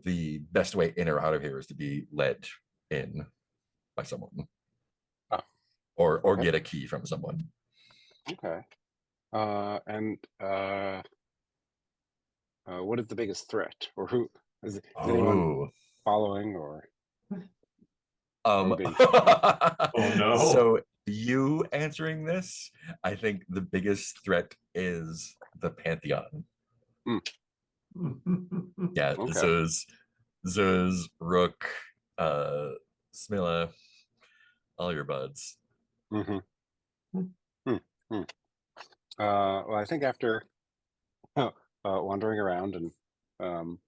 the best way in or out of here is to be led in by someone. Or Okay. get a key from someone. Okay. What is the biggest threat, or who is anyone following, or being Oh no. So you answering this, I think the biggest threat is the Pantheon. Yeah, Okay. Zuz, Rook, Smilla, all your buds. Well, I think after wandering around and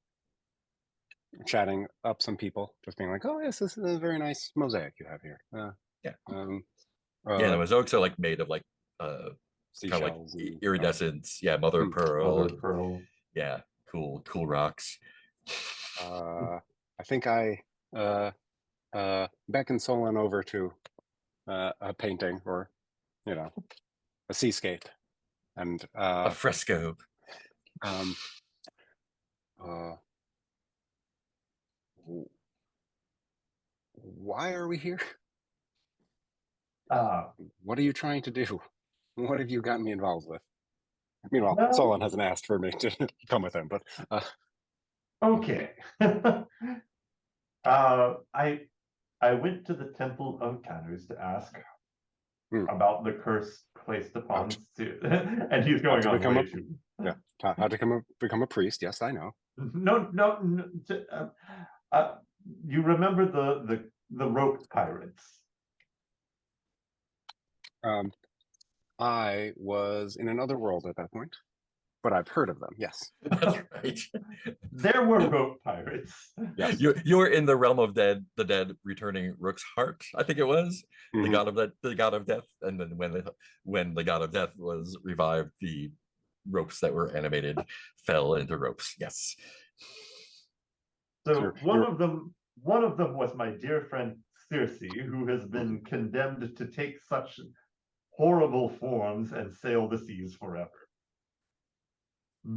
chatting up some people, just being like, "Oh yes, this is a very nice mosaic you have here." Yeah. Yeah, The mosaics are like made of like kind of like seashells and iridescence. Yeah, mother of pearl. Mother of pearl. Yeah, cool rocks. I think I beckon Solon over to a painting or a seascape, and a fresco. Why are we here? What are you trying to do? What have you gotten me involved with? Meanwhile, Well- Solon hasn't asked for me to come with him, but Okay. I went to the Temple of Canus to ask about the curse placed upon Sue. And he's going on way too. Yeah, how to become a priest. Yes, I know. No. You remember the rope pirates? I was in another world at that point, but I've heard of them. Yes. That's right. There were rope pirates. Yes. You were in the realm of the dead returning Rook's heart, I think it was. The god of the god of death. And then when the god of death was revived, the ropes that were animated fell into ropes. Yes. So one of them was my dear friend Circe, who has been condemned to take such horrible forms and sail the seas forever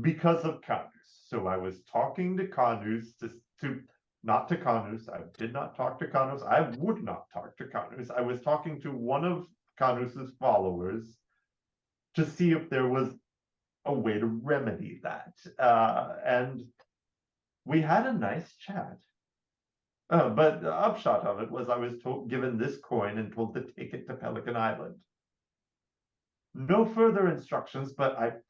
because of Canus. So I was talking to Canus not to Canus. I did not talk to Canus. I would not talk to Canus. I was talking to one of Canus's followers to see if there was a way to remedy that. And we had a nice chat. But the upshot of it was I was given this coin and told to take it to Pelican Island. No further instructions, but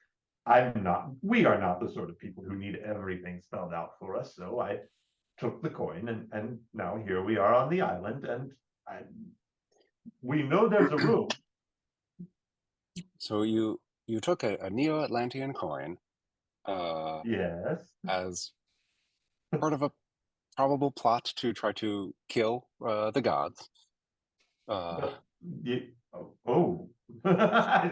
we are not the sort of people who need everything spelled out for us. So I took the coin and now here we are on the island and we know there's a room. So you took a Neo-Atlantean coin Yes. as part of a probable plot to try to kill the gods. I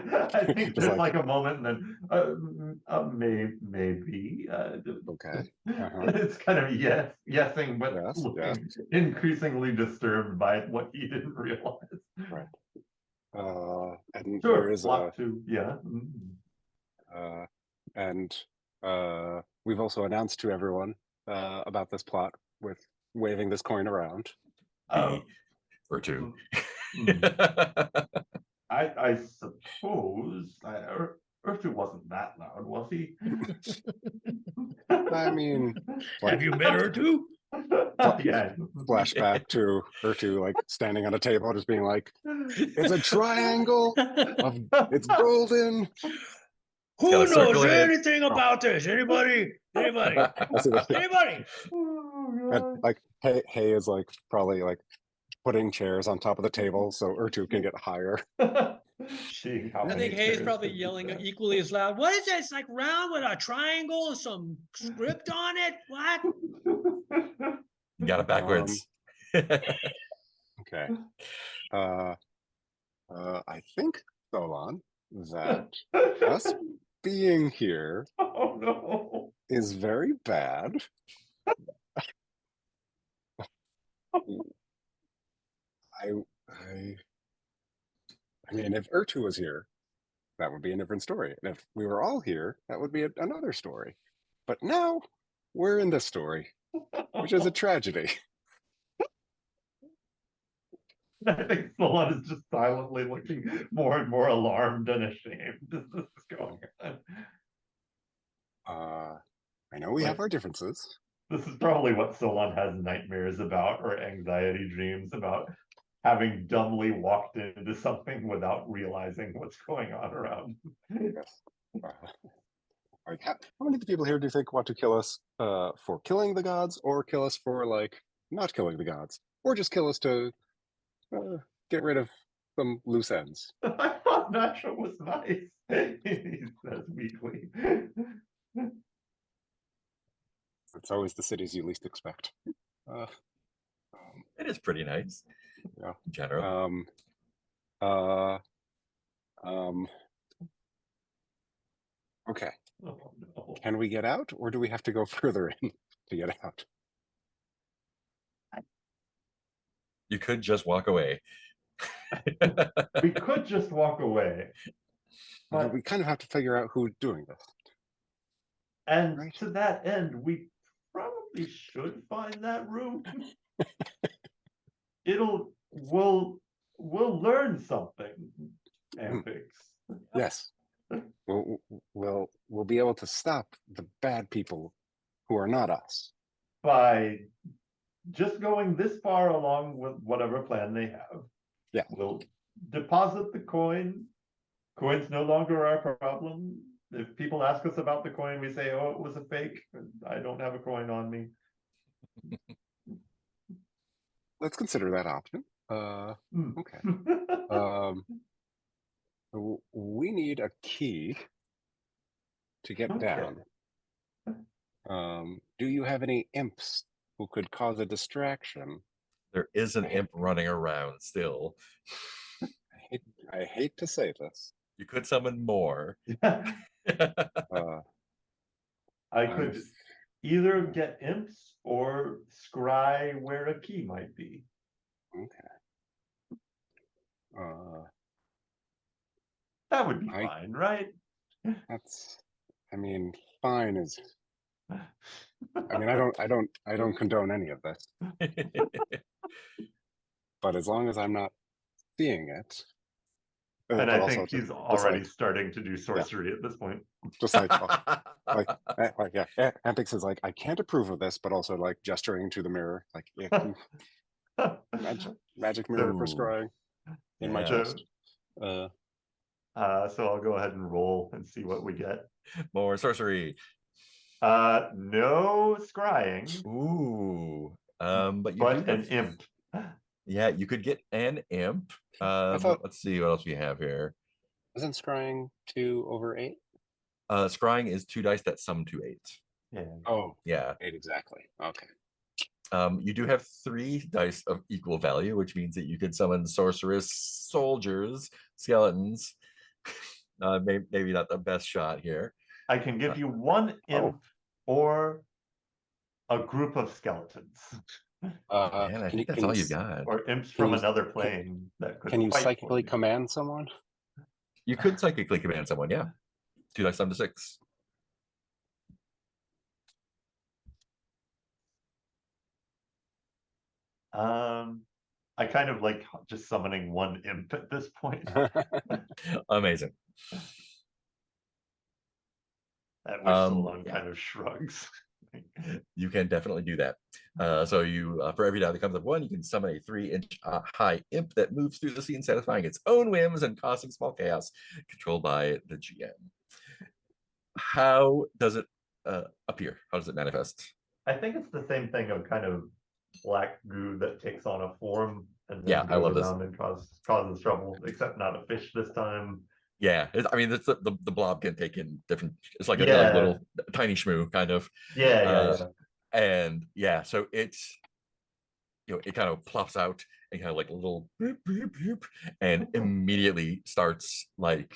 think there's like a moment and then maybe. Okay. It's kind of yesing, but Yes, looking increasingly disturbed by what he didn't realize. Right. And Sure, there is plot two, yeah. And we've also announced to everyone about this plot with waving this coin around. Or two. I suppose Urtu wasn't that loud, was he? I mean, Have you met her too? Yeah. Flashback to Urtu like standing on a table, just being like, "It's a triangle. It's golden." Who Gotta circle knows it. anything about this? Anybody? Anybody? Anybody? And like Hay is like probably like putting chairs on top of the table so Urtu can get higher. Seeing how I many think Hay's chairs probably could be yelling there. equally as loud. What is this? Like round with a triangle, some script on it? What? You got it backwards. Okay. I think, Solon, that us being here Oh no. is very bad. I mean, if Urtu was here, that would be a different story. And if we were all here, that would be another story. But now we're in this story, which is a tragedy. I think Solon is just silently looking more and more alarmed and ashamed as this is going on. I know we have our differences. This is probably what Solon has nightmares about or anxiety dreams about, having dumbly walked into something without realizing what's going on around. Yes. Like, how many of the people here do you think want to kill us for killing the gods, or kill us for like not killing the gods, or just kill us to get rid of some loose ends? I thought Nacho was nice. He says weakly. It's always the cities you least expect. It is pretty nice. Yeah. In general. Okay. Oh, no. Can we get out, or do we have to go further in to get out? You could just walk away. We could just walk away. But we kind of have to figure out who's doing this. And Right. to that end, we probably should find that room. We'll we'll learn something, Ampix. Yes. We'll be able to stop the bad people who are not us. By just going this far along with whatever plan they have. Yeah. We'll deposit the coin. Coin's no longer our problem. If people ask us about the coin, we say, oh, it was a fake. I don't have a coin on me. Let's consider that option. Okay. We need a key to get Okay. down. Do you have any imps who could cause a distraction? There is an imp running around still. I hate to say this. You could summon more. I could either get imps or scry where a key might be. Okay. That would be fine, right? I mean, fine is. I mean, I don't condone any of this. But as long as I'm not seeing it. And I think he's already starting to do sorcery at this point. Just like yeah, Ampix is like, I can't approve of this, but also like gesturing to the mirror, like yeah, magic mirror for scrying in my chest. So I'll go ahead and roll and see what we get. More sorcery. No scrying. Ooh. But you but do an imp. Yeah, you could get an imp. Let's see what else we have here. Isn't scrying 2 over 8? Scrying is 2 dice that sum to 8. Yeah. Oh, yeah. 8 exactly. Okay. You do have 3 dice of equal value, which means that you can summon sorceress, soldiers, skeletons. Maybe not the best shot here. I can give you 1 imp or a group of skeletons. Man, I think that's all you got. Or imps from another plane that could. Can you psychically command someone? You could psychically command someone, yeah. 2 dice sum to 6. I kind of like just summoning 1 imp at this point. Amazing. At which Solon kind of shrugs. You can definitely do that. So you, for every die that comes up 1, you can summon a 3-inch high imp that moves through the scene, satisfying its own whims and causing small chaos, controlled by the GM. How does it appear? How does it manifest? I think it's the same thing of kind of black goo that takes on a form and then I love this. and causes trouble, except not a fish this time. Yeah, I mean, it's the blob can take in different. It's like a little tiny shmoo kind of. And so it's, it kind of plops out and kind of like a little boop, boop, boop, and immediately starts like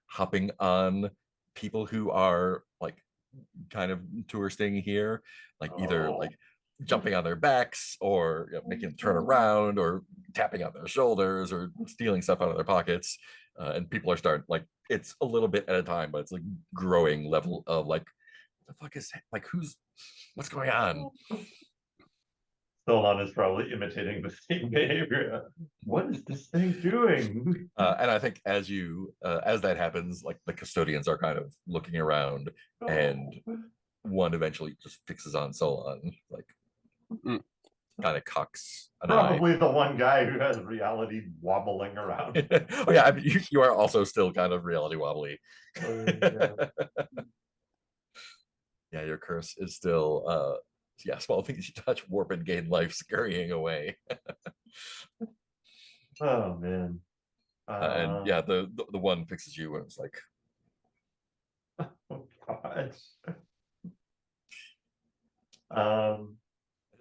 hopping on people who are like kind of touristing here, like either like jumping on their backs or making them turn around or tapping on their shoulders or stealing stuff out of their pockets. And people are starting, like, it's a little bit at a time, but it's like growing level of like, what the fuck is that? Like, what's going on? Solon is probably imitating the same behavior. What is this thing doing? And I think as that happens, like the custodians are kind of looking around, and one eventually just fixes on Solon, like kind of cocks an eye. Probably the one guy who has reality wobbling around. Oh yeah, I mean, you are also still kind of reality wobbly. Yeah, your curse is still small things you touch warp and gain life, scurrying away. Oh man. And yeah, the one fixes you and it's like, oh god.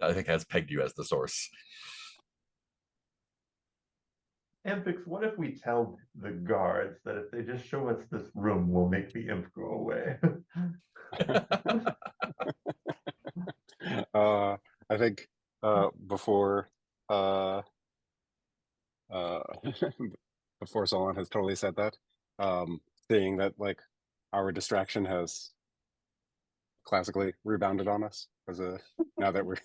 I think has pegged you as the source. Ampix, what if we tell the guards that if they just show us this room, we'll make the imp go away? I think before before Solon has totally said that, seeing that like our distraction has classically rebounded on us as now that we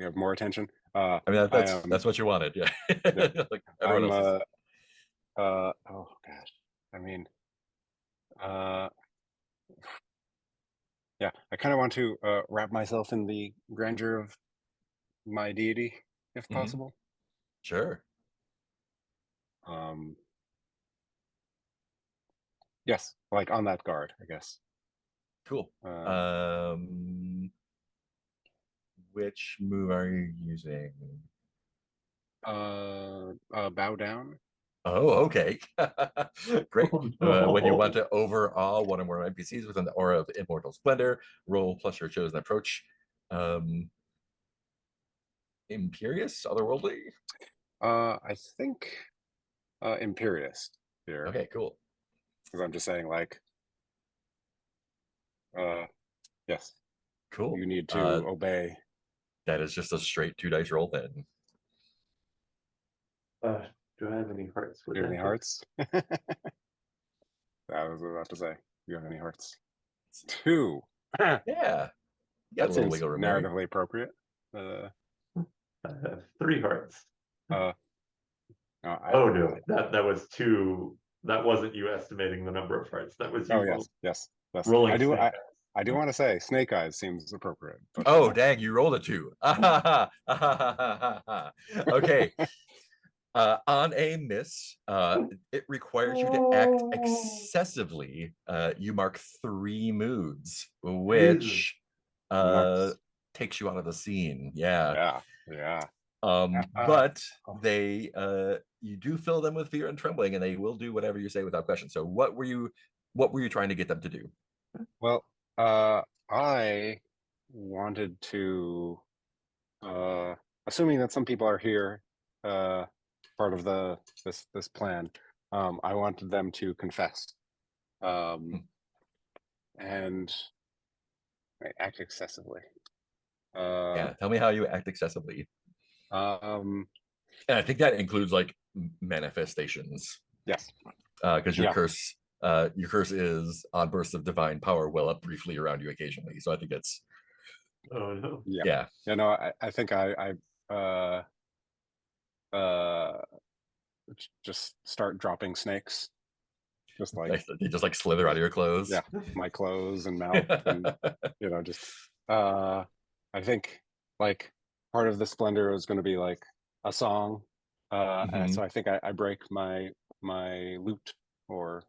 have more attention. Uh, I mean, I that's am. that's what you wanted, yeah. Yeah, Like everyone I'm. else is. Oh gosh. I mean, uh, yeah. I kind of want to wrap myself in the grandeur of my deity, if Mhm. possible. Sure. Um. Yes, like on that guard, I guess. Cool. Uh, Which move are you using? bow down. Oh, okay. Great. Oh, When you no. want to overawe one or more NPCs within the aura of immortal splendor, roll plus your chosen approach. Imperious, otherworldly. I think Imperious here, Okay, cool. because I'm just saying, like, yes, Cool. you need to obey. That is just a straight 2 dice roll then. Do I have any hearts with Do you have any that? hearts? I was about to say, do you have any hearts? 2. Yeah. You got That a little seems wiggle room there. narratively appropriate. I have 3 hearts. I, Oh no, that was 2. That wasn't you estimating the number of hearts. That was you Oh yes. rolling I do. snake I do want to say Snake Eyes seems appropriate. But, Oh, dang, you rolled a 2. Okay. On a miss, it requires you to act excessively. You mark 3 moods, which Nice. takes you out of the scene. Yeah. Yeah. But they you do fill them with fear and trembling, and they will do whatever you say without question. So what were you trying to get them to do? Well, I wanted to, assuming that some people are here, part of this plan. I wanted them to confess, and act excessively. Yeah, tell me how you act excessively. Um, And I think that includes like manifestations. yes. Because your Yeah. curse is on bursts of divine power well up briefly around you occasionally. So I think it's Oh no. yeah. No, I think I just start dropping snakes, just like They just like slither out of your clothes. yeah, my clothes and mouth, and just I think like part of the splendor is going to be like a song, and so I think I break my lute, or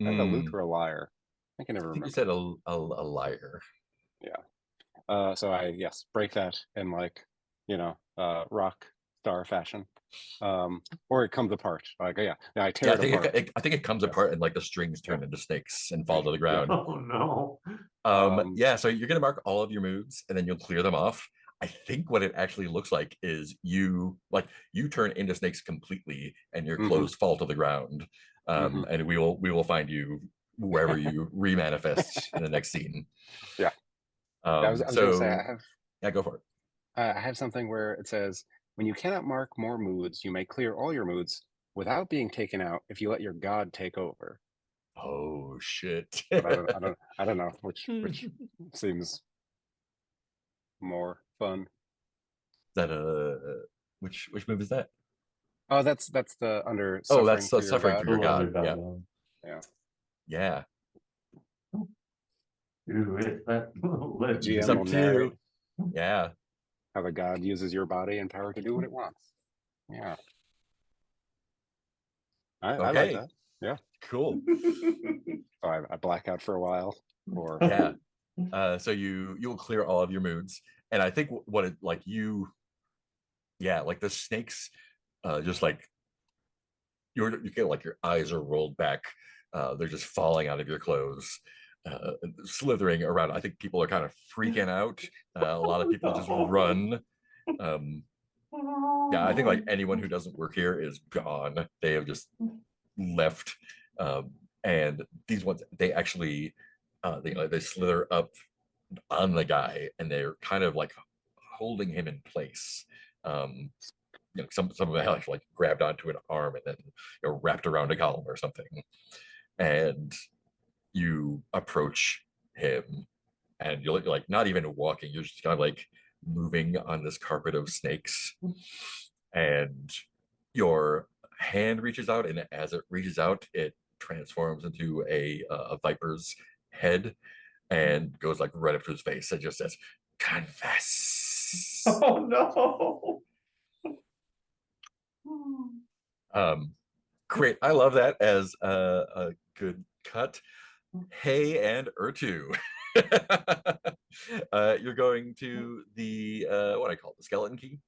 either a lute or a lyre. I can never remember. You said a liar. Yeah. So I break that in like rock star fashion, or it comes apart. Like I tear it apart. I think it comes apart and like the strings turn into snakes and fall to the ground. Oh no. Yeah, so you're gonna mark all of your moves and then you'll clear them off. I think what it actually looks like is you turn into snakes completely and your clothes fall to the ground. And we will find you wherever you remanifest in the next scene. Yeah. I was gonna say yeah, go for it. I have something where it says, when you cannot mark more moods, you may clear all your moods without being taken out if you let your god take over. Oh shit. But I don't know which seems more fun. That which move is that? Oh, that's the under Oh, suffering that's for your suffering god. for your god. Yeah. Yeah. Ooh, it's that The GM It's up will to narrate you. Yeah. how the god uses your body and power to do what it wants. Yeah. I like Okay. that. Yeah. Cool. So I black out for a while, or Yeah. So you'll clear all of your moods, and I think what it like like the snakes, just like you get like your eyes are rolled back, they're just falling out of your clothes, slithering around. I think people are kind of freaking out. A lot of people just run. Yeah, I think like anyone who doesn't work here is gone. They have just left. And these ones, they actually they slither up on the guy and they're kind of like holding him in place. Some of them have like grabbed onto an arm and then wrapped around a column or something. And you approach him and you're like not even walking, you're just kind of like moving on this carpet of snakes, and your hand reaches out, and as it reaches out, it transforms into a viper's head and goes like right up to his face and just says, "Confess." Oh no. Great. I love that as a good cut. Hey and Ertu. You're going to the what I call it, the skeleton key.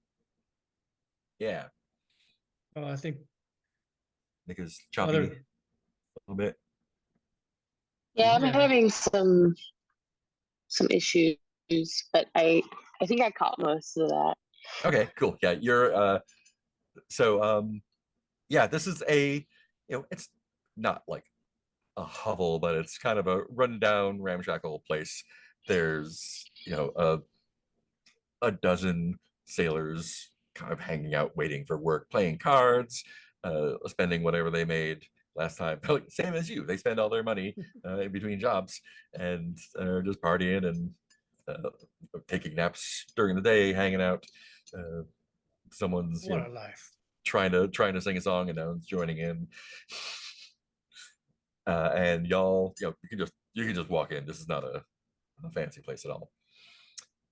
Yeah, Oh, I think Nick choppy other. a little bit. Yeah, I'm Yeah. having some issues, but I think I caught most of that. Okay, cool. Yeah, you're yeah, this is it's not like a hovel, but it's kind of a rundown, ramshackle place. There's a dozen sailors kind of hanging out, waiting for work, playing cards, spending whatever they made last time. Same as you, they spend all their money in between jobs and just partying and taking naps during the day, hanging out. Someone's What a life. trying to sing a song, and no one's joining in. And y'all, you can just walk in. This is not a fancy place at all.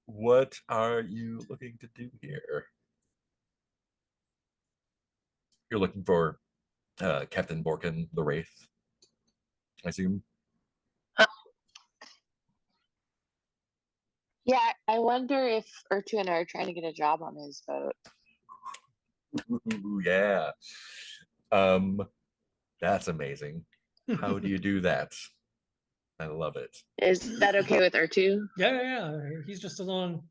What are you looking to do here? You're looking for Captain Borkin the Wraith, I assume. Yeah, I wonder if Ertu and I are trying to get a job on his boat. Ooh, yeah. That's amazing. How do you do that? I love it. Is that okay with Ertu? Yeah. He's just along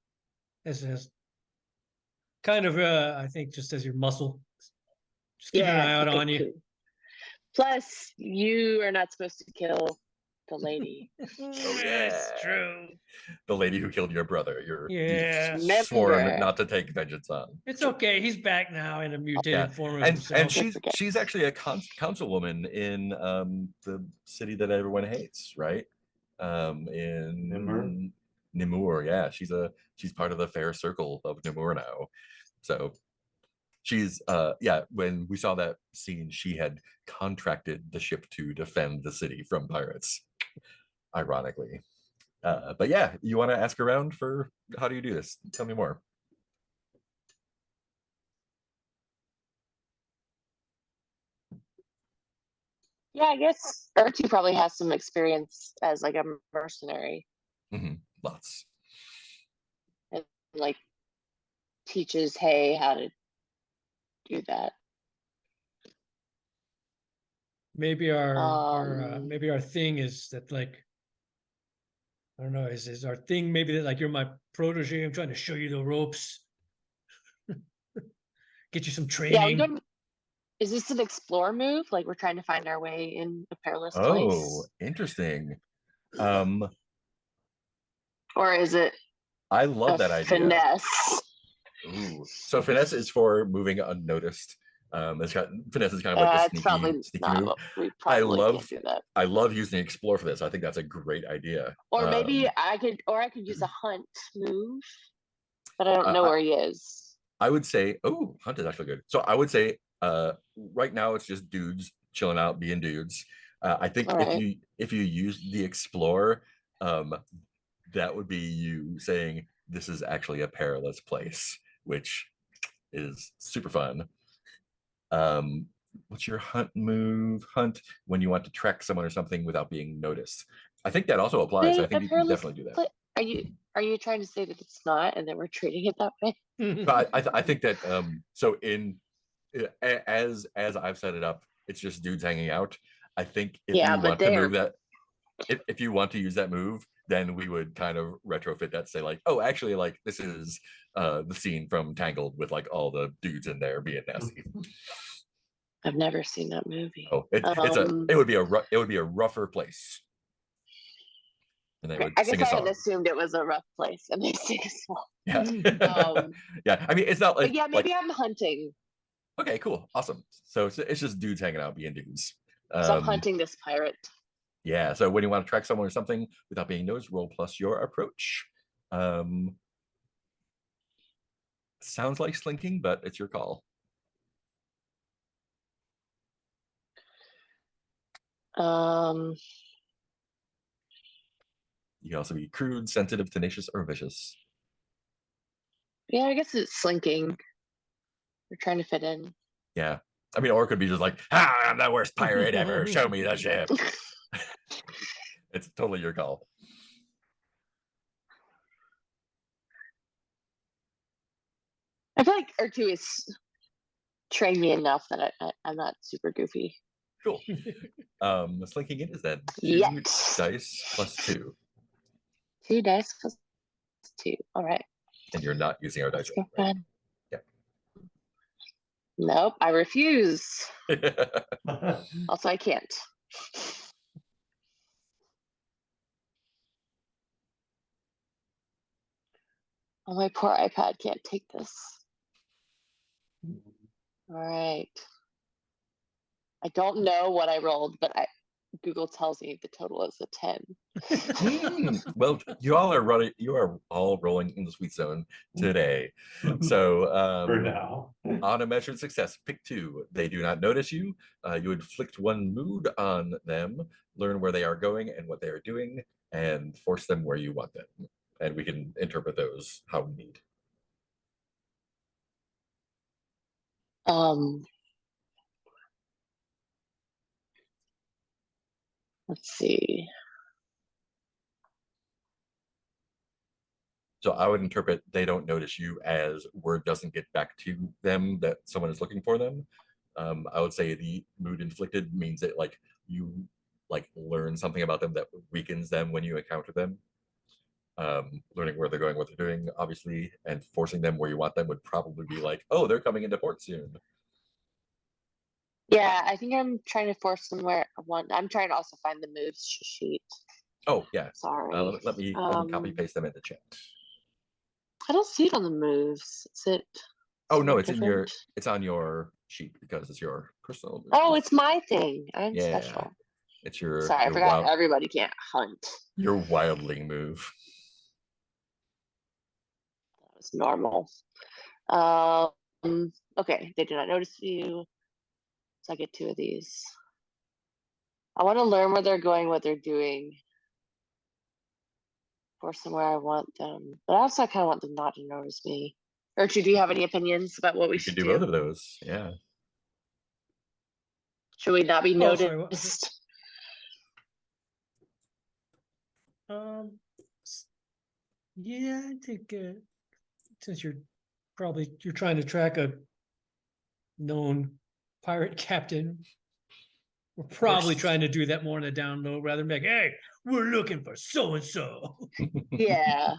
as kind of I think just as your muscle. Just keeping an eye out okay, on you. cool. Plus, you are not supposed to kill the lady. Oh, It's yeah. true. The lady who killed your brother. Yeah. You've sworn Remember. not to take vengeance on. It's okay. He's back now in a mutated form of And himself. she's actually a councilwoman in the city that everyone hates, right? In Nimur. Yeah, she's part of the fair circle of Nimur now. So she's when we saw that scene, she had contracted the ship to defend the city from pirates, ironically. But yeah, you want to ask around for how do you do this? Tell me more. Yeah, I guess Ertu probably has some experience as like a mercenary. Lots. And like teaches Hay how to do that. Maybe our thing is that, like, I don't know, is our thing maybe that like you're my protege, I'm trying to show you the ropes. Get you some training. Is this an explore move? Like we're trying to find our way in a perilous place? Oh, interesting. Or is it I love that idea. finesse? Ooh. So finesse is for moving unnoticed. Finesse is kind of like a sneaky move. We probably can't do that. I love using explore for this. I think that's a great idea. Or maybe I could use a hunt move, but I don't know where he is. I would say, hunt is actually good. So I would say, right now it's just dudes chilling out, being dudes. I think if you use the explore, that would be you saying this is actually a perilous place, which is super fun. What's your hunt move? Hunt when you want to track someone or something without being noticed. I think that also applies. I think you can definitely do that. Are you trying to say that it's not and that we're treating it that way? But I think that so as I've set it up, it's just dudes hanging out. I think if you want to move that, if you want to use that move, then we would kind of retrofit that to say like, oh, actually, like this is the scene from Tangled with like all the dudes in there being nasty. I've never seen that movie. Oh, it would be a rougher place. And they would sing a song. I had assumed it was a rough place, and they sing a song. Yeah, yeah. I mean, it's not like. But yeah, maybe I'm hunting. Okay, cool, awesome. So it's just dudes hanging out, being dudes. So I'm hunting this pirate. Yeah. So when you want to track someone or something without being noticed, roll plus your approach. sounds like slinking, but it's your call. You can also be crude, sensitive, tenacious, or vicious. Yeah, I guess it's slinking. We're trying to fit in. Yeah. I mean, or it could be just like, I'm the worst pirate ever. Show me the ship. It's totally your call. I feel like R2 is trained me enough that I'm not super goofy. Cool. Slinking it is then 2 Yet. dice plus 2. 2 dice plus 2. All right. And you're not using our dice. Let's go Right? fun. Nope, I refuse. Also, I can't. Oh, my poor iPad can't take this. All right. I don't know what I rolled, but Google tells me the total is a 10. Well, you are all rolling in the sweet zone today. So For now. on a measured success, pick 2. They do not notice you. You inflict 1 mood on them, learn where they are going and what they are doing, and force them where you want them. And we can interpret those how we need. Let's see. So I would interpret they don't notice you as word doesn't get back to them that someone is looking for them. I would say the mood inflicted means that like you like learn something about them that weakens them when you encounter them. Learning where they're going, what they're doing, obviously, and forcing them where you want them would probably be like, oh, they're coming into port soon. Yeah, I think I'm trying to force them where I want. I'm trying to also find the moves sheet. Oh yeah. Sorry. Let me copy paste them in the chat. I don't see it on the moves. Is it? Oh no, it's different? in your. It's on your sheet because it's your personal. Moves. Oh, it's my thing. I'm yeah, special. it's your. Sorry, your I forgot. wild, Everybody can't hunt. your wildling move. That was normal. Okay, they do not notice you. So I get 2 of these. I want to learn where they're going, what they're doing. Force them where I want them. But also I kind of want them not to notice me. Urchu, do you have any opinions about what we You should could do do? both of those. Yeah. Should we not be Oh, sorry, what- noticed? Yeah, I think since you're trying to track a known pirate captain, we're probably trying to do that more in a down low rather than like, hey, we're looking for so and so. Yeah.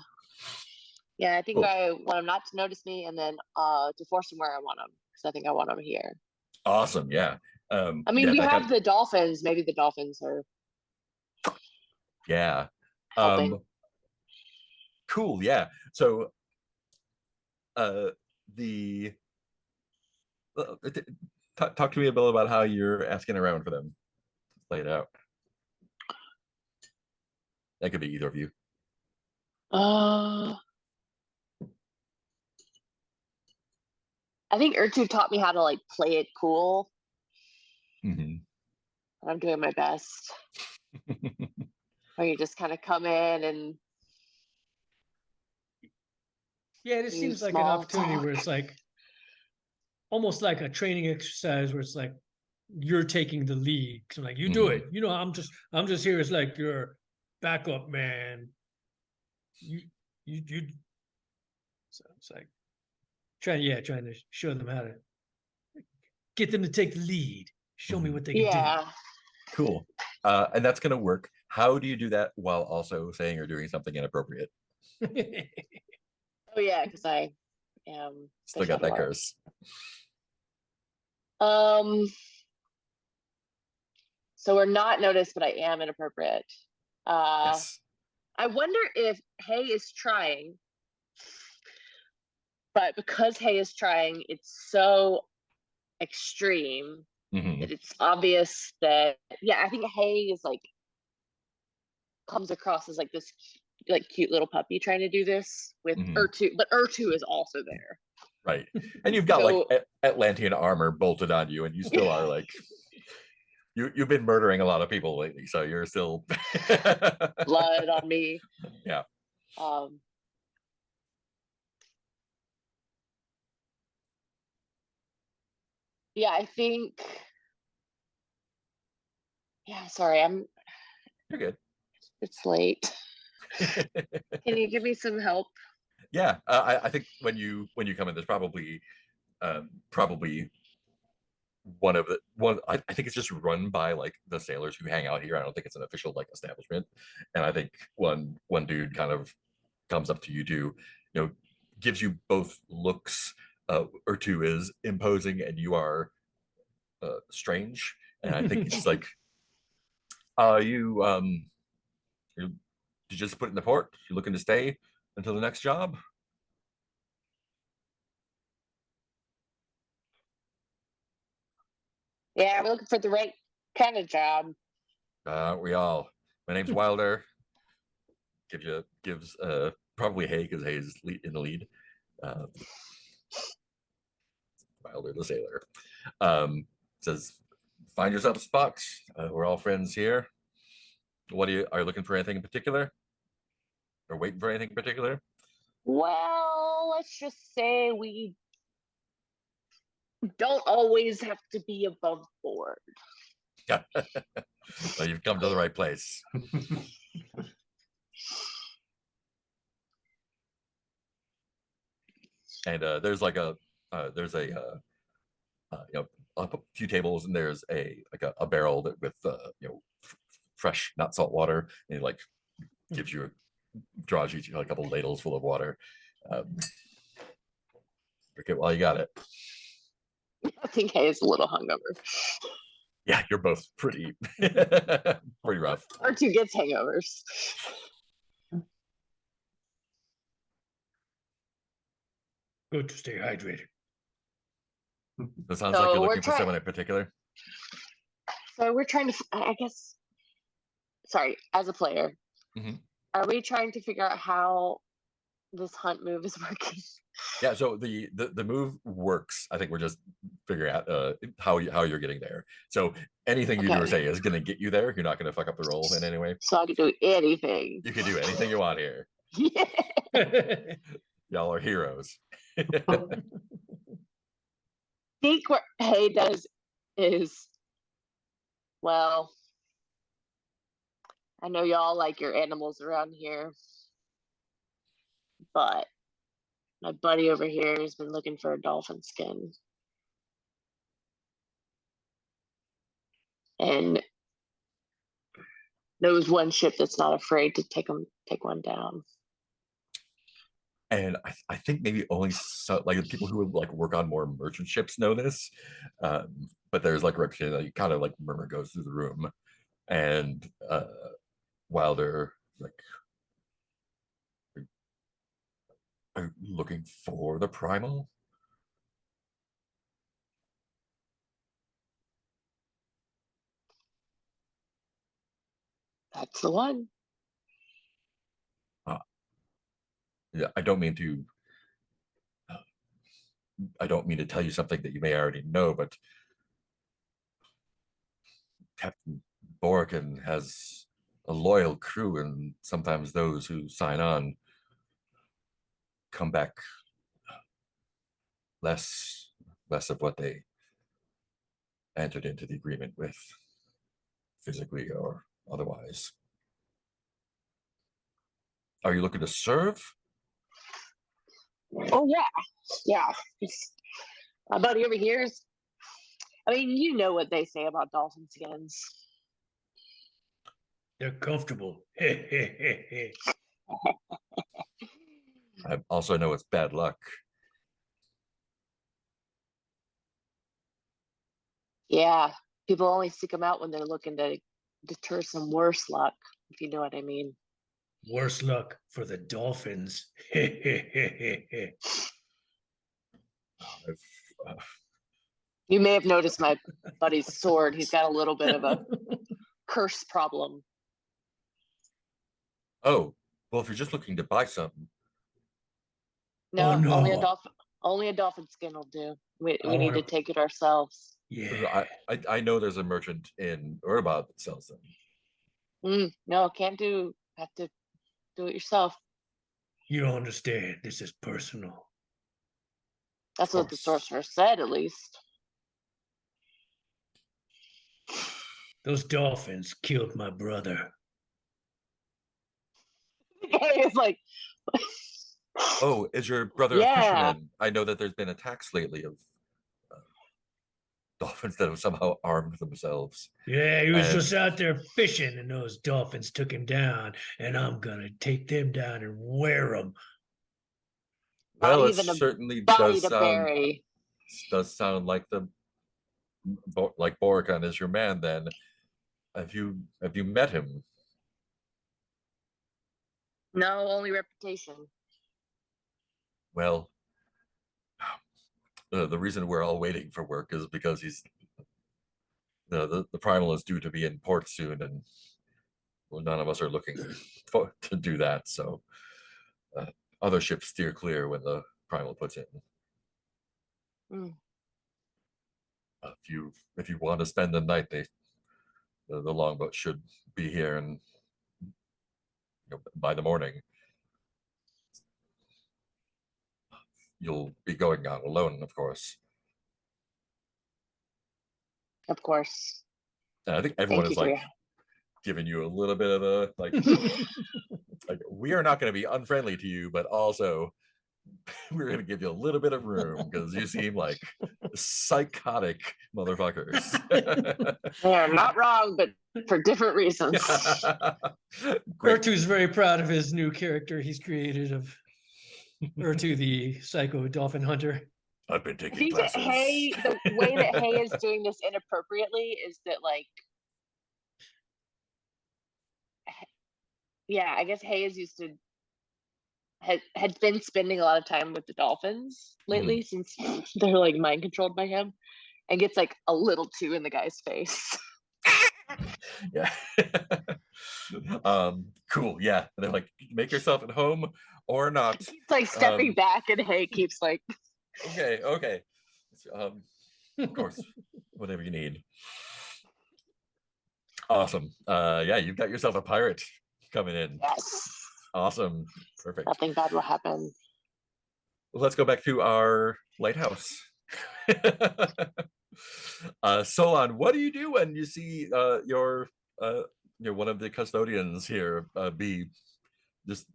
Yeah, I think Cool. I want them not to notice me, and then to force them where I want them, because I think I want them here. Awesome. Yeah. I mean, yeah, we have the dolphins. Maybe the dolphins are Yeah. helping. Cool. Yeah. So talk to me a bit about how you're asking around for them. Lay it out. That could be either of you. I think Urtu taught me how to like play it cool. Mm-hmm. I'm doing my best. Where you just kind of come in and Yeah, it seems like an opportunity where it's like almost like a training exercise where it's like you're taking the lead. So like you do it. You know, I'm just here as like your backup man. You so it's like trying to show them how to get them to take the lead. Show me what they can do. Cool. And that's gonna work. How do you do that while also saying you're doing something inappropriate? Oh yeah, because I am still got that curse. So we're not noticed, but I am inappropriate. Yes. I wonder if Hay is trying, but because Hay is trying, it's so extreme that it's obvious that I think Hay is like comes across as like this like cute little puppy trying to do this with Urtu, but Urtu is also there. Right. And you've got like So- Atlantean armor bolted on you, and you still are like you've been murdering a lot of people lately, so you're still Blood on me. Yeah. Yeah, I think. Yeah, sorry, You're good. it's late. Can you give me some help? Yeah, I think when you come in, there's probably one. I think it's just run by like the sailors who hang out here. I don't think it's an official like establishment. And I think one dude kind of comes up to you two, gives you both looks, or two is imposing, and you are strange. And I think it's like, you just put it in the port. You looking to stay until the next job? Yeah, we're looking for the right kind of job. We all. My name's Wilder. Gives probably Hay, because Hay is in the lead. Wilder the sailor. Says, find yourself a spot. We're all friends here. Are you looking for anything in particular? Or waiting for anything in particular? Well, let's just say we don't always have to be above board. Well, you've come to the right place. And there's like a a few tables, and there's a barrel with fresh, not salt water, and he like draws you to a couple ladles full of water. Okay, well, you got it. I think Hay is a little hungover. Yeah, you're both pretty rough. R2 gets hangovers. Good to stay hydrated. It sounds like So you're we're looking for trying- someone in particular. So we're trying to, I guess, sorry, as a player, Mhm. are we trying to figure out how this hunt move is working? Yeah, so the move works. I think we're just figuring out how you're getting there. So anything you do or Okay. say is going to get you there. You're not going to fuck up the roll in any way. So I can do anything. You can do anything you want here. Yeah. Y'all are heroes. Think what Hay does is, well, I know y'all like your animals around here, but my buddy over here has been looking for a dolphin skin. And knows one ship that's not afraid to take one down. And I think maybe only like the people who would like work on more merchant ships know this. But there's like reputation, like kind of like murmur goes through the room, and Wilder like, are you looking for the primal? That's the one. Yeah, I don't mean to tell you something that you may already know, but Captain Borkin has a loyal crew, and sometimes those who sign on come back less of what they entered into the agreement with, physically or otherwise. Are you looking to serve? Oh yeah. My buddy over here is. I mean, you know what they say about dolphin skins. They're comfortable. I also know it's bad luck. Yeah, people only seek them out when they're looking to deter some worse luck, if you know what I mean. Worse luck for the dolphins. You may have noticed my buddy's sword. He's got a little bit of a curse problem. Oh, well, if you're just looking to buy something, No, Oh, no. Only a dolphin skin will do. We I need to wanna- take it ourselves. Yeah. I know there's a merchant in Urbad that sells them. No, can't do. Have to do it yourself. You don't understand. This is personal. That's what the course. sorcerer said, at least. Those dolphins killed my brother. It's like, Oh, is your brother a yeah. fisherman? I know that there's been attacks lately of dolphins that have somehow armed themselves. Yeah, he was And- just out there fishing, and those dolphins took him down, and I'm gonna take them down and wear them. Well, Not it even a certainly body to bury. does sound like like Borican is your man. Then have you met him? No, only reputation. Well, the reason we're all waiting for work is because the primal is due to be in port soon, and well, none of us are looking to do that. So other ships steer clear when the primal puts in. Mm. If you want to spend the night, the longboat should be here, and by the morning you'll be going out alone, of course. Of course. And I think everyone Thank is you for like your giving you a little bit of a like we are not going to be unfriendly to you, but also we're going to give you a little bit of room because you seem like psychotic motherfuckers. They are not wrong, but for different reasons. Great. Urtu's very proud of his new character he's created of Urtu, the psycho dolphin hunter. I've been I taking think that classes. Hay, the way that Hay is doing this inappropriately is that, like, yeah, I guess Hay is used to had been spending a lot of time with the dolphins lately since they're like mind controlled by him, and gets like a little too in the guy's face. Yeah. Cool. Yeah. And they're like, make yourself at home or not. He's like stepping back, and Hay keeps like, Okay. Of course, whatever you need. Awesome. Yeah, you've got yourself a pirate coming in. yes, Awesome. Perfect. nothing bad will happen. Let's go back to our lighthouse. Solon, what do you do when you see your one of the custodians here be just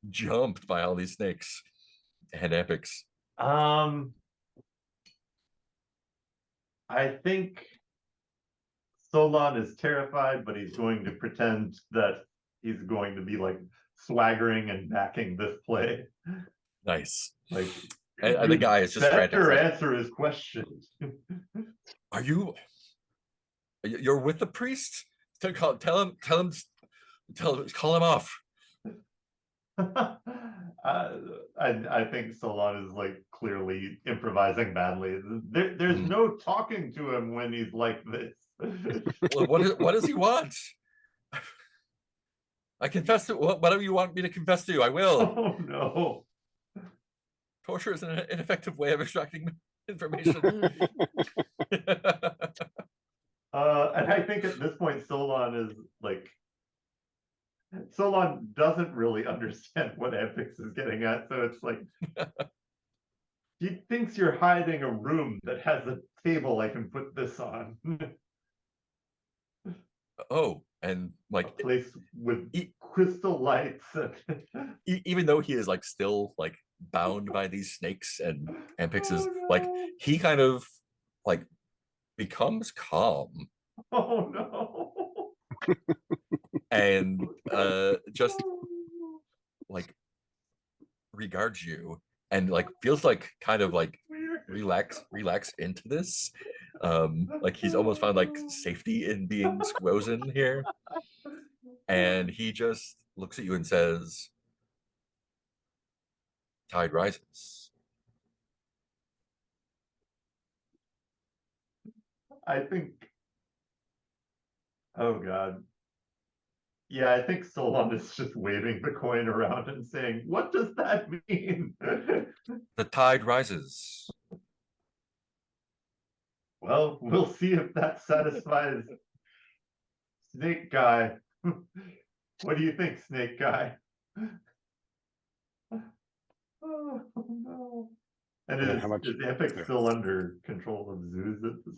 jumped by all these snakes and epics? I think Solon is terrified, but he's going to pretend that he's going to be like swaggering and backing this play. Nice. Like, And the guy is just frantic. better Like, answer his question. are you're with the priest? Tell him, call him off. I think Solon is like clearly improvising badly. There's no talking to him when he's like this. Well, what does he want? I confess to whatever you want me to confess to. I will. Oh no. Torture is an ineffective way of extracting information. And I think at this point Solon is like, Solon doesn't really understand what Epix is getting at, so it's like he thinks you're hiding a room that has a table I can put this on. Oh, and like A place with crystal lights. even though he is like still like bound by these snakes and Ampix is like he kind of like becomes calm Oh no. and just like regards you and like feels like kind of like relax into this. Like he's almost found like safety in being squozen here, and he just looks at you and says, tide rises. I think, oh God. Yeah, I think Solon is just waving the coin around and saying, "What does that mean?" The tide rises. Well, we'll see if that satisfies Snake Guy. What do you think, Snake Guy? Oh no. And And how much? is Epic Yeah. still under control of Zeus at this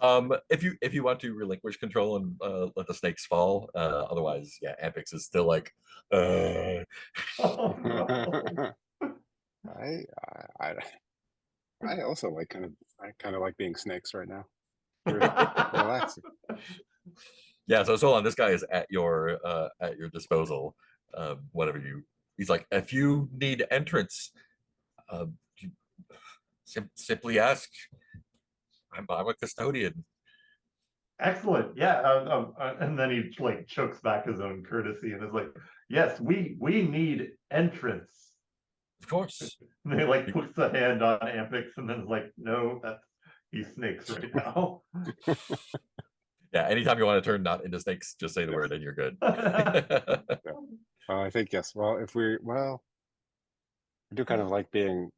If you want to relinquish control and let the snakes fall, otherwise, yeah, Ampix is still like, Oh no. I, I I also like kind of like being snakes right now. Relaxing. yeah. So Solon, this guy is at your disposal. Whatever he's like, if you need entrance, you simply ask. I'm a custodian. Excellent. Yeah. And then he like chokes back his own courtesy and is like, "Yes, we need entrance." Of course. And he like puts a hand on Ampix and then is like, "No, that's he's snakes right now." Yeah. Anytime you want to turn not into snakes, just say the word and you're good. I think yes. Well, I do kind of like being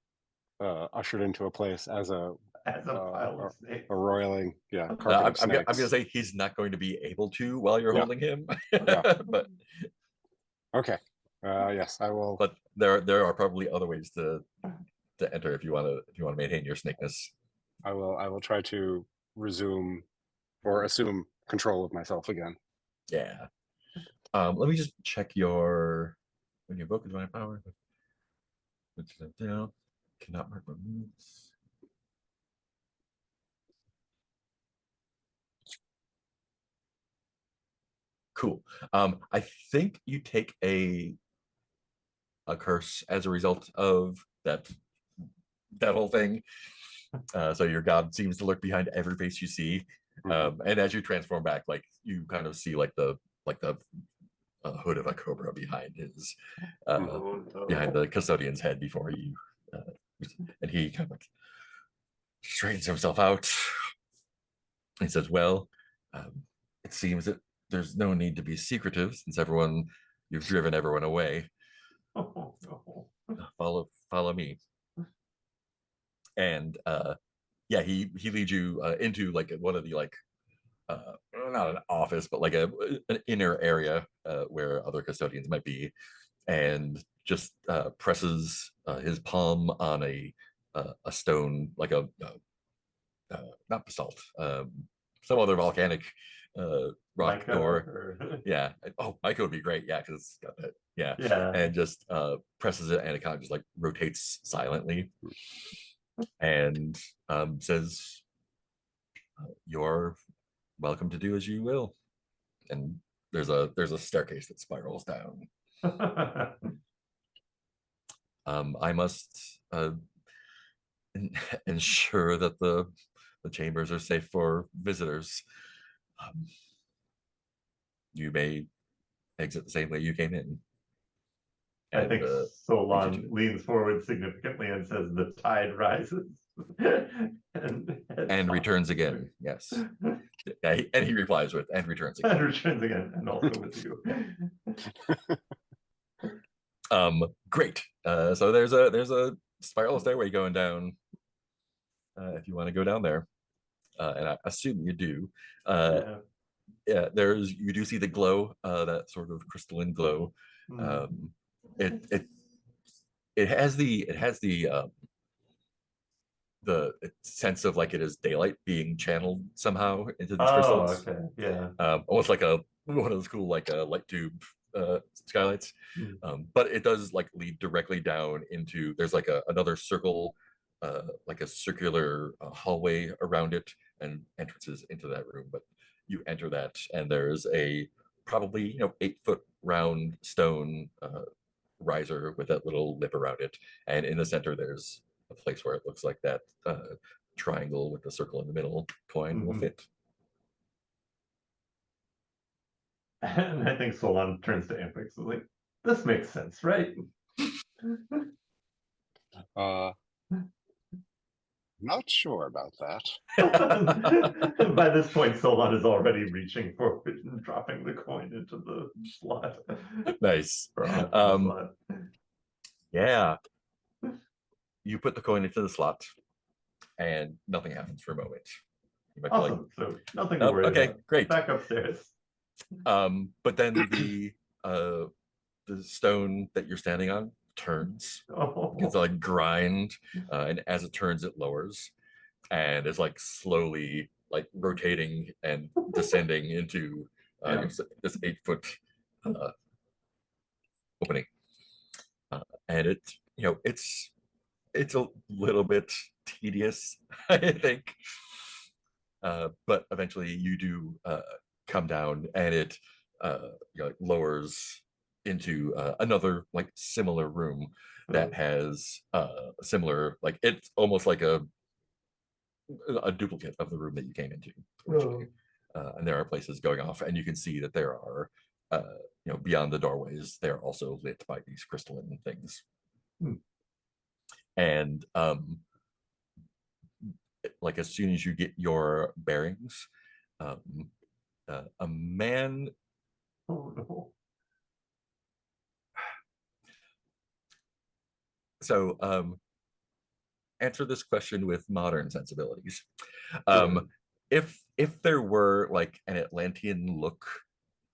ushered into a place as a As a pile of snakes. a roiling, I'm carpet of snakes. gonna say he's not going to be able to while you're Yeah. holding him. Yeah. But Okay. Yes, I will. but there are probably other ways to enter if you want to maintain your snakeness. I will try to resume or assume control of myself again. Yeah. Let me just check your when you invoke a divine power. Put that down. Cannot mark my moves. Cool. I think you take a curse as a result of that whole thing. So your god seems to lurk behind every face you see. And as you transform back, like you kind of see like the hood of a cobra behind his behind the custodian's head before you and he kind of like straightens himself out. He says, well, it seems that there's no need to be secretive since you've driven everyone away. Oh no. Follow me. And yeah, he leads you into like one of the like not an office, but like an inner area where other custodians might be, and just presses his palm on a stone, like a not basalt, some other volcanic rock Micah door. Yeah. Oh, Micah would be great. Yeah, because it's got that. Yeah. Yeah. And just presses it, and it kind of just like rotates silently, and says, "You're welcome to do as you will." And there's a staircase that spirals down. I must ensure that the chambers are safe for visitors. You may exit the same way you came in. I think Solon leans forward significantly and says, "The tide rises." and returns again. Yes. Yeah, and he replies with, "And returns again." And returns again, and also with you. Great. So there's a spiral stairway going down. If you want to go down there, and I assume you do. Yeah, you do see the glow, that sort of crystalline glow. It has the sense of like it is daylight being channeled somehow into these crystals. Okay, yeah. Almost like one of those cool like light tube skylights. But it does like lead directly down into, there's like another circle, like a circular hallway around it, and entrances into that room. But you enter that, and there's a probably 8-foot round stone riser with that little lip around it, and in the center there's a place where it looks like that triangle with the circle in the middle coin will fit. And I think Solon turns to Ampix and is like, "This makes sense, right?" Not sure about that. By this point, Solon is already reaching forward and dropping the coin into the slot. Nice. Or onto the Um, slot. yeah. You put the coin into the slot, and nothing happens for a moment. You might be like, Awesome. So nothing to "Oh, worry okay, about. great." Back upstairs. But then the stone that you're standing on turns. It's Oh, like grind, and as it turns, it lowers, and it's like slowly like rotating and descending into Yeah. this 8-foot opening, and it's a little bit tedious, I think, but eventually you do come down, and it lowers into another like similar room that has similar, like it's almost like a duplicate of the room that you came into originally. And there are places going off, and you can see that there are beyond the doorways, they're also lit by these crystalline things. And like as soon as you get your bearings, a man. Oh no. So answer this question with modern sensibilities. Sure. If there were like an Atlantean look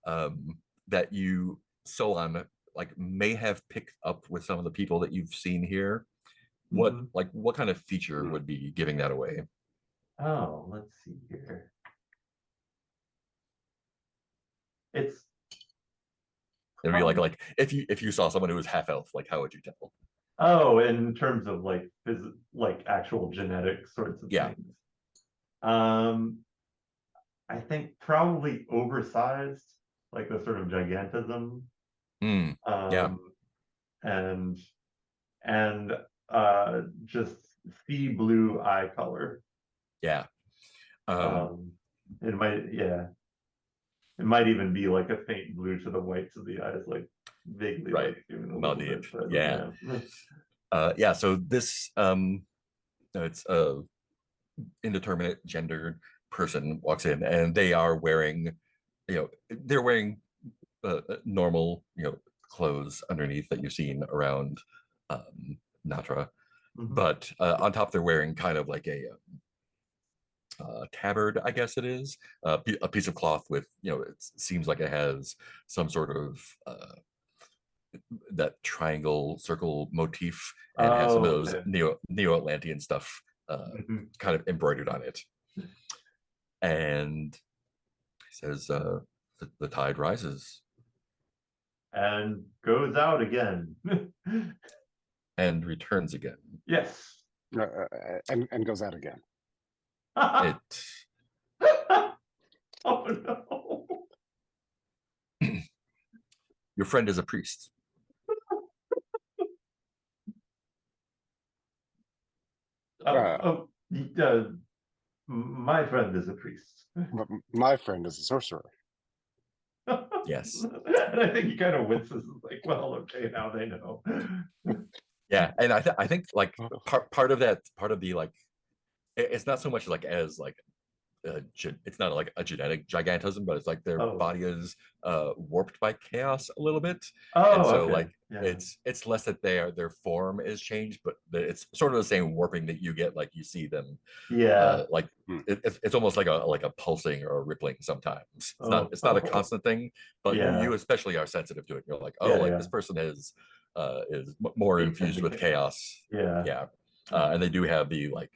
that you, Solon, like may have picked up with some of the people that you've seen here, what kind of feature would be giving that away? Oh, let's see here. It's It'd be like if you saw someone who was half elf, like how would you tell? in terms of like actual genetic sorts of Yeah. things. I think probably oversized, like the sort of gigantism. Yeah. And just sea blue eye color. Yeah. It might even be like a faint blue to the whites of the eyes, like vaguely Right. like even a Not little deep. bit, but Yeah. Yeah. So this it's a indeterminate gendered person walks in, and they are wearing, they're wearing normal, clothes underneath that you've seen around Natra, but on top they're wearing kind of like a tabard, I guess it is, a piece of cloth with, it seems like it has some sort of that triangle circle motif, and has some of those neo-Atlantean stuff kind of embroidered on it. And he says, the tide rises and goes out again. and returns again. Yes. And goes out again. It Oh no. Your friend is a priest. My friend is a priest. My friend is a sorcerer. Yes. And I think he kind of winces, like, well, okay, now they know. Yeah, and I think like part of the like, it's not so much like as like it's not like a genetic gigantism, but it's like their body is warped by chaos a little bit, and so okay. like it's less that their form is changed, but it's sort of the same warping that you get, like you see them like it's almost like a pulsing or a rippling sometimes. It's not a constant thing, but you especially are sensitive to it. You're like, this person is more infused with chaos. Yeah. And they do have the like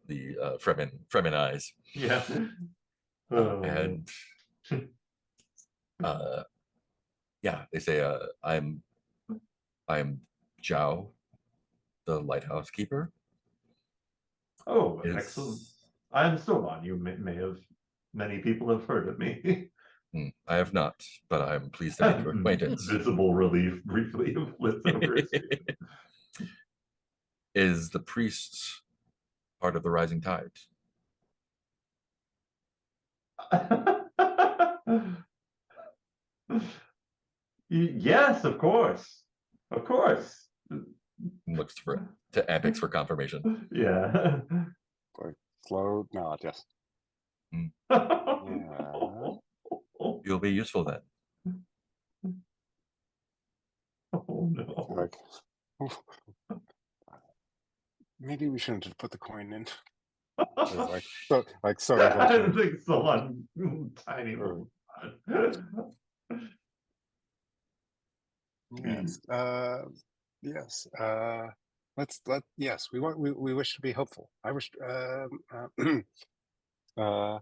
the Fremen eyes. Yeah. And yeah, they say I'm Zhao, the lighthouse keeper. Oh, excellent. I'm Solon. You may have, many people have heard of me. I have not, but I'm pleased to make your acquaintance. Visible relief briefly flits over his face. Is the priest part of the rising tide? Yes, of course. Of course. Looks to Apex for confirmation. Yeah. Like slow nod, yes. You'll be useful then. Oh no. Like, maybe we shouldn't have put the coin in. It's like so I don't think so on tiny little. Yes. Yes. Yes. We wish to be hopeful. I wish. So.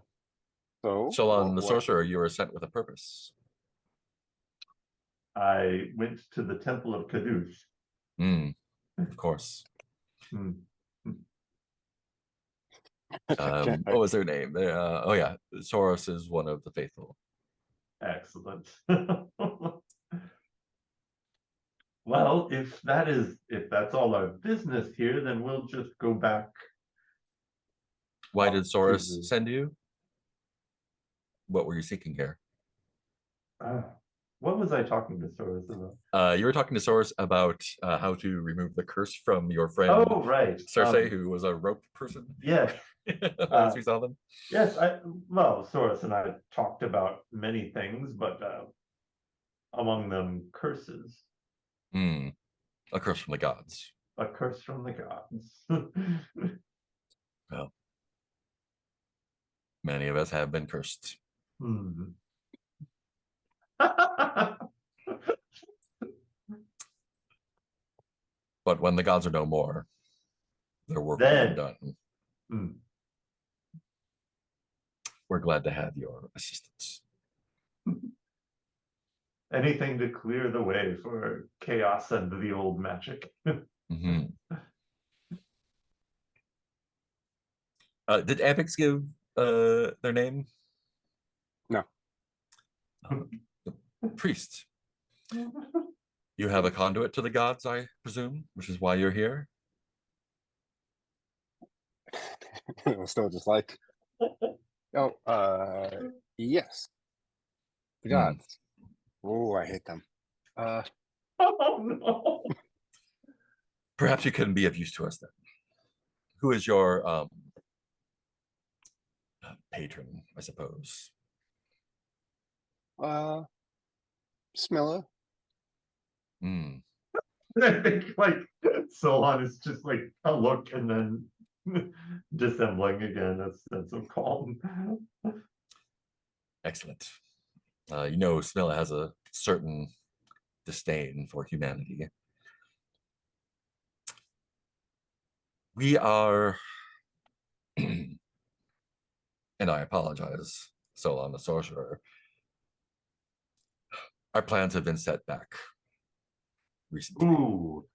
Shalon the what- sorcerer, you were sent with a purpose. I went to the Temple of Kadush. Of course. Can't- What was their name? Oh yeah, Soros is one of the faithful. Excellent. Well, if that's all our business here, then we'll just go back. Why up did to Soros the- send you? What were you seeking here? What was I talking to Soros about? You were talking to Soros about how to remove the curse from your friend Oh, right. Cersei, who was a rope person. Yes. Last we saw them. Yes, well, Soros and I talked about many things, but among them curses. A curse from the gods. A curse from the gods. Well, many of us have been cursed. But when the gods are no more, their work will be Then- undone. We're glad to have your assistance. Anything to clear the way for chaos and the old magic. Did Apex give their name? No. Priest. You have a conduit to the gods, I presume, which is why you're here. It was still just like, yes. The gods. Oh, I hate them. Oh no. Perhaps you can be of use to us then. Who is your patron, I suppose? Smilla. I think like Solon is just like a look and then dissembling again. That's so calm. Excellent. You know, Smilla has a certain disdain for humanity. We are, and I apologize, Solon the sorcerer. Our plans have been set back recently. Ooh.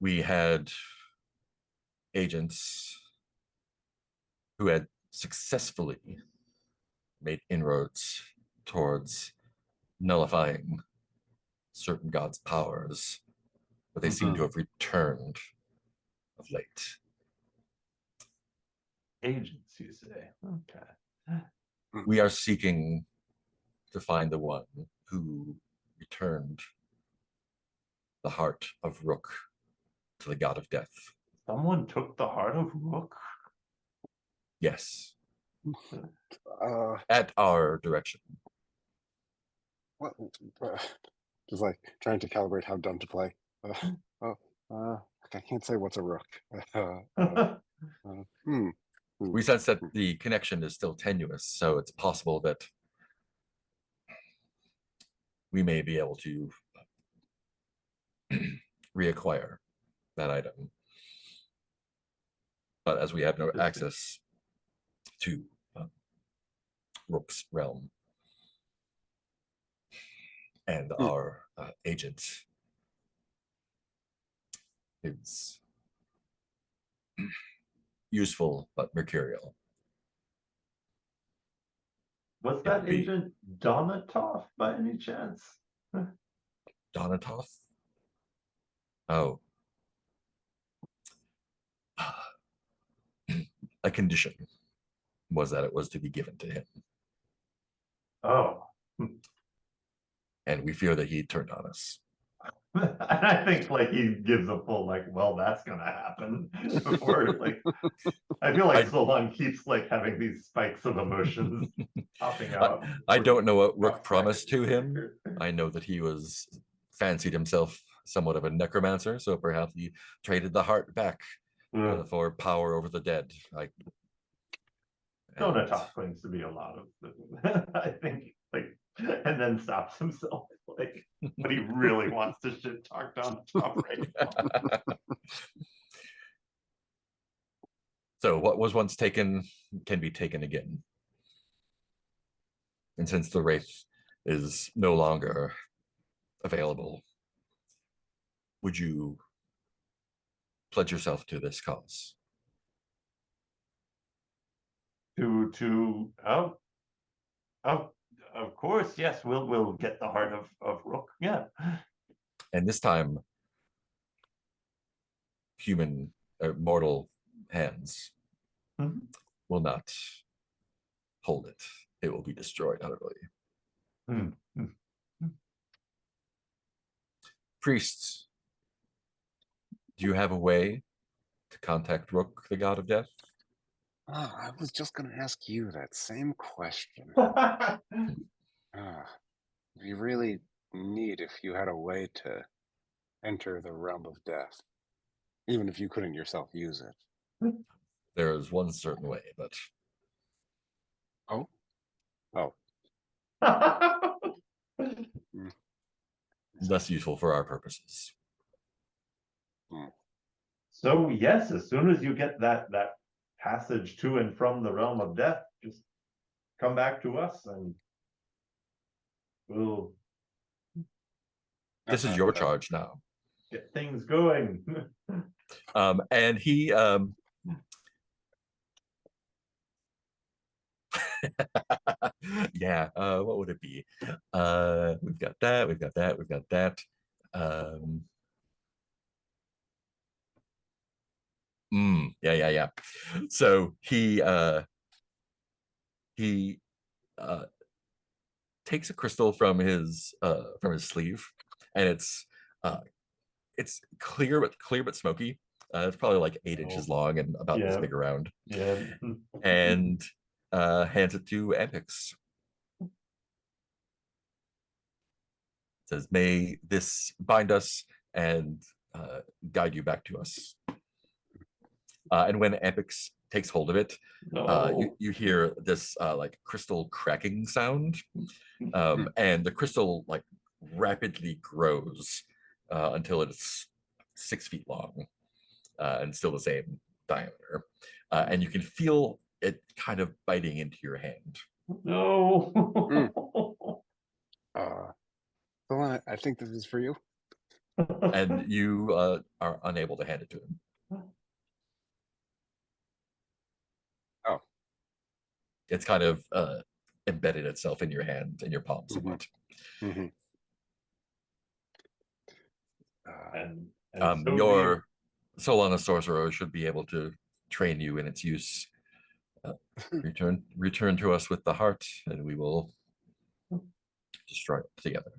We had agents who had successfully made inroads towards nullifying certain gods' powers, but they seem to have returned of late. Agents, you say? Okay. We are seeking to find the one who returned the heart of Rook to the god of death. Someone took the heart of Rook? Yes. Uh, At our direction. what? Just like trying to calibrate how dumb to play. I can't say what's a rook. We sense that the connection is still tenuous, so it's possible that we may be able to reacquire that item. But as we have no access to Rook's realm, and our agent is useful but mercurial. Was that agent Donatoff by any chance? Donatoff? Oh. A condition was that it was to be given to him. Oh. And we fear that he turned on us. And I think like he gives a full like, well, that's gonna happen before like I feel like I- Solon keeps like having these spikes of emotions popping out. I don't know what Rook Rough promised to second. him. I know that he was fancied himself somewhat of a necromancer, so perhaps he traded the heart back for power over the dead. Donatos claims to be a lot of I think like and then stops himself like but he really wants to shit talk Don top right now. So what was once taken can be taken again. And since the Wraith is no longer available, would you pledge yourself to this cause? To of course, yes, we'll get the heart of Rook. Yeah. And this time, human or mortal hands Mhm. will not hold it. It will be destroyed utterly. Mm, mm. Priests, do you have a way to contact Rook, the god of death? Oh, I was just going to ask you that same question. You really need if you had a way to enter the realm of death, even if you couldn't yourself use it. There is one certain way, but Oh, less useful for our purposes. So yes, as soon as you get that passage to and from the realm of death, just come back to us and we'll This is your charge now. get things going. And he yeah, what would it be? We've got that, we've got that, we've got that. Yeah. So he takes a crystal from his sleeve, and it's clear but smoky. It's probably like 8 inches long and about this Yeah. big around, Yeah. and hands it to Amix. Says, "May this bind us and guide you back to us." And when Amix takes hold of it, No. you hear this like crystal cracking sound, and the crystal like rapidly grows until it's 6 feet long and still the same diameter, and you can feel it kind of biting into your hand. No. Solon, I think this is for you. And you are unable to hand it to him. Oh. It's kind of embedded itself in your hand, in your palm somewhat. Mm-hmm. and so Your Solana sorcerer should be able to train you in its use. Return to us with the heart, and we will destroy it together.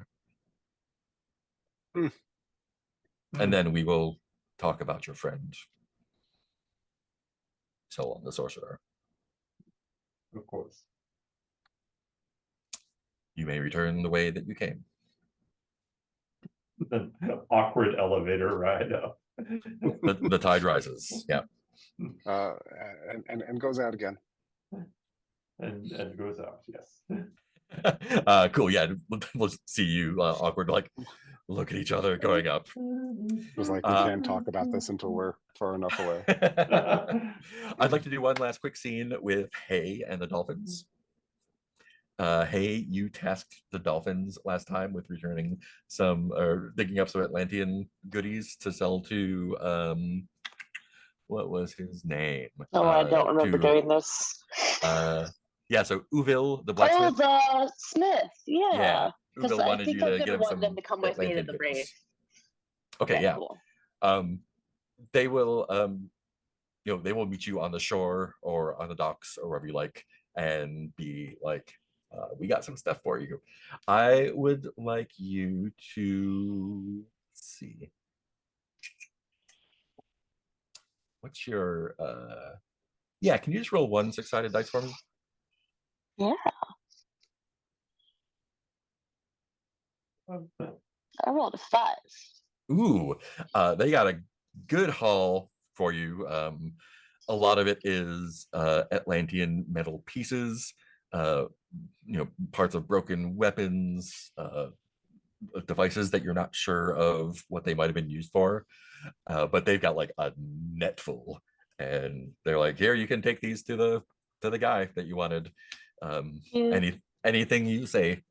And then we will talk about your friend, Solon the sorcerer. of course. You may return the way that you came. An awkward elevator ride up. The tide rises. Yeah. And goes out again. And goes out, yes. Cool. Yeah, we'll see you awkward, like look at each other going up. It was like we can't talk about this until we're far enough away. I'd like to do one last quick scene with Hay and the dolphins. Hay, you tasked the dolphins last time with returning some or digging up some Atlantean goodies to sell to what was his name? Oh, I don't remember doing this. Yeah, so Uvil the Oh, blacksmith. the Smith. Yeah. Yeah, Because Uvil I wanted think you I'm to get gonna him want some them to come with me to Atlantean the goodies. Brave. Okay, yeah. Cool. They will they will meet you on the shore or on the docks or wherever you like and be like, we got some stuff for you. I would like you to let's see. What's your yeah, can you just roll 1 6-sided dice for me? Yeah. I rolled a 5. Ooh, they got a good haul for you. A lot of it is Atlantean metal pieces, parts of broken weapons, devices that you're not sure of what they might have been used for. But they've got like a net full, and they're like, here, you can take these to the guy that you wanted. Yeah. Anything you say,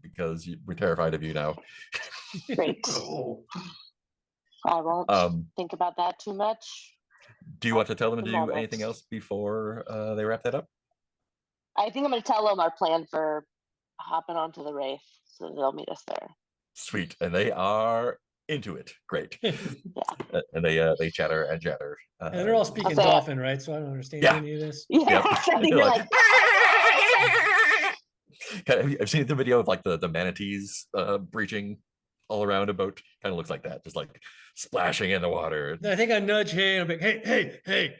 because we're terrified of you now. Great. Oh. I won't think about that too much. Do you want to tell them to the do moment. anything else before they wrap that up? I think I'm going to tell them our plan for hopping onto the Wraith, so they'll meet us there. Sweet, and they are into it. Great. And they chatter and chatter. And they're all speaking say- Dolphin, right? So I don't understand Yeah. any of this. Yeah, Yep. I think You're they're like, like, I've seen the video of like the manatees breaching all around a boat. Kind of looks like that, just like splashing in the water. I think I nudge Hay and I'm like, hey,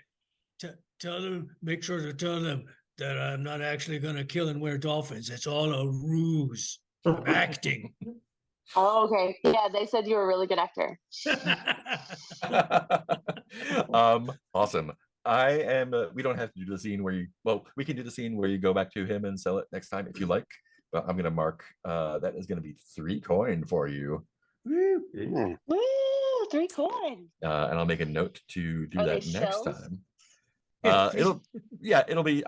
tell them, make sure to tell them that I'm not actually going to kill and wear dolphins. It's all a ruse. I'm acting. oh, okay. Yeah, they said you were a really good actor. Awesome. I am we don't have to do the scene where we can do the scene where you go back to him and sell it next time if you like, but I'm gonna mark that is gonna be 3 coin for you. Woo. Woo, 3 coins. And I'll make a note to do Are that they next shells? time. Yeah, it'll be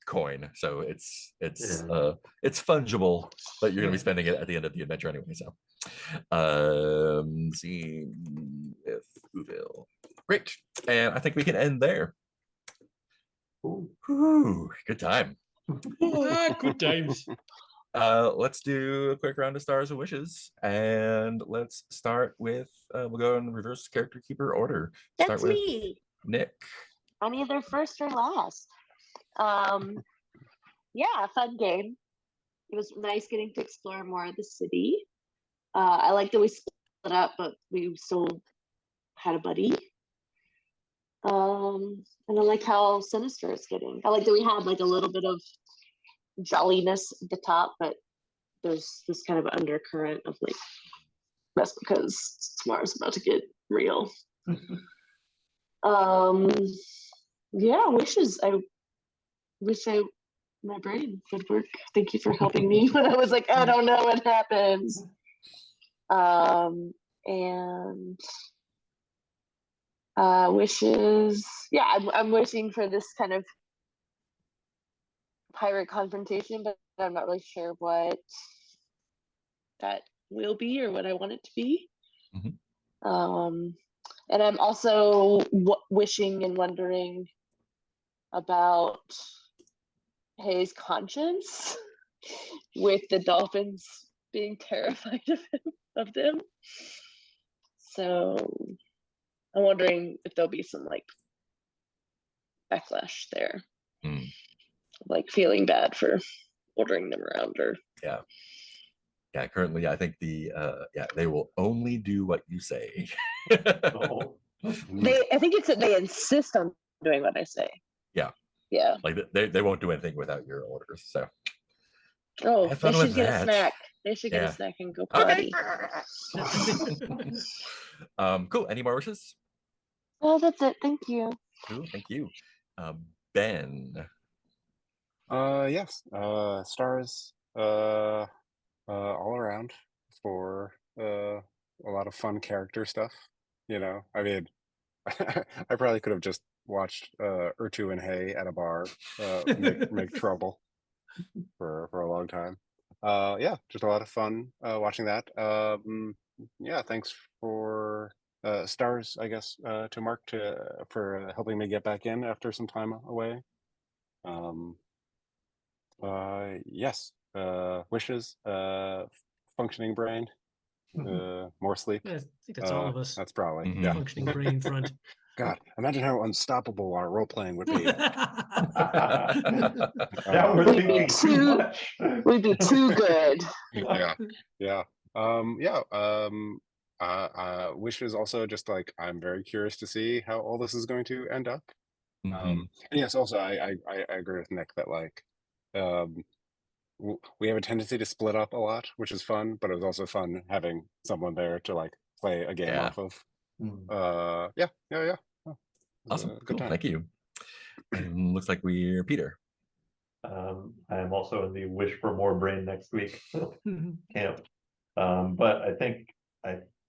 coin, so it's fungible, but you're gonna be spending it at the end of the adventure anyway. So see if Whoville. Great, and I think we can end there. Ooh, good time. Good times. Let's do a quick round of stars and wishes, and let's start with we'll go in reverse character keeper order. Start That's with me. Nick. I'm either first or last. Yeah, fun game. It was nice getting to explore more of the city. I like that we split up, but we still had a buddy. And I like how sinister it's getting. I like that we had like a little bit of jolliness at the top, but there's this kind of undercurrent of like that's because tomorrow's about to get real. Yeah, wishes. I wish my brain could work. Thank you for helping me when I was like, I don't know what happens. And wishes. Yeah, I'm wishing for this kind of pirate confrontation, but I'm not really sure what that will be or what I want it to be. Mhm. And I'm also wishing and wondering about Hayes' conscience with the dolphins being terrified of them. So I'm wondering if there'll be some like backlash there, like feeling bad for ordering them around or yeah. Currently, I think they will only do what you say. I think it's that they insist on doing what I say. Yeah. Like they won't do anything without your orders. So Oh, have they fun with should get a that. snack. They should get Yeah. a snack and go Okay. party. Cool. Any more wishes? Oh, that's it. Thank you. Cool. Thank you. Ben. Yes. Stars all around for a lot of fun character stuff. I mean, I probably could have just watched Urtu and Hay at a bar make trouble for a long time. Yeah, just a lot of fun watching that. Yeah, thanks for stars, I guess, to Mark for helping me get back in after some time away. Yes, wishes, functioning brain, more sleep. I think that's all of us. That's probably Mhm. yeah. Functioning brain front. God, imagine how unstoppable our role playing would be. Yeah, we're thinking too much. We'd be too good. Yeah. Wish is also just like I'm very curious to see how all this is going to end up. Mhm. And yes, also I agree with Nick that like um, we have a tendency to split up a lot, which is fun, but it was also fun having someone there to like play a game Yeah. off of. Mm. Yeah. Oh, it was Awesome. a good Cool. time. Thank you. And looks like we're Peter. I am also in the wish for more brain next week camp. But I think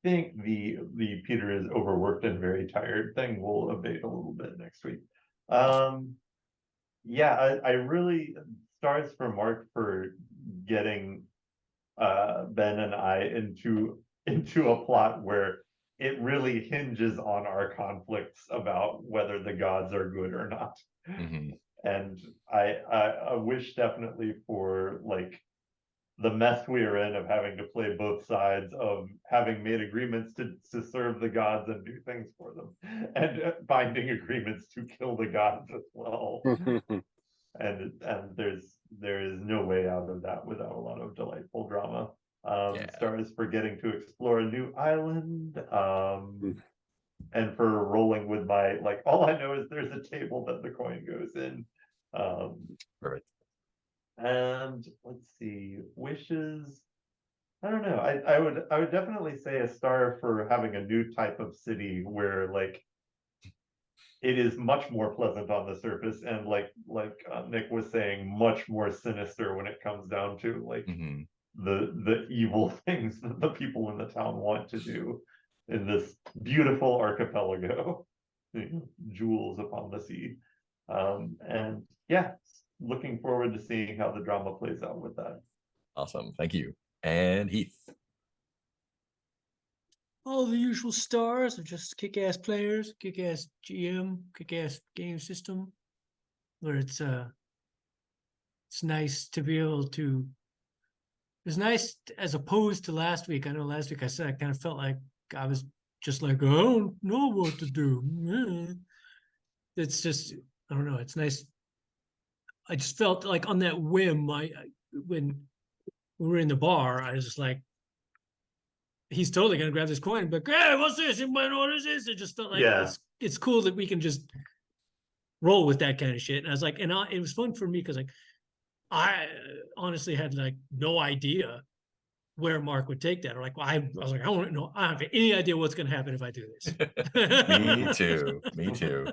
the Peter is overworked and very tired thing will abate a little bit next week. Yeah, I really stars for Mark for getting Ben and I into a plot where it really hinges on our conflicts about whether the gods are good or not. Mhm. And I wish definitely for like the mess we are in of having to play both sides of having made agreements to serve the gods and do things for them, and binding agreements to kill the gods as well. And there is no way out of that without a lot of delightful drama. Yeah. Stars for getting to explore a new island, and for rolling with my like all I know is there's a table that the coin goes in. Perfect. And let's see, wishes. I don't know. I would definitely say a star for having a new type of city where like it is much more pleasant on the surface and like Nick was saying, much more sinister when it comes down to like Mhm. the evil things that the people in the town want to do in this beautiful archipelago, jewels upon the sea. And yeah, looking forward to seeing how the drama plays out with that. Awesome. Thank you. And Heath. All the usual stars of just kick-ass players, kick-ass GM, kick-ass game system, where it's nice to be able to. It's nice as opposed to last week. I know last week I said I kind of felt like I was just like, I don't know what to do. It's just, I don't know. It's nice. I just felt like on that whim, when we were in the bar, I was just like, he's totally gonna grab this coin, but hey, what's this? Anybody know what this is? It just felt like Yeah. it's cool that we can just roll with that kind of shit. And I was like, it was fun for me because like I honestly had like no idea where Mark would take that. Or like, well, I was like, I don't know, I don't have any idea what's gonna happen if I do this. Me too. Me too.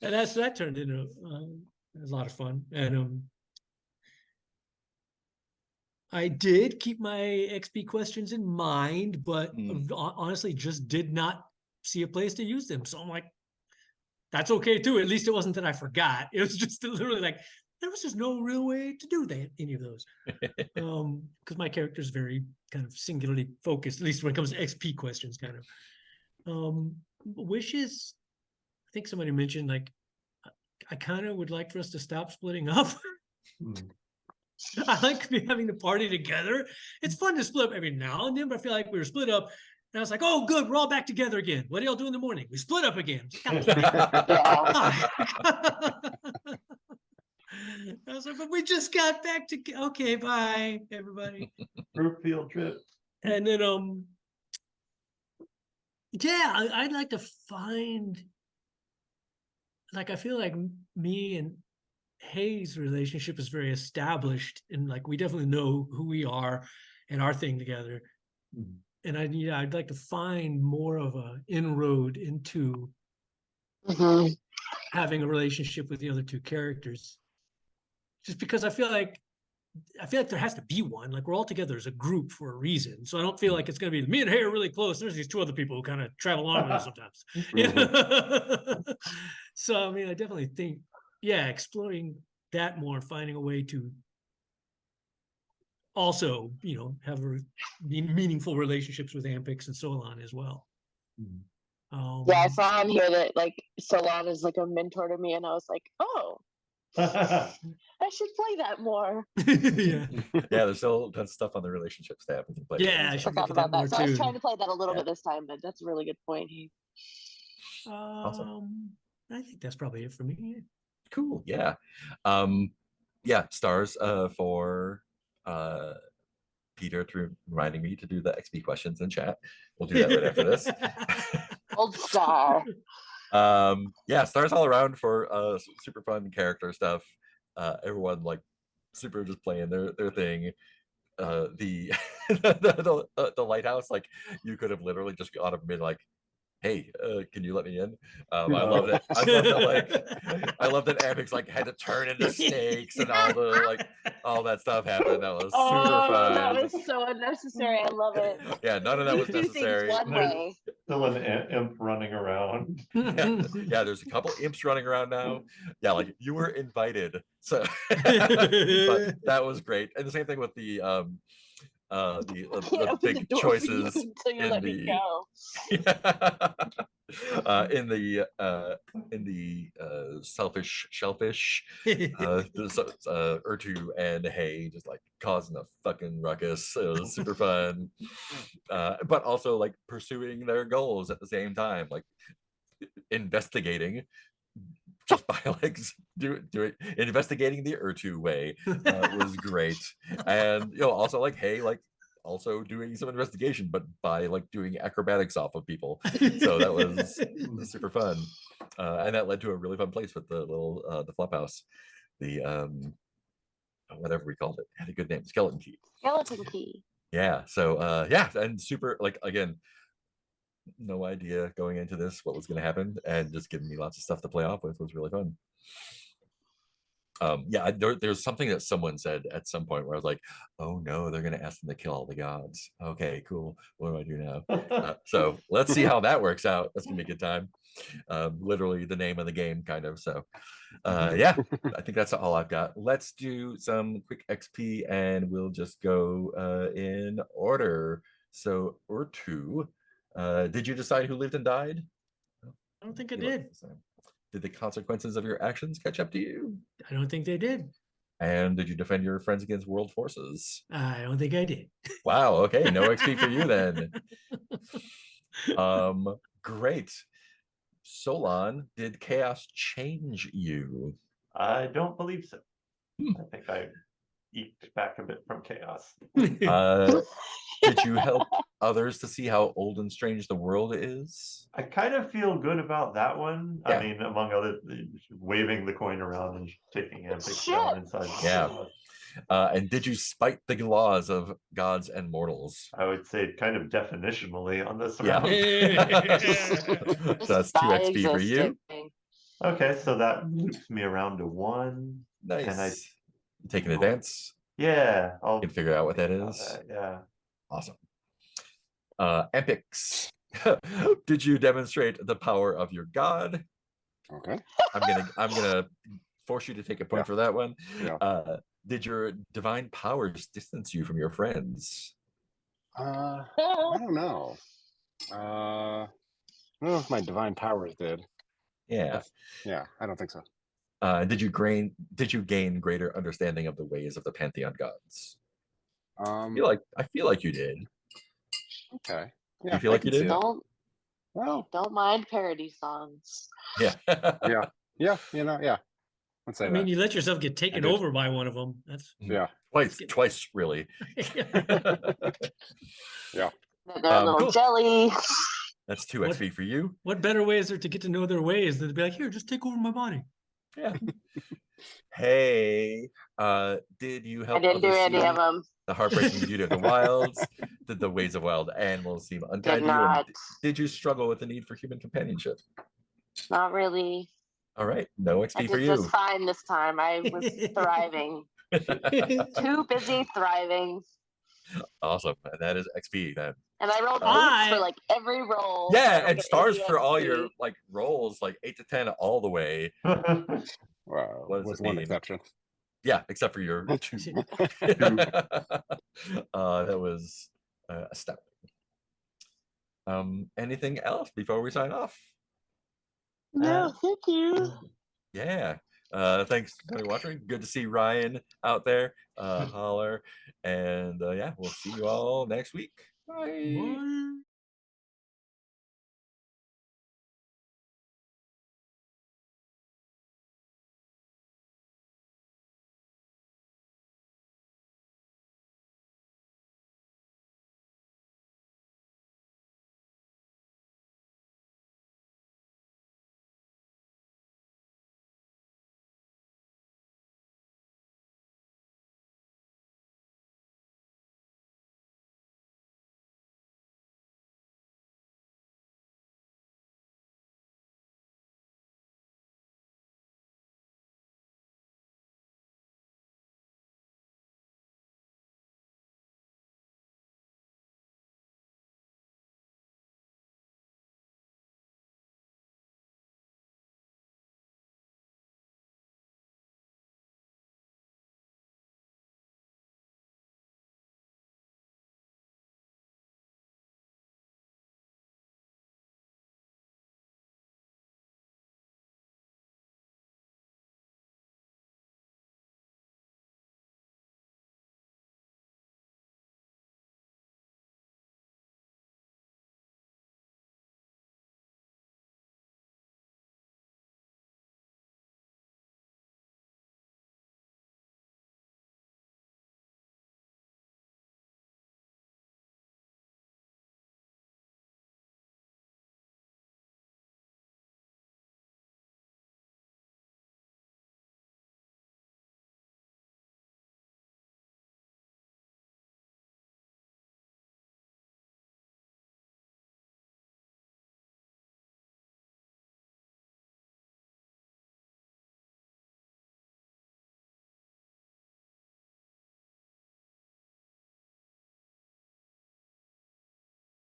And that turned into a lot of fun. And I did keep my XP questions in mind, but honestly, just did not see a place to use them. So I'm like, that's okay too. At least it wasn't that I forgot. It was just literally like there was just no real way to do that any of those. Because my character is very kind of singularly focused, at least when it comes to XP questions, kind of. Wishes. I think somebody mentioned like I kind of would like for us to stop splitting up. I like having the party together. It's fun to split up every now and then, but I feel like we were split up. And I was like, oh, good, we're all back together again. What do y'all do in the morning? We split up again. I was like, but we just got back to okay, bye, everybody. Group field trip. And then yeah, I'd like to find like I feel like me and Hayes' relationship is very established and like we definitely know who we are and our thing together. And I'd like to find more of a inroad into having a relationship with the other two characters. Just because I feel like there has to be one. Like we're all together as a group for a reason. So I don't feel like it's gonna be me and Hay are really close. There's these two other people who kind of travel along with us sometimes. So I mean, I definitely think, yeah, exploring that more, finding a way to also, have meaningful relationships with Ampix and so on as well. Yeah, I saw on here that like Solon is like a mentor to me, and I was like, oh, I should play that more. Yeah, there's still tons of stuff on the relationship staff we can play. yeah, I I should thought get that about more that. So I was too. trying to play that a little Yeah. bit this time, but that's a really good point. Awesome. I think that's probably it for me. Cool. Yeah. Yeah. Stars for Peter through reminding me to do the XP questions in chat. We'll do that right after this. Gold star. Yeah, stars all around for super fun character stuff. Everyone like super just playing their thing. The the lighthouse, like you could have literally just got up and been like, hey, can you let me in? I love that. I love that. Like, I love that Epic's like had to turn into snakes and all that stuff happened. That was super fun. That was so unnecessary. I love it. Yeah, none of that was Do things necessary. one way. Still an imp running around. Yeah, there's a couple imps running around now. Yeah, like you were invited, so but that was great. And the same thing with the big choices until you in let me go. in the selfish shellfish, Urtu and Hay just like causing a fucking ruckus. It was super fun, but also like pursuing their goals at the same time, like investigating just by like doing investigating the Urtu way was great. And also like Hey like also doing some investigation, but by like doing acrobatics off of people. So that was super fun. And that led to a really fun place with the little the flop house, the whatever we called it, had a good name, skeleton key. Skeleton key. Yeah, so yeah, and super like again, no idea going into this what was going to happen, and just giving me lots of stuff to play off with was really fun. Yeah, there's something that someone said at some point where I was like, oh no, they're going to ask them to kill all the gods. Okay, cool. What do I do now? So let's see how that works out. That's going to be a good time. Literally the name of the game, kind of. So yeah, I think that's all I've got. Let's do some quick XP and we'll just go in order. So Urtu, did you decide who lived and died? I don't think I did. Did the consequences of your actions catch up to you? I don't think they did. And did you defend your friends against world forces? I don't think I did. Wow, okay, no XP for you then. Great. Solon, did chaos change you? I don't believe so. I think I eked back a bit from chaos. Did you help others to see how old and strange the world is? I kind of feel good about that one. Yeah. I mean, among other, waving the coin around and taking Ampix Shit. down inside. Yeah. And did you spite the laws of gods and mortals? I would say kind of definitionally on this Yeah. round. So that's 2 XP for you. Okay, so that loops me around to 1. Nice. Can I take an advance? Yeah, You can figure out what that is. Yeah. Awesome. Ampix, did you demonstrate the power of your god? Okay. I'm gonna force you to take a point for that one. Yeah. Did your divine powers distance you from your friends? I don't know. I don't know if my divine powers did. Yeah. Yeah, I don't think so. Did you gain greater understanding of the ways of the pantheon gods? I feel like you did. Okay. Do Yeah, you feel I like you can see did? it. Well, Don't mind parody songs. Yeah. yeah. Yeah, yeah. Let's say I mean, that. you let yourself get taken did. over by one of them. That's Yeah. Twice, really. Yeah. They're a little Cool. jelly. That's 2 XP for you. What better way is there to get to know their ways than to be like, here, just take over my body? Yeah. Hey, did you help I didn't do others any see of them. the heartbreaking beauty of the wilds? Did the ways of wild animals seem untied Did to you? And not. did you struggle with the need for human companionship? Not really. All right, no I XP for did you. just fine this time. I was thriving. Too busy thriving. Awesome, and that is XP then. And I rolled Bye. 8s for like every roll. Yeah, so I don't and get stars any for all XP. your like rolls, like 8 to 10 all the way. Wow. What does With it one mean? exception. Yeah, except for your 2. That was astounding. Anything else before we sign off? No, thank you. Yeah. Thanks for watching. Good to see Ryan out there. Holler. And yeah, we'll see you all next week. Bye. What?